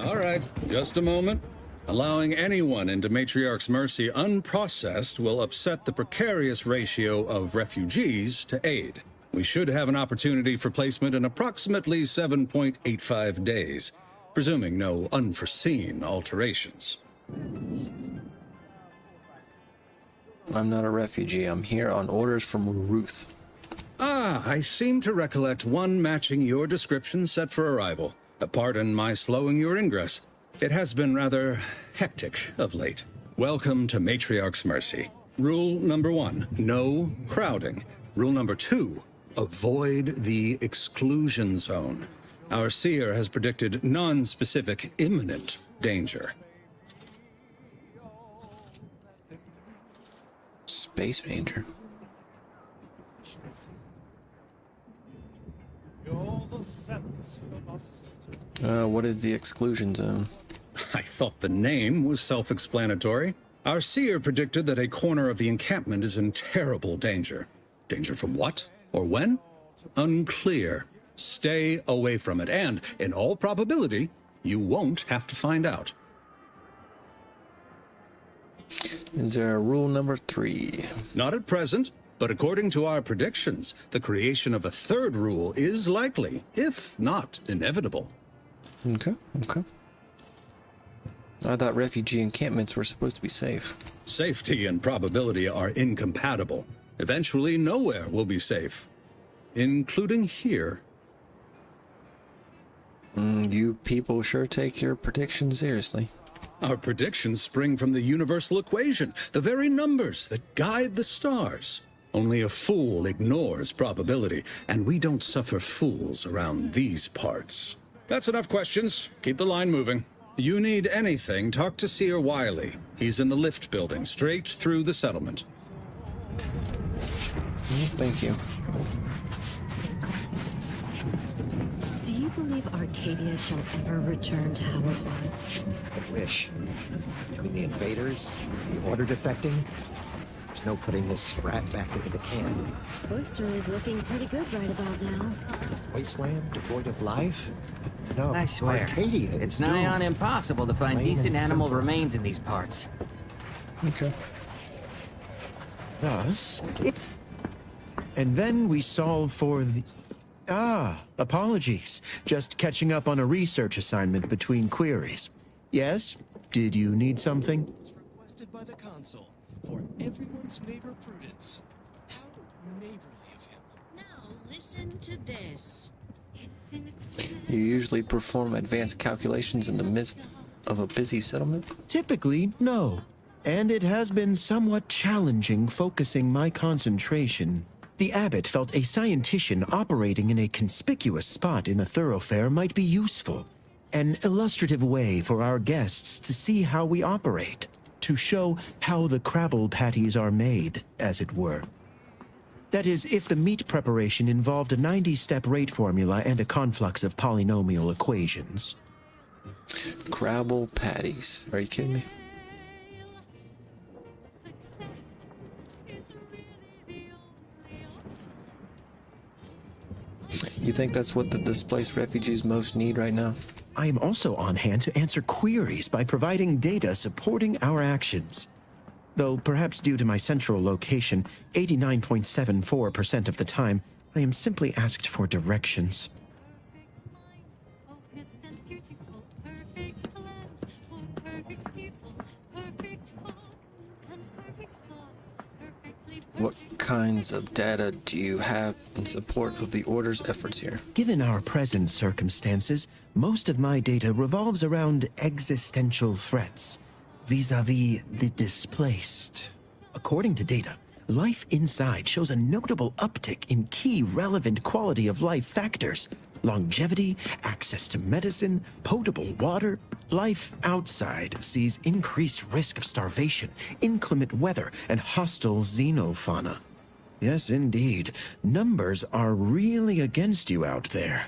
All right, just a moment. Allowing anyone into Matriarch's Mercy unprocessed will upset the precarious ratio of refugees to aid. We should have an opportunity for placement in approximately 7.85 days, presuming no unforeseen alterations. I'm not a refugee. I'm here on orders from Ruth. Ah, I seem to recollect one matching your description set for arrival. Pardon my slowing your ingress. It has been rather hectic of late. Welcome to Matriarch's Mercy. Rule number 1, no crowding. Rule number 2, avoid the exclusion zone. Our seer has predicted non-specific imminent danger. Space Ranger. What is the exclusion zone? I thought the name was self-explanatory. Our seer predicted that a corner of the encampment is in terrible danger. Danger from what? Or when? Unclear. Stay away from it, and, in all probability, you won't have to find out. Is there a rule number 3? Not at present, but according to our predictions, the creation of a third rule is likely, if not inevitable. Okay. I thought refugee encampments were supposed to be safe. Safety and probability are incompatible. Eventually, nowhere will be safe, including here. You people sure take your predictions seriously. Our predictions spring from the universal equation, the very numbers that guide the stars. Only a fool ignores probability, and we don't suffer fools around these parts. That's enough questions. Keep the line moving. You need anything, talk to Seer Wiley. He's in the lift building, straight through the settlement. Thank you. Do you believe Arcadia shall ever return to how it was? I wish. Between the invaders, the order defecting, There's no putting this sprat back into the can. Oyster is looking pretty good right about now. Wasteland devoid of life? No, I swear, Arcadia it's is nigh doomed. on impossible to find Plain decent and animal simple. remains in these parts. Okay. Thus, and then we solve for the... apologies. Just catching up on a research assignment between queries. Yes? Did you need something? Requested by the console for everyone's neighbor Prudence. How neighborly of him. Now listen to this. You usually perform advanced calculations in the midst of a busy settlement? Typically, no. And it has been somewhat challenging focusing my concentration. The abbot felt a scientician operating in a conspicuous spot in the thoroughfare might be useful. An illustrative way for our guests to see how we operate. To show how the Crabble patties are made, as it were. That is, if the meat preparation involved a 90-step rate formula and a conflux of polynomial equations. Crabble patties. Are you kidding me? You think that's what the displaced refugees most need right now? I am also on hand to answer queries by providing data supporting our actions. Though perhaps due to my central location, 89.74% of the time, I am simply asked for directions. What kinds of data do you have in support of the Order's efforts here? Given our present circumstances, most of my data revolves around existential threats, vis-a-vis the displaced. According to data, life inside shows a notable uptick in key relevant quality of life factors. Longevity, access to medicine, potable water. Life outside sees increased risk of starvation, inclement weather, and hostile xenofauna. Yes, indeed. Numbers are really against you out there.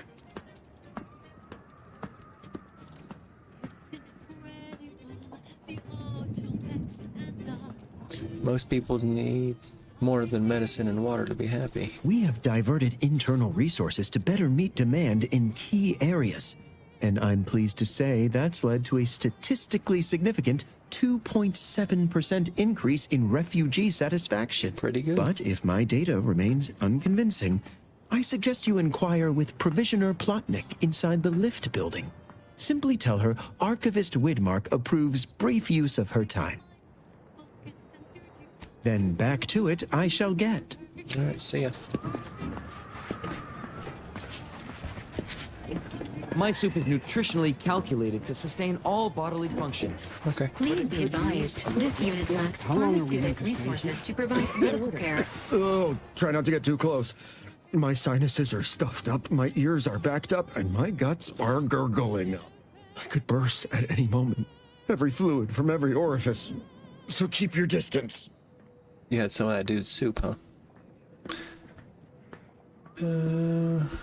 Most people need more than medicine and water to be happy. We have diverted internal resources to better meet demand in key areas. And I'm pleased to say that's led to a statistically significant 2.7% increase in refugee satisfaction. Pretty good. But if my data remains unconvincing, I suggest you inquire with Provisioner Plotnik inside the lift building. Simply tell her Archivist Widmark approves brief use of her time. Then back to it I shall get. All right, see ya. My soup is nutritionally calculated to sustain all bodily functions. Okay. Please be advised, this unit lacks How long are we pharmaceutic at the station? resources to provide medical care. Oh, try not to get too close. My sinuses are stuffed up, my ears are backed up, and my guts are gurgling. I could burst at any moment. Every fluid from every orifice. So keep your distance. You had some of that dude's soup, huh?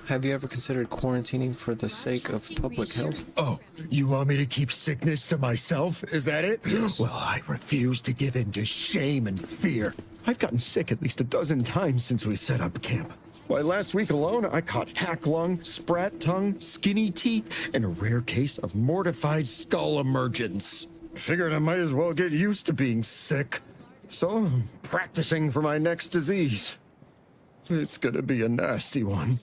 Have you ever considered quarantining for the sake of public health? Oh, you want me to keep sickness to myself? Is that it? Yes. Well, I refuse to give in to shame and fear. I've gotten sick at least a dozen times since we set up camp. Why, last week alone, I caught hack lung, sprat tongue, skinny teeth, and a rare case of mortified skull emergence. Figured I might as well get used to being sick. So I'm practicing for my next disease. It's gonna be a nasty one.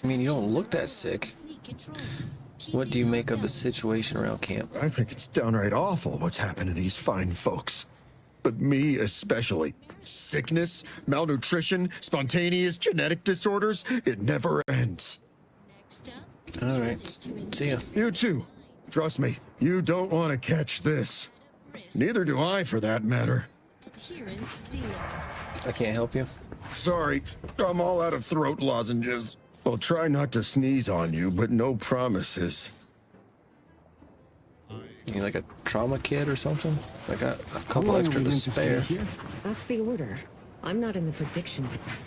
I mean, you don't look that sick. What do you make of the situation around camp? I think it's downright awful what's happened to these fine folks. But me especially. Sickness, malnutrition, spontaneous genetic disorders, it never ends. All right, see ya. You too. Trust me, you don't want to catch this. Neither do I, for that matter. I can't help you. Sorry, I'm all out of throat lozenges. I'll try not to sneeze on you, but no promises. You need like a trauma kit or something? I got a couple extra to spare. That's the order. I'm not in the prediction business.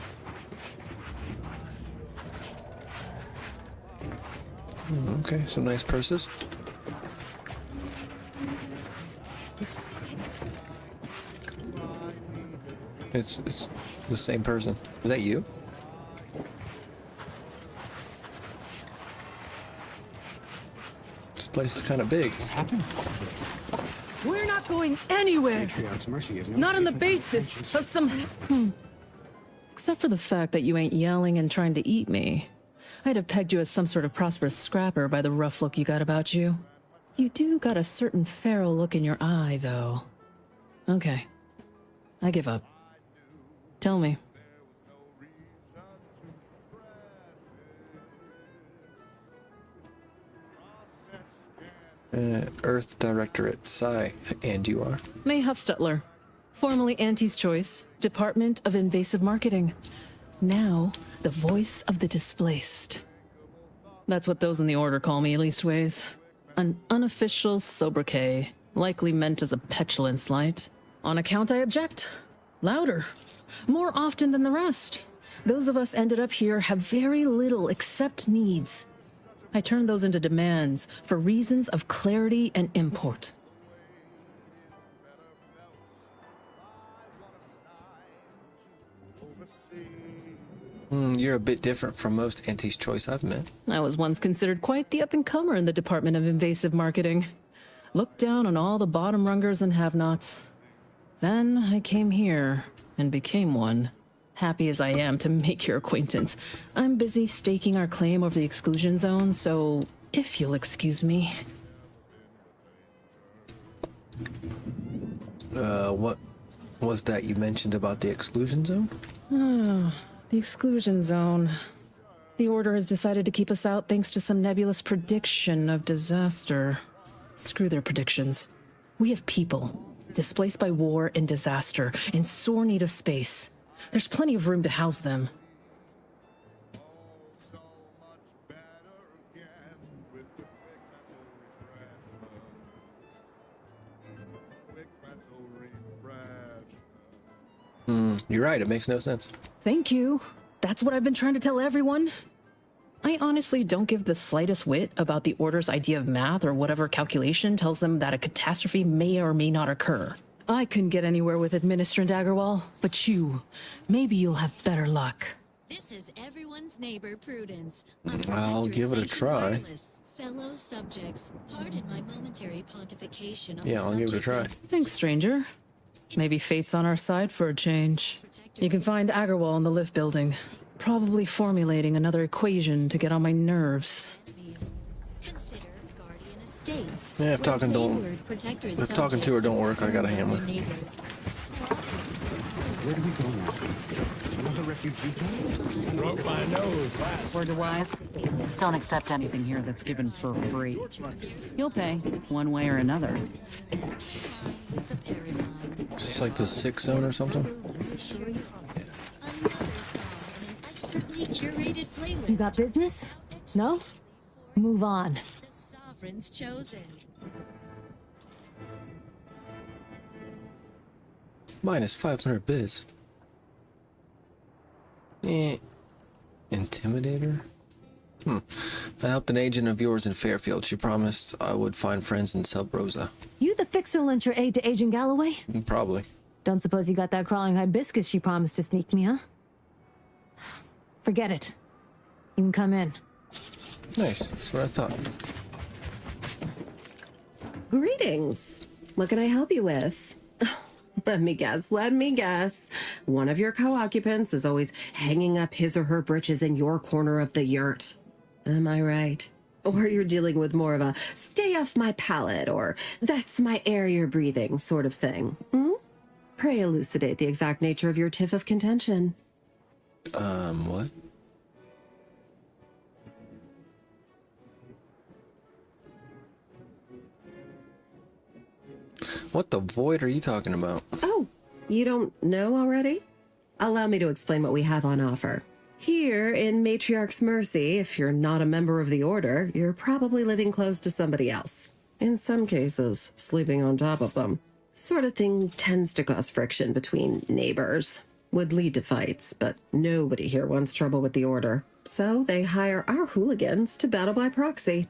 Okay, some nice purses. It's the same person. Is that you? This place is kind of big. We're not going anywhere. Not on the basis of some. Except for the fact that you ain't yelling and trying to eat me. I'd have pegged you as some sort of prosperous scrapper by the rough look you got about you. You do got a certain feral look in your eye, though. Okay. I give up. Tell me. Earth Directorate, Psi, and you are? May Huffstetler, formerly Auntie's Choice, Department of Invasive Marketing. Now, the voice of the displaced. That's what those in the Order call me, leastways. An unofficial sobriquet, likely meant as a petulant slight. On account I object. Louder. More often than the rest. Those of us ended up here have very little except needs. I turn those into demands for reasons of clarity and import. You're a bit different from most Auntie's Choice I've met. I was once considered quite the up-and-comer in the Department of Invasive Marketing. Looked down on all the bottom rungers and have-nots. Then I came here and became one. Happy as I am to make your acquaintance, I'm busy staking our claim over the exclusion zone, so if you'll excuse me. What was that you mentioned about the exclusion zone? The exclusion zone. The Order has decided to keep us out thanks to some nebulous prediction of disaster. Screw their predictions. We have people, displaced by war and disaster, in sore need of space. There's plenty of room to house them. You're right, it makes no sense. Thank you. That's what I've been trying to tell everyone. I honestly don't give the slightest whit about the Order's idea of math or whatever calculation tells them that a catastrophe may or may not occur. I couldn't get anywhere with Administrant Agarwal, but maybe you'll have better luck. This is everyone's neighbor, Prudence. I'll give it a try. Fellow subjects, pardon my momentary pontification on Yeah, I'll give it a try. Thanks, stranger. Maybe fate's on our side for a change. You can find Agarwal in the lift building, probably formulating another equation to get on my nerves. Consider guardian estates. Yeah, if talking to her don't work, I got a hammer. Where do we go now? Another refugee camp? Broke my nose. Word to wise? Don't accept anything here that's given for free. You'll pay, one way or another. Is this like the 6 zone or something? You got business? No? Move on. Sovereign's chosen. Minus 500 biz. Intimidator? I helped an agent of yours in Fairfield. She promised I would find friends in Sub Rosa. You the fixer lent your aid to Agent Galloway? Probably. Don't suppose you got that crawling hibiscus she promised to sneak me, huh? Forget it. You can come in. Nice. That's what I thought. Greetings. What can I help you with? Let me guess. One of your co-occupants is always hanging up his or her britches in your corner of the yurt. Am I right? Or you're dealing with more of a stay off my palate or that's my air you're breathing sort of thing. Pray elucidate the exact nature of your tiff of contention. What? What the void are you talking about? Oh, you don't know already? Allow me to explain what we have on offer. Here in Matriarch's Mercy, if you're not a member of the Order, you're probably living close to somebody else. In some cases, sleeping on top of them. Sort of thing tends to cause friction between neighbors. Would lead to fights, but nobody here wants trouble with the Order. So they hire our hooligans to battle by proxy.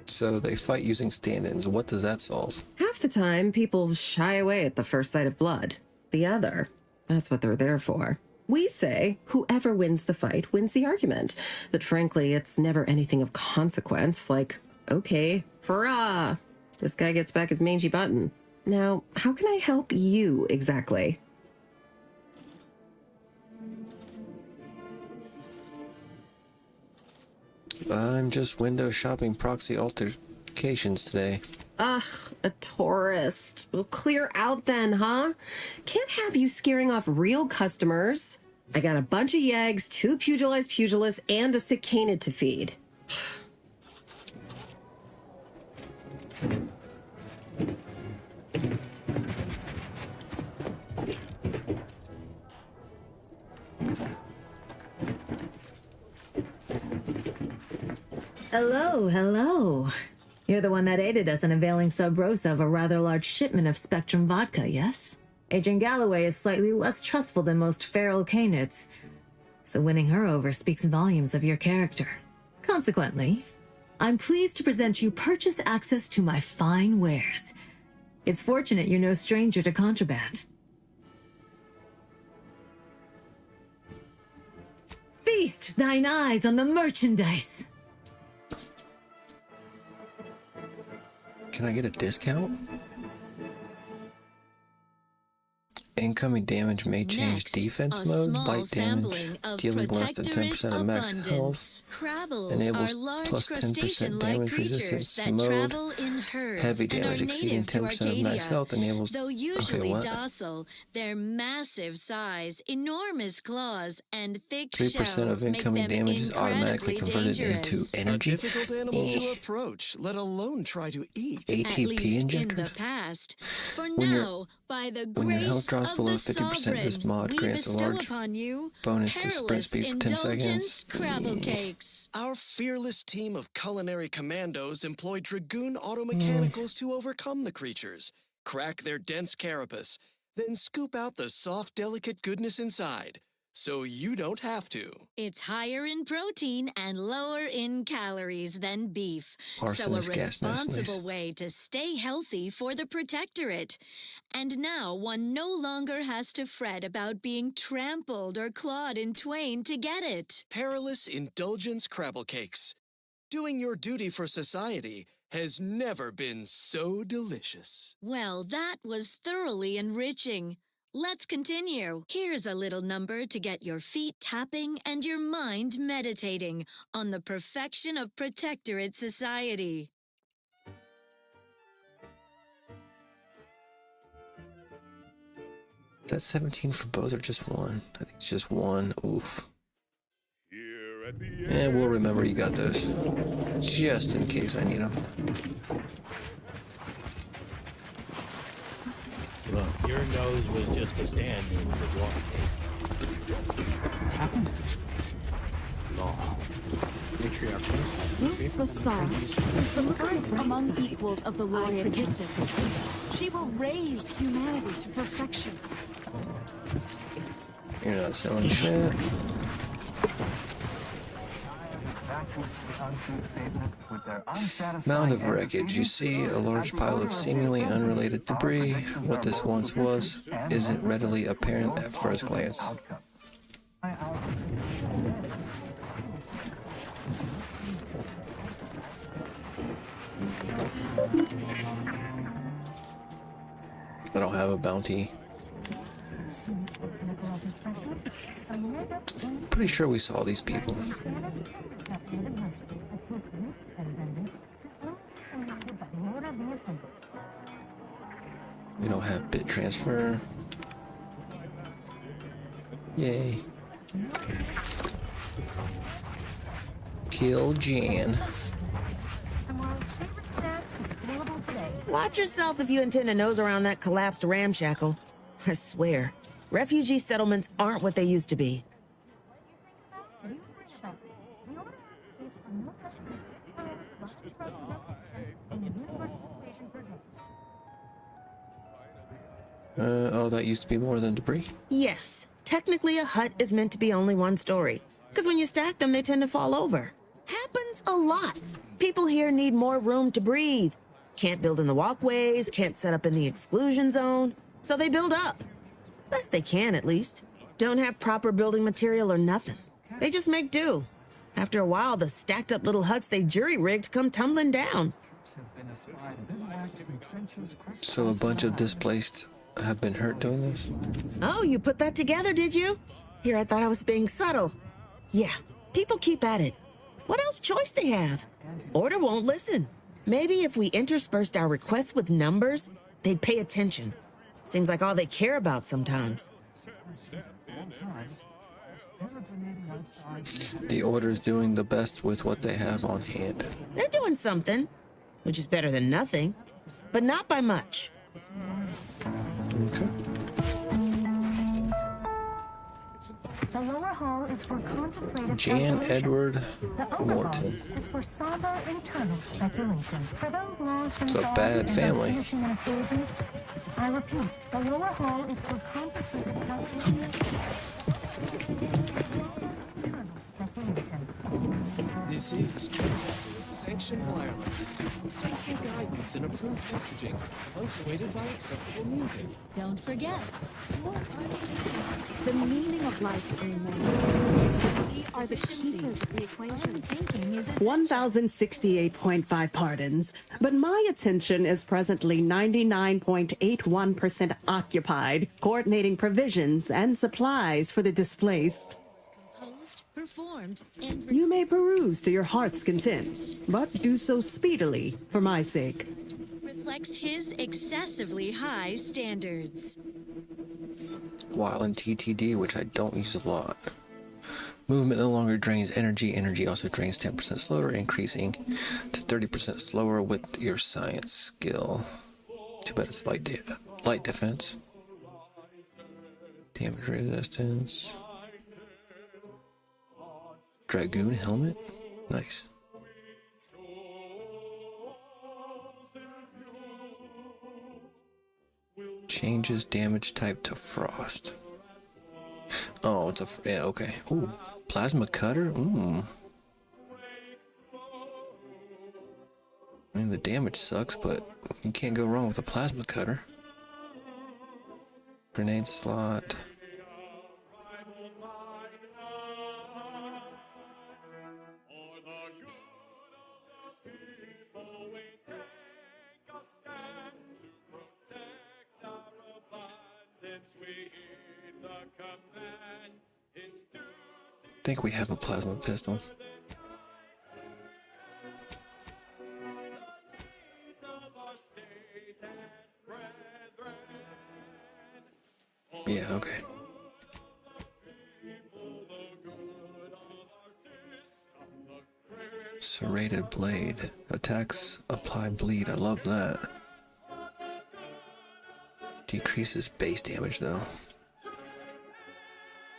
So they fight using stand-ins. What does that solve? Half the time, people shy away at the first sight of blood. The other, that's what they're there for. We say whoever wins the fight wins the argument. But frankly, it's never anything of consequence, like, okay, hurrah, this guy gets back his mangy button. Now, how can I help you exactly? I'm just window shopping proxy altercations today. Ugh, a tourist. Well, clear out then, huh? Can't have you scaring off real customers. I got a bunch of yeggs, 2 pugilized pugilists, and a sick canid to feed. Hello, hello. You're the one that aided us in availing Sub Rosa of a rather large shipment of Spectrum vodka, yes? Agent Galloway is slightly less trustful than most feral canids, so winning her over speaks volumes of your character. Consequently, I'm pleased to present you purchase access to my fine wares. It's fortunate you're no stranger to contraband. Feast thine eyes on the merchandise. Can I get a discount? Incoming damage may change defense mode. Bite damage, dealing less than 10% of max health. Enables plus 10% damage resistance mode. Heavy damage exceeding 10% of max health enables. Though usually Okay, what? docile, their massive size, enormous claws, and thick 3% shells of incoming make them damage is automatically incredibly converted into dangerous. energy. A difficult animal to approach, let alone try to eat. At ATP least in injectors. the past. For When your- now, by the when your health grace drops of below the 50%, this sovereign, mod we grants a bestow large upon you bonus to sprint perilous speed for 10 seconds. indulgence Crabble cakes. Our fearless team of culinary commandos employ Dragoon automechanicals to overcome the creatures, crack their dense carapace, then scoop out the soft, delicate goodness inside, so you don't have to. It's higher in protein and lower in calories than beef. Arsonist so a gas mask, responsible nice. way to stay healthy for the Protectorate. And now one no longer has to fret about being trampled or clawed in twain to get it. Perilous indulgence Crabble cakes. Doing your duty for society has never been so delicious. Well, that was thoroughly enriching. Let's continue. Here's a little number to get your feet tapping and your mind meditating on the perfection of Protectorate society. That's 17 for both or just one? I think it's just one. Oof. Yeah, we'll remember you got those. Just in case I need them. Look, your nose was just a stand-in for water. What happened to this place? Law. Ruth Bassard is the first among equals of the Laureate Gifted. She will raise humanity to perfection. You're not selling shit. Mound of wreckage. You see a large pile of seemingly unrelated debris. What this once was isn't readily apparent at first glance. I don't have a bounty. Pretty sure we saw these people. We don't have bit transfer. Yay. Kill Jan. Watch yourself if you intend to nose around that collapsed ramshackle. I swear, refugee settlements aren't what they used to be. Oh, that used to be more than debris? Yes, technically a hut is meant to be only one story. Because when you stack them, they tend to fall over. Happens a lot. People here need more room to breathe. Can't build in the walkways, can't set up in the exclusion zone, so they build up. Best they can, at least. Don't have proper building material or nothing. They just make do. After a while, the stacked up little huts they jury-rigged come tumbling down. So a bunch of displaced have been hurt doing this? Oh, you put that together, did you? Here, I thought I was being subtle. Yeah, people keep at it. What else choice they have? Order won't listen. Maybe if we interspersed our requests with numbers, they'd pay attention. Seems like all they care about sometimes. The Order's doing the best with what they have on hand. They're doing something, which is better than nothing, but not by much. Okay. The lower hall is for contemplative Jan speculation. Edward The upper Morton. hall is for somber internal speculation. For those lost and It's a fallen bad in the family. finishing activities, I repeat, the lower hall is for contemplative calculation. This is sanctioned wireless, social guidance and approved messaging, punctuated by acceptable music. Don't forget. The meaning of life, Dreamland. We are the keepers of the equation. 1,068.5 pardons, but my attention is presently 99.81% occupied, coordinating provisions and supplies for the displaced. Composed, performed, and You may peruse to your heart's content, but do so speedily for my sake. reflects his excessively high standards. While in TTD, which I don't use a lot. Movement no longer drains energy. Energy also drains 10% slower, increasing to 30% slower with your science skill. Too bad it's light defense. Damage resistance. Dragoon helmet? Nice. Changes damage type to frost. Oh, it's a... yeah, okay. Ooh, plasma cutter? Ooh. I mean, the damage sucks, but you can't go wrong with a plasma cutter. Grenade slot. I think we have a plasma pistol. Yeah, okay. Serrated blade. Attacks apply bleed. I love that. Decreases base damage though.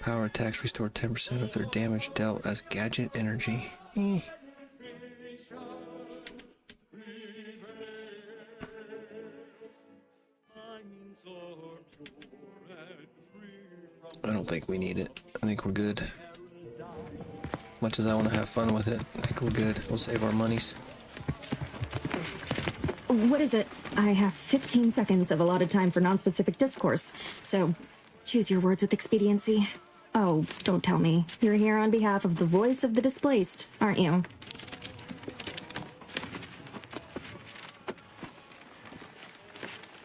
Power attacks restore 10% of their damage dealt as gadget energy. I don't think we need it. I think we're good. Much as I want to have fun with it, I think we're good. We'll save our monies. What is it? I have 15 seconds of allotted time for non-specific discourse, so choose your words with expediency. Oh, don't tell me. You're here on behalf of the voice of the displaced, aren't you?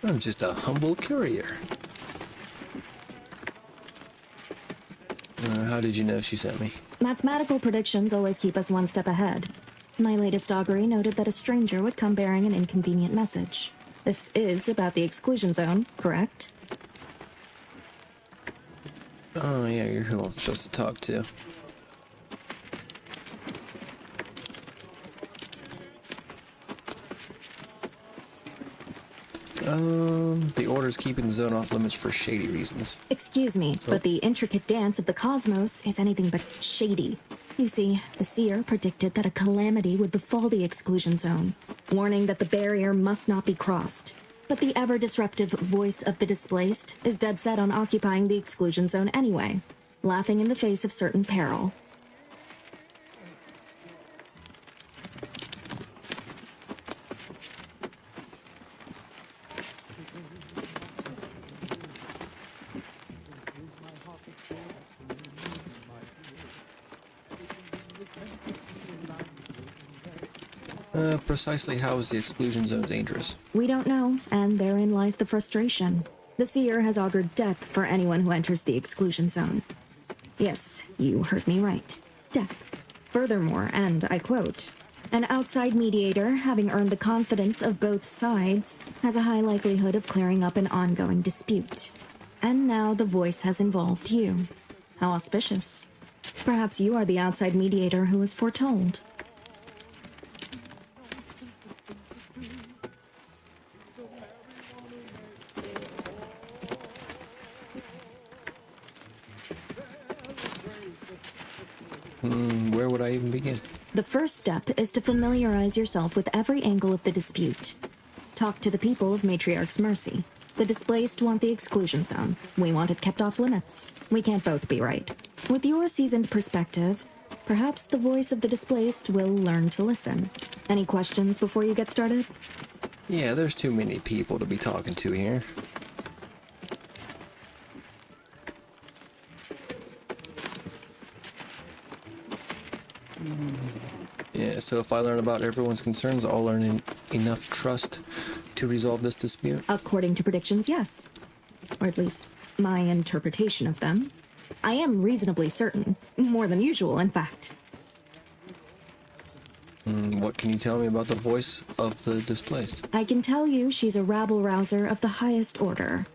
I'm just a humble courier. How did you know she sent me? Mathematical predictions always keep us one step ahead. My latest augury noted that a stranger would come bearing an inconvenient message. This is about the exclusion zone, correct? Oh yeah, you're who I'm supposed to talk to. The Order's keeping the zone off limits for shady reasons. Excuse me, but the intricate dance of the cosmos is anything but shady. You see, the seer predicted that a calamity would befall the exclusion zone, warning that the barrier must not be crossed. But the ever-disruptive voice of the displaced is dead set on occupying the exclusion zone anyway, laughing in the face of certain peril. Precisely how is the exclusion zone dangerous? We don't know, and therein lies the frustration. The Seer has augured death for anyone who enters the exclusion zone. Yes, you heard me right. Death. Furthermore, and I quote, an outside mediator, having earned the confidence of both sides, has a high likelihood of clearing up an ongoing dispute. And now the voice has involved you. How auspicious. Perhaps you are the outside mediator who was foretold. Where would I even begin? The first step is to familiarize yourself with every angle of the dispute. Talk to the people of Matriarch's Mercy. The displaced want the exclusion zone. We want it kept off limits. We can't both be right. With your seasoned perspective, perhaps the voice of the displaced will learn to listen. Any questions before you get started? Yeah, there's too many people to be talking to here. Yeah, so if I learn about everyone's concerns, I'll earn enough trust to resolve this dispute? According to predictions, yes. Or at least, my interpretation of them. I am reasonably certain. More than usual, in fact. What can you tell me about the voice of the displaced? I can tell you she's a rabble-rouser of the highest order.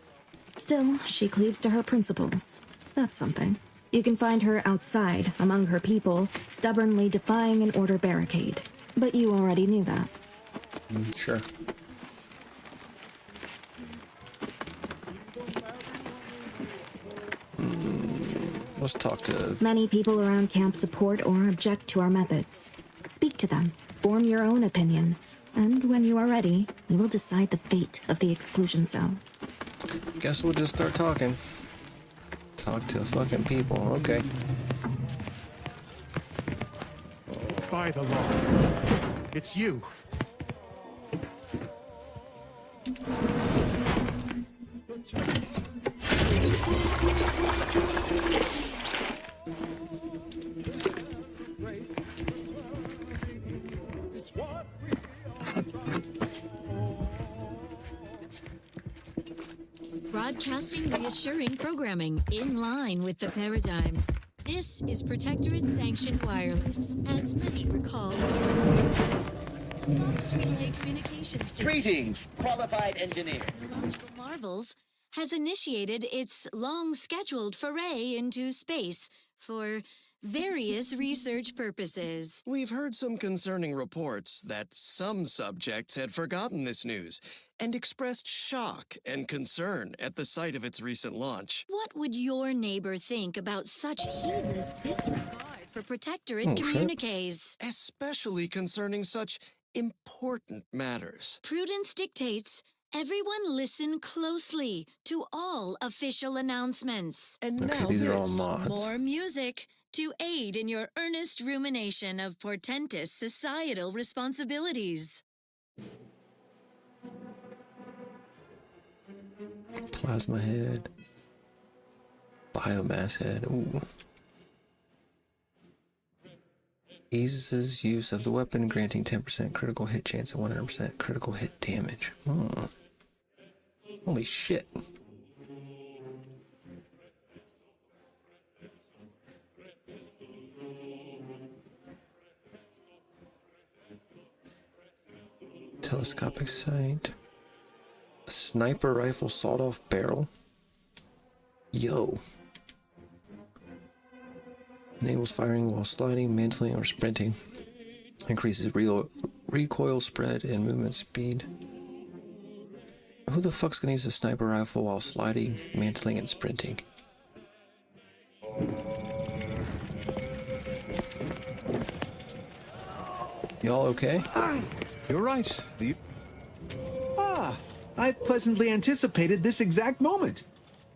Still, she cleaves to her principles. That's something. You can find her outside, among her people, stubbornly defying an order barricade. But you already knew that. Sure. Let's talk to... Many people around camp support or object to our methods. Speak to them, form your own opinion, and when you are ready, we will decide the fate of the exclusion zone. Guess we'll just start talking. Talk to fucking people, okay. By the law, it's you. Broadcasting reassuring programming in line with the paradigm. This is Protectorate-sanctioned wireless, as many recall. Fox Relay Communications Division. Greetings, qualified engineer. Logical Marvels has initiated its long-scheduled foray into space for various research purposes. We've heard some concerning reports that some subjects had forgotten this news and expressed shock and concern at the sight of its recent launch. What would your neighbor think about such heedless disregard for Protectorate communiques? Especially concerning such important matters. Prudence dictates everyone listen closely to all official announcements. And okay, now these are all this. mods. More music to aid in your earnest rumination of portentous societal responsibilities. Plasma head. Biomass head. Ooh. Eases use of the weapon, granting 10% critical hit chance and 100% critical hit damage. Holy shit. Telescopic sight. A sniper rifle sawed-off barrel. Yo. Enables firing while sliding, mantling, or sprinting. Increases recoil spread and movement speed. Who the fuck's gonna use a sniper rifle while sliding, mantling, and sprinting? Y'all okay? You're right. I pleasantly anticipated this exact moment.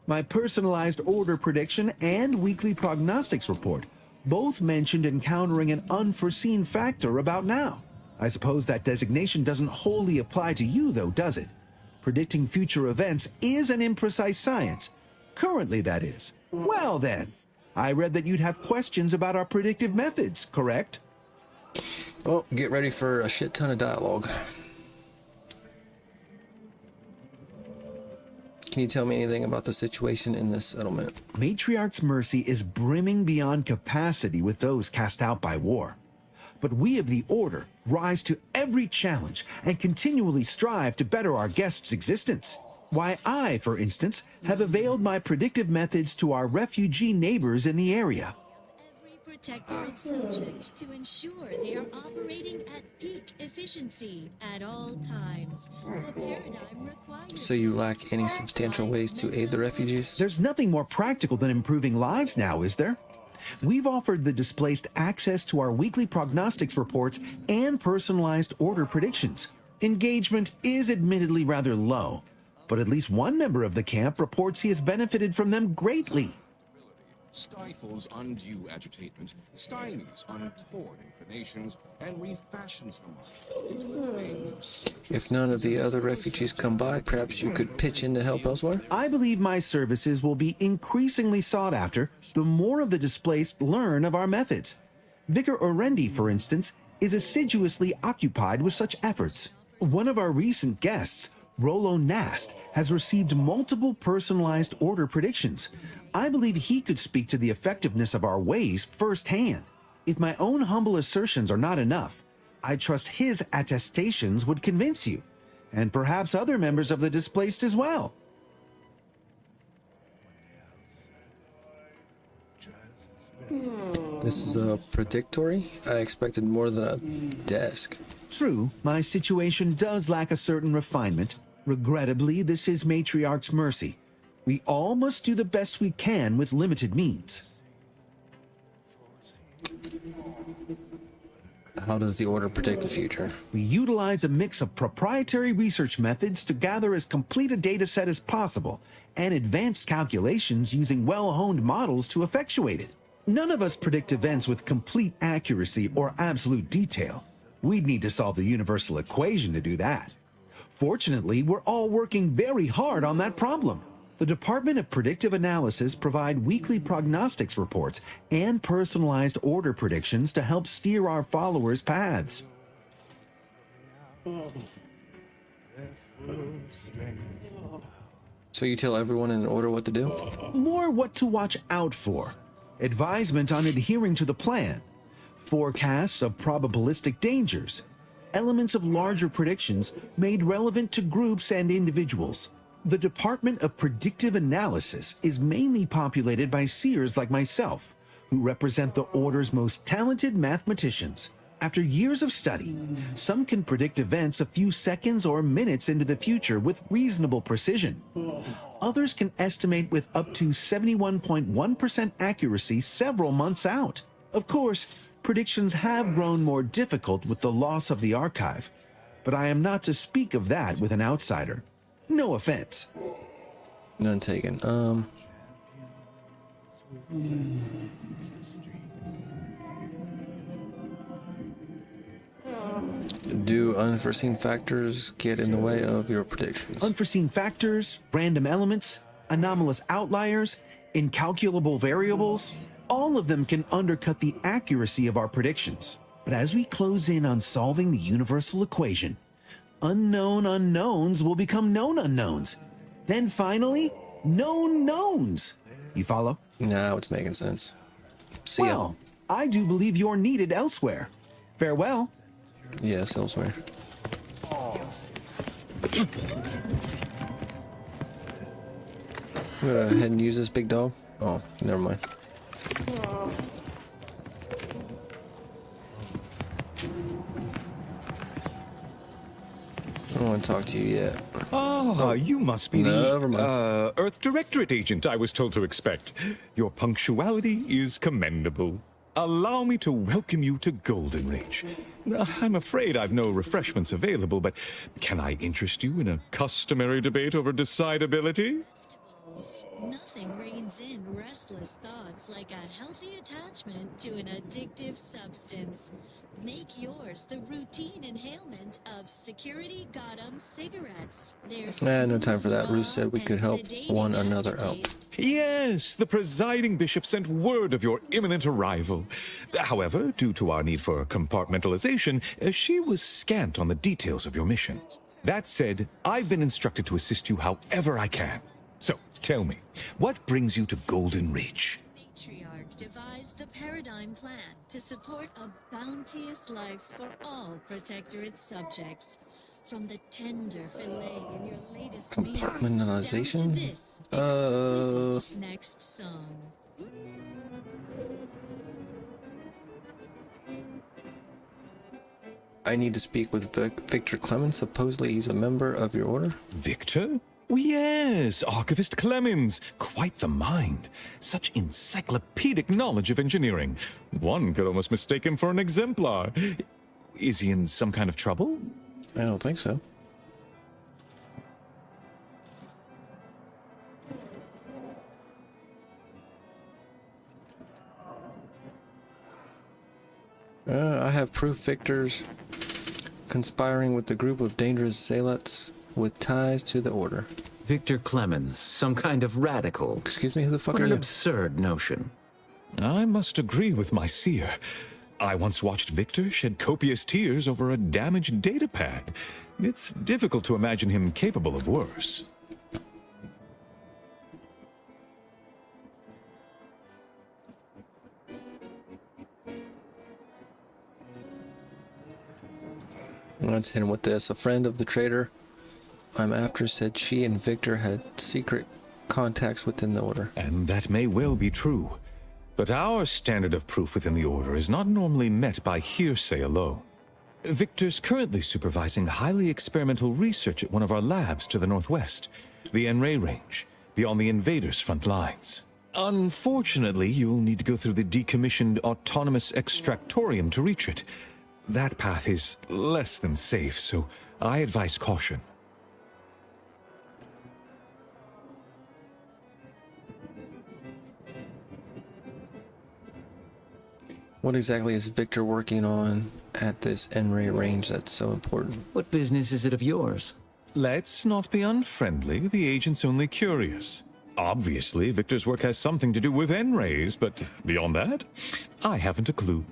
My personalized order prediction and weekly prognostics report both mentioned encountering an unforeseen factor about now. I suppose that designation doesn't wholly apply to you, though, does it? Predicting future events is an imprecise science. Currently, that is. Well, then. I read that you'd have questions about our predictive methods, correct? Oh, get ready for a shit ton of dialogue. Can you tell me anything about the situation in this settlement? Matriarch's Mercy is brimming beyond capacity with those cast out by war. But we of the Order rise to every challenge and continually strive to better our guests' existence. Why I, for instance, have availed my predictive methods to our refugee neighbors in the area. Protector its subject to ensure they are operating at peak efficiency at all times. The paradigm requires... So you lack any substantial ways to aid the refugees? There's nothing more practical than improving lives now, is there? We've offered the displaced access to our weekly prognostics reports and personalized order predictions. Engagement is admittedly rather low, but at least one member of the camp reports he has benefited from them greatly. Stifles undue agitation, stymies untoward inclinations, and refashions them into a thing of spiritual. If none of the other refugees come by, perhaps you could pitch in to help elsewhere? I believe my services will be increasingly sought after the more of the displaced learn of our methods. Vicar Orendi, for instance, is assiduously occupied with such efforts. One of our recent guests, Rollo Nast, has received multiple personalized order predictions. I believe he could speak to the effectiveness of our ways firsthand. If my own humble assertions are not enough, I trust his attestations would convince you, and perhaps other members of the displaced as well. This is a predictory? I expected more than a desk. True, my situation does lack a certain refinement. Regrettably, this is Matriarch's Mercy. We all must do the best we can with limited means. How does the Order predict the future? We utilize a mix of proprietary research methods to gather as complete a data set as possible, and advanced calculations using well-honed models to effectuate it. None of us predict events with complete accuracy or absolute detail. We'd need to solve the universal equation to do that. Fortunately, we're all working very hard on that problem. The Department of Predictive Analysis provide weekly prognostics reports and personalized order predictions to help steer our followers' paths. So you tell everyone in the Order what to do? More what to watch out for. Advisement on adhering to the plan. Forecasts of probabilistic dangers. Elements of larger predictions made relevant to groups and individuals. The Department of Predictive Analysis is mainly populated by seers like myself, who represent the Order's most talented mathematicians. After years of study, some can predict events a few seconds or minutes into the future with reasonable precision. Others can estimate with up to 71.1% accuracy several months out. Of course, predictions have grown more difficult with the loss of the archive, but I am not to speak of that with an outsider. No offense. None taken. Do unforeseen factors get in the way of your predictions? Unforeseen factors, random elements, anomalous outliers, incalculable variables, all of them can undercut the accuracy of our predictions. But as we close in on solving the universal equation, unknown unknowns will become known unknowns. Then finally, known knowns. You follow? Now it's making sense. See ya. Well, I do believe you're needed elsewhere. Farewell. Yes, elsewhere. I'm gonna head and use this big dog. Oh, never mind. I don't want to talk to you yet. Ah, you must be Never the Earth Directorate agent I was told to expect. Your punctuality is commendable. Allow me to welcome you to Golden Range. I'm afraid I've no refreshments available, but can I interest you in a customary debate over decidability? Nothing reins in restless thoughts like a healthy attachment to an addictive substance. Make yours the routine inhalement of Security Gotham cigarettes. They're No time for that. Ruth said we could help one another out. Yes, the presiding bishop sent word of your imminent arrival. However, due to our need for compartmentalization, she was scant on the details of your mission. That said, I've been instructed to assist you however I can. So, tell me, what brings you to Golden Reach? Matriarch devised the Paradigm Plan to support a bounteous life for all Protectorate subjects. From the tender fillet in your latest meal Compartmentalization? down to this exquisite next song. I need to speak with Victor Clemens. Supposedly he's a member of your order. Victor? Oh, yes, Archivist Clemens. Quite the mind. Such encyclopedic knowledge of engineering. One could almost mistake him for an exemplar. Is he in some kind of trouble? I don't think so. I have proof Victor's conspiring with the group of dangerous zealots with ties to the order. Victor Clemens, some kind of radical. Excuse me, who the fuck what are an you? absurd notion. I must agree with my seer. I once watched Victor shed copious tears over a damaged datapad. It's difficult to imagine him capable of worse. Let's hit him with this. A friend of the traitor I'm after said she and Victor had secret contacts within the order. And that may well be true. But our standard of proof within the order is not normally met by hearsay alone. Victor's currently supervising highly experimental research at one of our labs to the northwest, the Enray Range, beyond the invaders' front lines. Unfortunately, you'll need to go through the decommissioned autonomous extractorium to reach it. That path is less than safe, so I advise caution. What exactly is Victor working on at this Enray range that's so important? What business is it of yours? Let's not be unfriendly. The agent's only curious. Obviously, Victor's work has something to do with Enrays, but beyond that, I haven't a clue.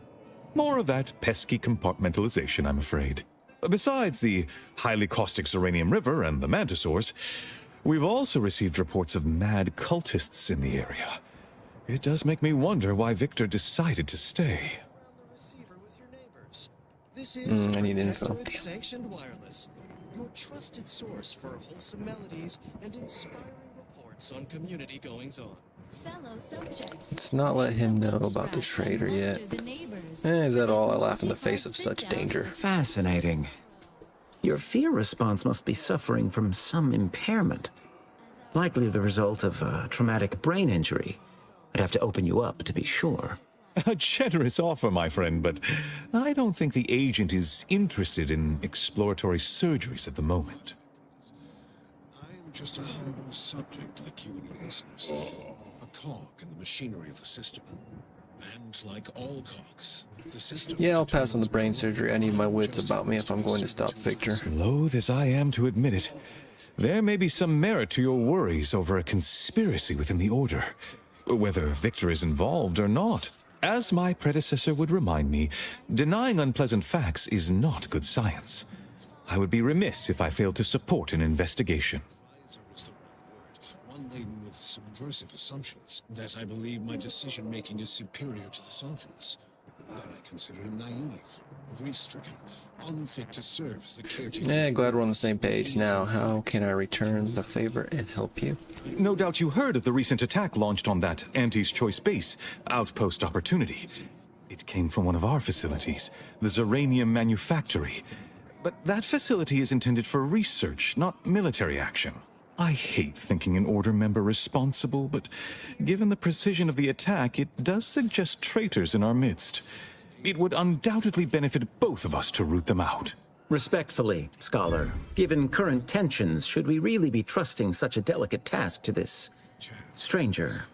More of that pesky compartmentalization, I'm afraid. Besides the highly caustic Zeranium River and the Mantisaurs, we've also received reports of mad cultists in the area. It does make me wonder why Victor decided to stay. This is I need info. Protectorate Sanctioned Wireless, your trusted source for wholesome melodies and inspiring reports on community goings-on. Fellow subjects. Let's not let him know about the traitor yet. Is that all? I laugh in the face of such danger. Fascinating. Your fear response must be suffering from some impairment. Likely the result of a traumatic brain injury. I'd have to open you up to be sure. A generous offer, my friend, but I don't think the agent is interested in exploratory surgeries at the moment. I am just a humble subject like you and your listeners. A cog in the machinery of the system. And like all cogs, the system... Yeah, I'll pass on the brain surgery. I need my wits about me if I'm going to stop Victor. Loath as I am to admit it, there may be some merit to your worries over a conspiracy within the Order. Whether Victor is involved or not. As my predecessor would remind me, denying unpleasant facts is not good science. I would be remiss if I failed to support an investigation. One laden with subversive assumptions, that I believe my decision-making is superior to the Sovereign's. That I consider him naive, grief-stricken, unfit to serve as the caretaker. Glad we're on the same page now. How can I return the favor and help you? No doubt you heard of the recent attack launched on that Anti's Choice base, Outpost Opportunity. It came from one of our facilities, the Zeranium Manufactory. But that facility is intended for research, not military action. I hate thinking an Order member responsible, but given the precision of the attack, it does suggest traitors in our midst. It would undoubtedly benefit both of us to root them out. Respectfully, Scholar, given current tensions, should we really be trusting such a delicate task to this Stranger,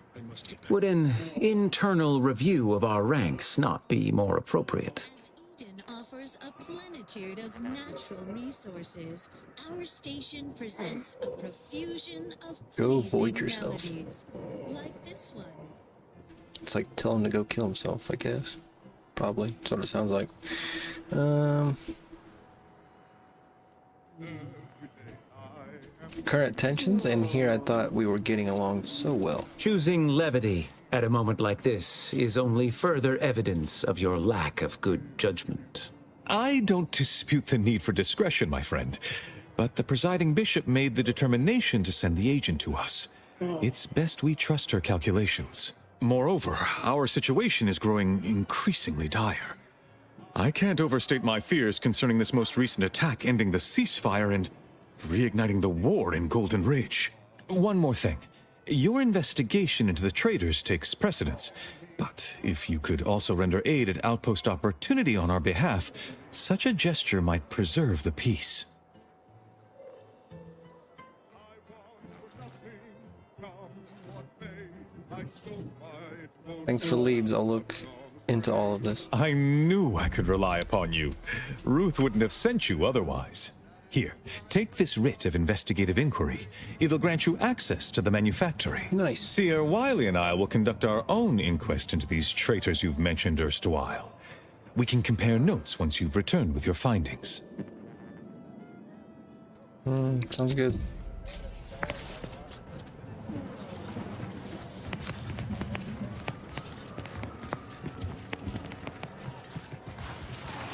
would an internal review of our ranks not be more appropriate? Eden offers a plenitude of natural resources. Our station presents a profusion of Go pleasing void yourself. melodies, like this one. It's like tell him to go kill himself, I guess. Probably. That's what it sounds like. Current tensions, and here I thought we were getting along so well. Choosing levity at a moment like this is only further evidence of your lack of good judgment. I don't dispute the need for discretion, my friend, but the presiding bishop made the determination to send the agent to us. It's best we trust her calculations. Moreover, our situation is growing increasingly dire. I can't overstate my fears concerning this most recent attack ending the ceasefire and reigniting the war in Golden Ridge. One more thing. Your investigation into the traitors takes precedence, but if you could also render aid at Outpost Opportunity on our behalf, such a gesture might preserve the peace. Thanks for leads. I'll look into all of this. I knew I could rely upon you. Ruth wouldn't have sent you otherwise. Here, take this writ of investigative inquiry. It'll grant you access to the manufactory. Nice. Seer Wiley and I will conduct our own inquest into these traitors you've mentioned erstwhile. We can compare notes once you've returned with your findings. Sounds good.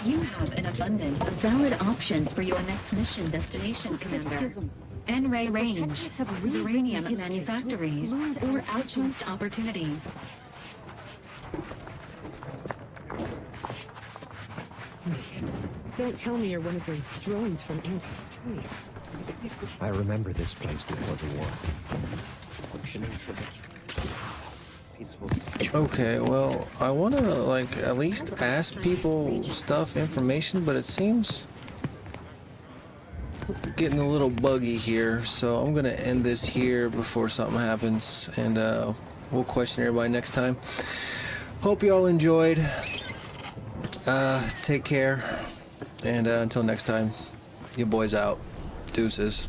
You have an abundance of valid options for your next mission destination, Commander. N-Ray Range, Uranium Manufactory, or Outpost Opportunity. Wait, don't tell me you're one of those drones from Anti-3. I remember this place before the war. Okay, well, I want to, like, at least ask people stuff, information, but it seems getting a little buggy here, so I'm going to end this here before something happens, and we'll question everybody next time. Hope you all enjoyed. Take care, and until next time, your boy's out. Deuces.